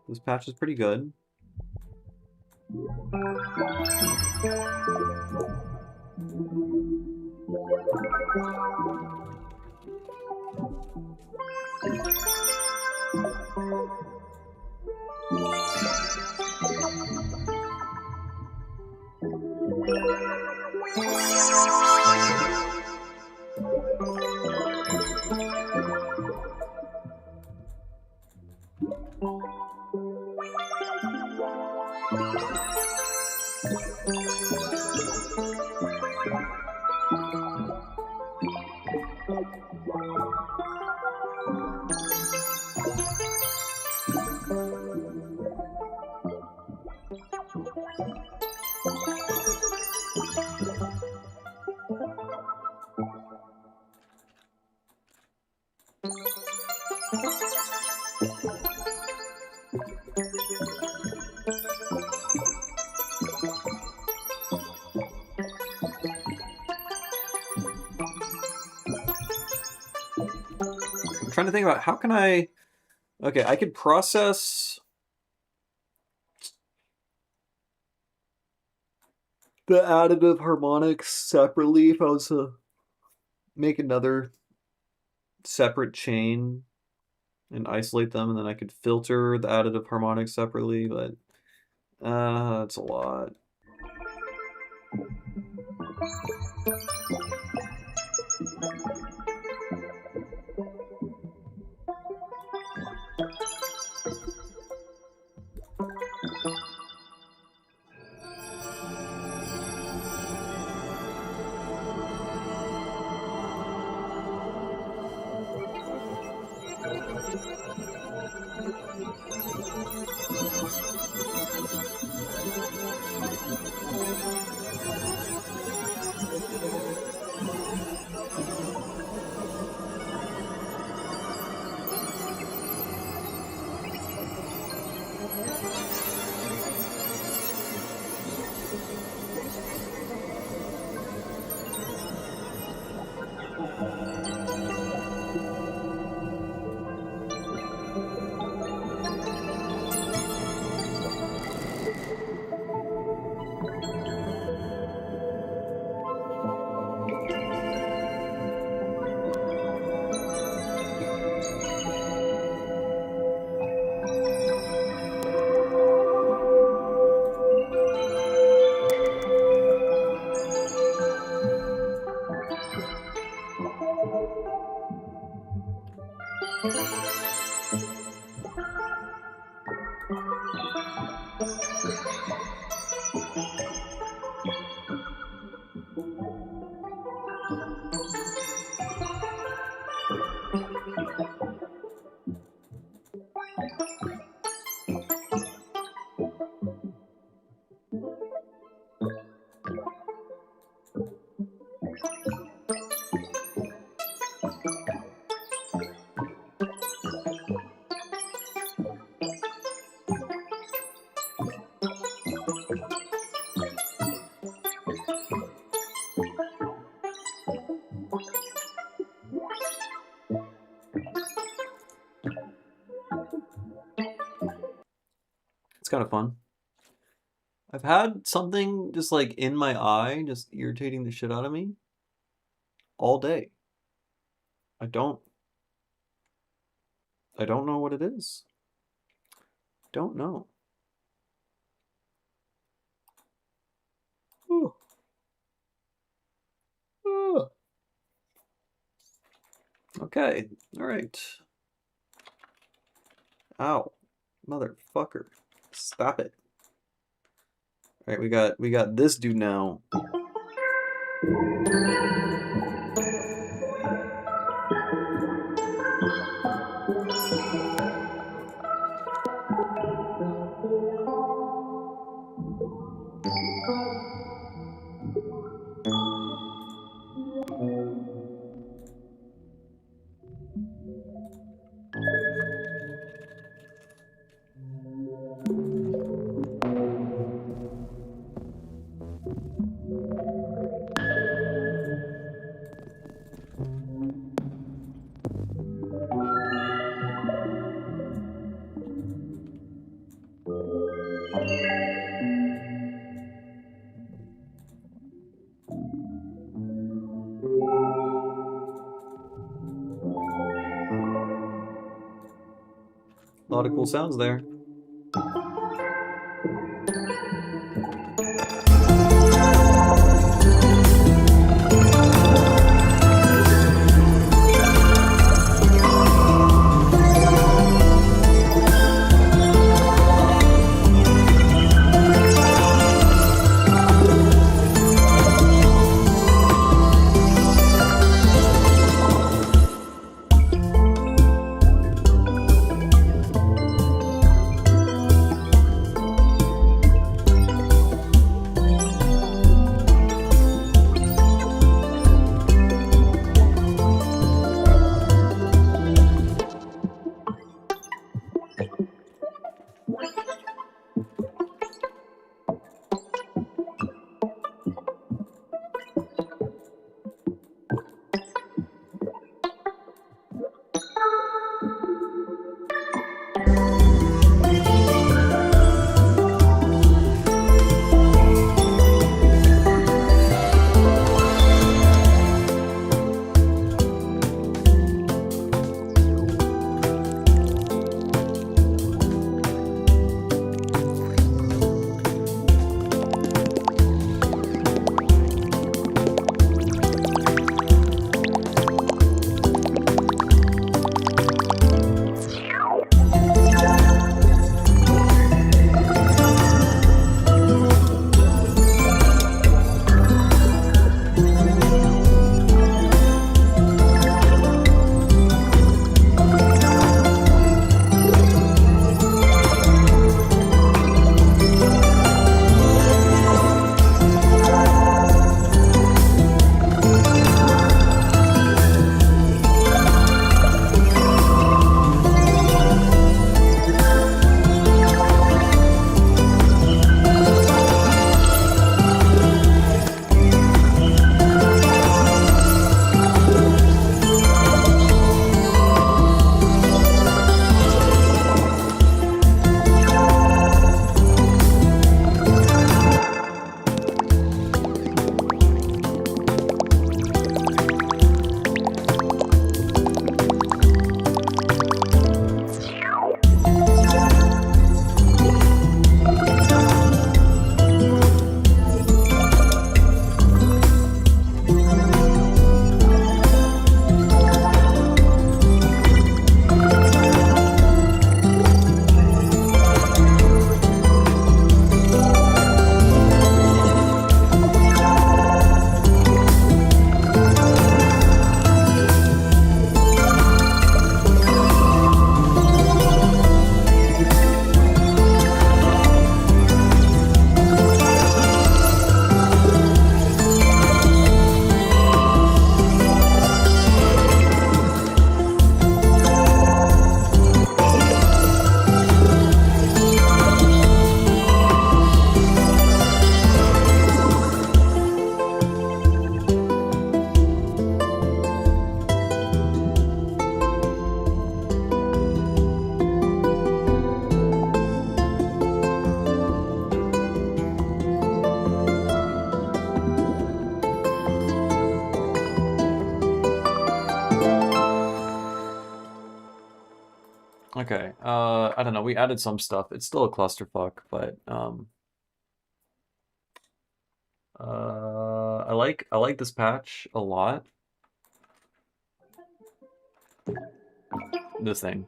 This patch is pretty good. I'm trying to think about how can I... Okay, I could process the additive harmonics separately if I was to make another separate chain and isolate them, and then I could filter the additive harmonics separately, but that's a lot. It's kind of fun. I've had something just like in my eye, just irritating the shit out of me all day. I don't know what it is. Don't know. Ooh. Ooh. Okay, all right. Ow, motherfucker! Stop it! All right, we got this dude now. A lot of cool sounds there. Okay, I don't know, we added some stuff. It's still a clusterfuck, but I like this patch a lot. This thing.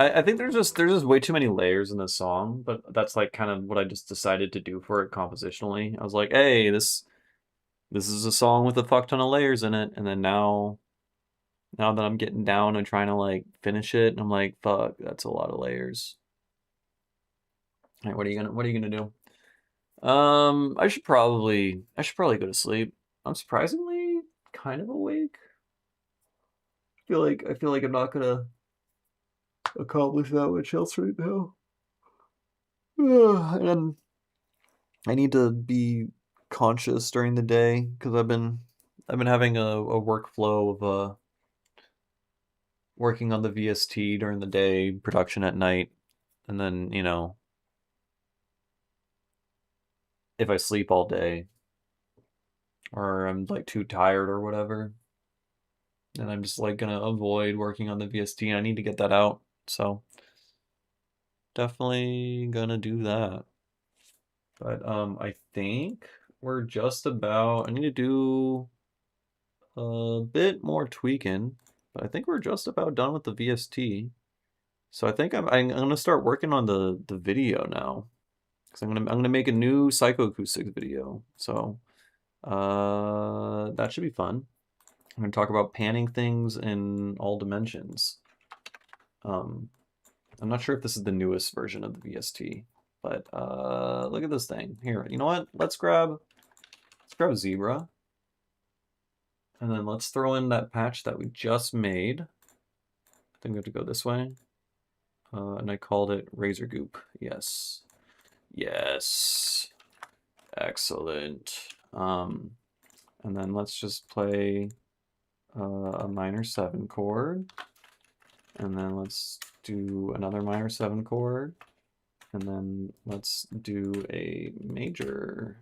I think there's just way too many layers in this song, but that's like kind of what I just decided to do for it compositionally. I was like, hey, this is a song with a fuck ton of layers in it, and then now that I'm getting down and trying to like finish it, I'm like, fuck, that's a lot of layers. All right, what are you gonna do? I should probably go to sleep. I'm surprisingly kind of awake. I feel like I'm not gonna accomplish that much else right now. And I need to be conscious during the day because I've been having a workflow of working on the VST during the day, production at night, and then, if I sleep all day or I'm like too tired or whatever, then I'm just like gonna avoid working on the VST and I need to get that out. So definitely gonna do that. But I think we're just about I need to do a bit more tweaking, but I think we're just about done with the VST. So I think I'm gonna start working on the video now. Because I'm gonna make a new psychoacoustics video. So that should be fun. I'm gonna talk about panning things in all dimensions. Um, I'm not sure if this is the newest version of the VST, but look at this thing. Here, you know what? Let's grab Zebra, and then let's throw in that patch that we just made. I think we have to go this way. And I called it Razor Goop. Yes. Yes. Excellent. And then let's just play a minor 7 chord. And then let's do another minor 7 chord. And then let's do a major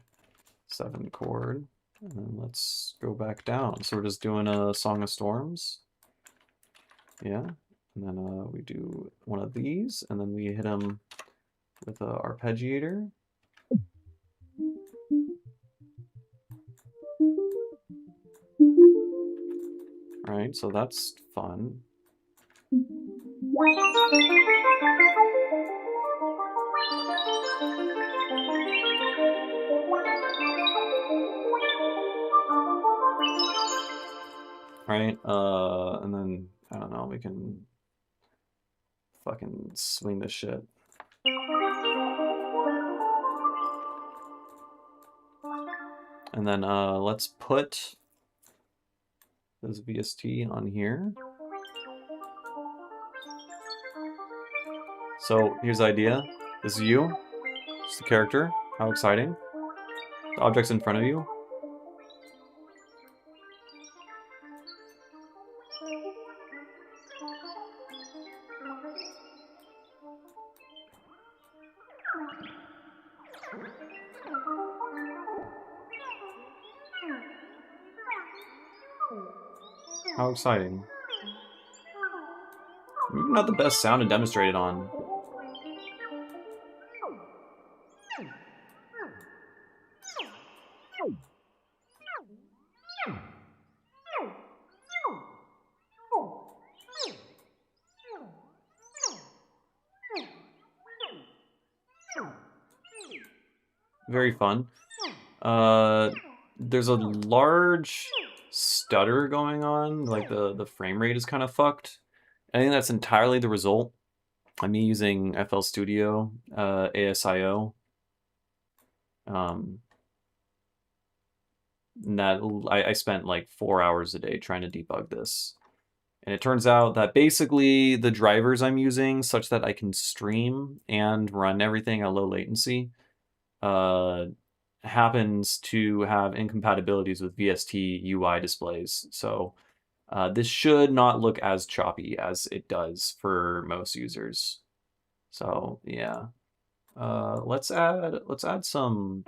7 chord. And then let's go back down. So we're just doing a Song of Storms. Yeah. And then we do one of these, and then we hit them with a arpeggiator. Right, so that's fun. Right, and then, I don't know, we can fucking swing this shit. And then let's put this VST on here. So here's the idea. This is you. It's the character. How exciting. The object's in front of you. How exciting. Maybe not the best sound to demonstrate it on. Very fun. There's a large stutter going on, like the frame rate is kind of fucked. I think that's entirely the result of me using FL Studio, ASIO. That I spent like 4 hours a day trying to debug this, And it turns out that basically the drivers I'm using, such that I can stream and run everything at low latency, happens to have incompatibilities with VST UI displays. So this should not look as choppy as it does for most users. So yeah, let's add some.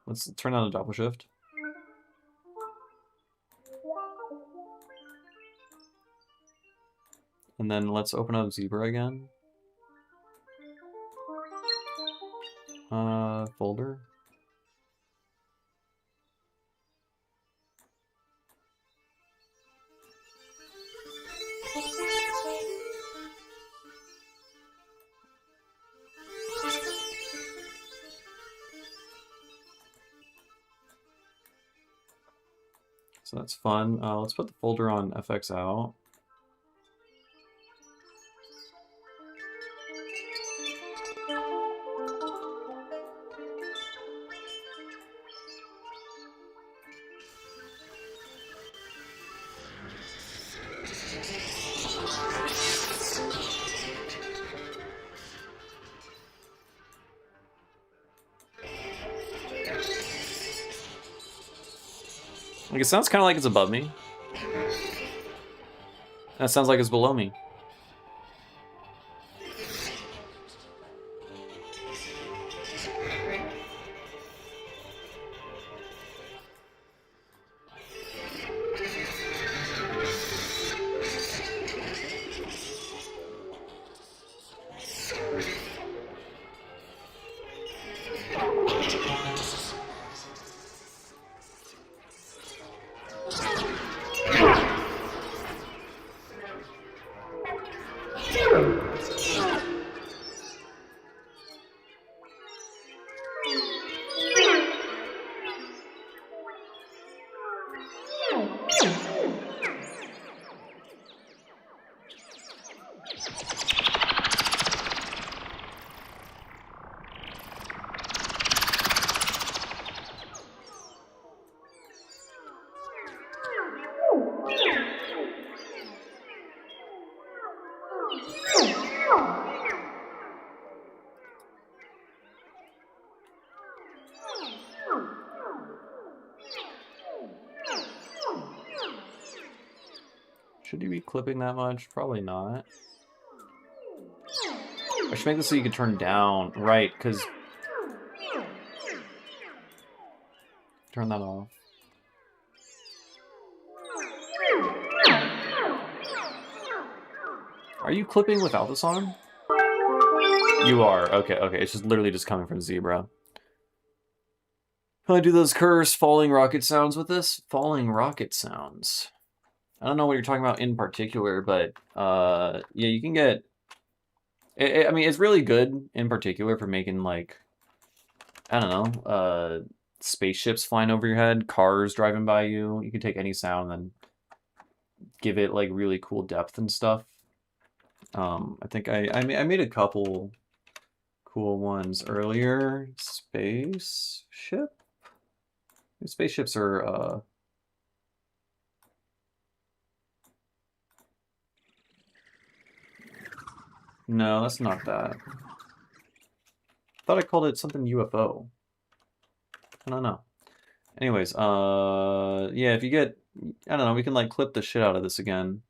Let's turn on a double shift. And then let's open up Zebra again. Folder. So that's fun. Let's put the folder on FX out. Like, it sounds kind of like it's above me. That sounds like it's below me. Should you be clipping that much? Probably not. I should make this so you can turn down. Right, because... Turn that off. Are you clipping without this on? You are. Okay, okay. It's just literally just coming from Zebra. Can I do those cursed falling rocket sounds with this? Falling rocket sounds. I don't know what you're talking about in particular, but yeah, you can get... I mean, it's really good in particular for making, like, I don't know, spaceships flying over your head, cars driving by you. You can take any sound and give it, like, really cool depth and stuff. I think I made a couple cool ones earlier. Spaceship? Spaceships are, no, that's not that. I thought I called it something UFO. I don't know. Anyways, yeah, if you get, I don't know, we can like clip the shit out of this again.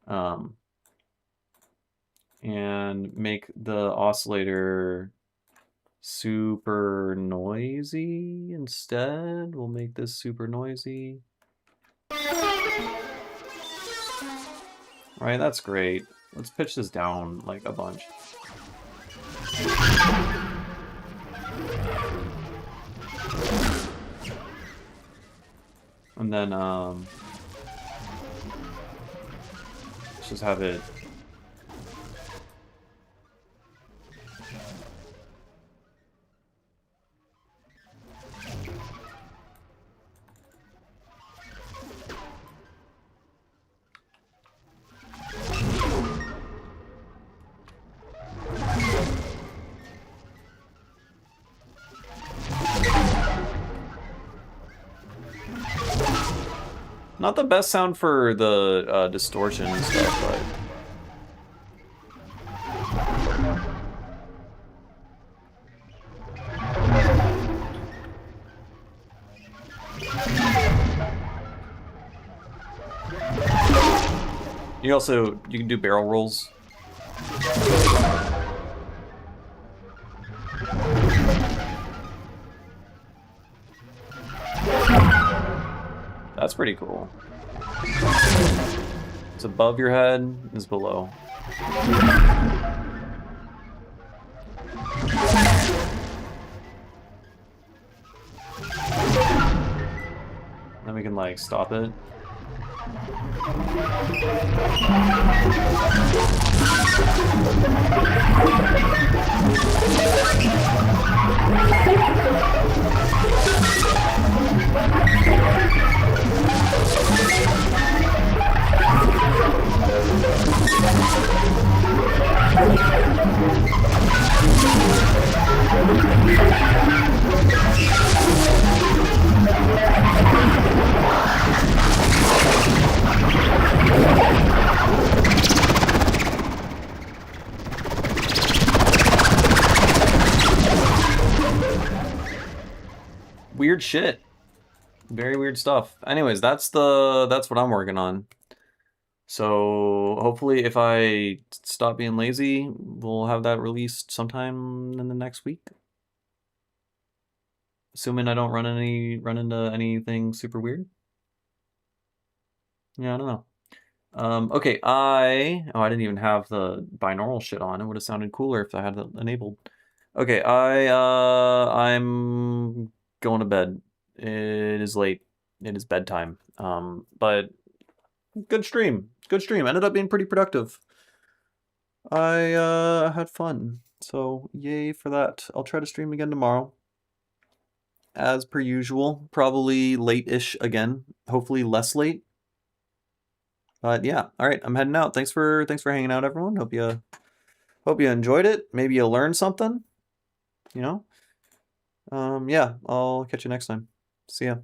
And make the oscillator super noisy instead. We'll make this super noisy. Right, that's great. Let's pitch this down like a bunch. And then let's just have it. Not the best sound for the distortion and stuff, but you can do barrel rolls. That's pretty cool. It's above your head, it's below. Then we can like stop it. Weird shit. Very weird stuff. Anyways, that's what I'm working on. So hopefully if I stop being lazy, we'll have that released sometime in the next week. Assuming I don't run into anything super weird. Yeah, I don't know. Okay, I didn't even have the binaural shit on. It would have sounded cooler if I had that enabled. Okay, I'm going to bed. It is late. It is bedtime. But good stream. Good stream. Ended up being pretty productive. I had fun. So yay for that. I'll try to stream again tomorrow. As per usual, probably late-ish again. Hopefully less late. But yeah, all right, I'm heading out. Thanks for hanging out, everyone. Hope you enjoyed it. Maybe you learned something. You know. Yeah, I'll catch you next time. See ya.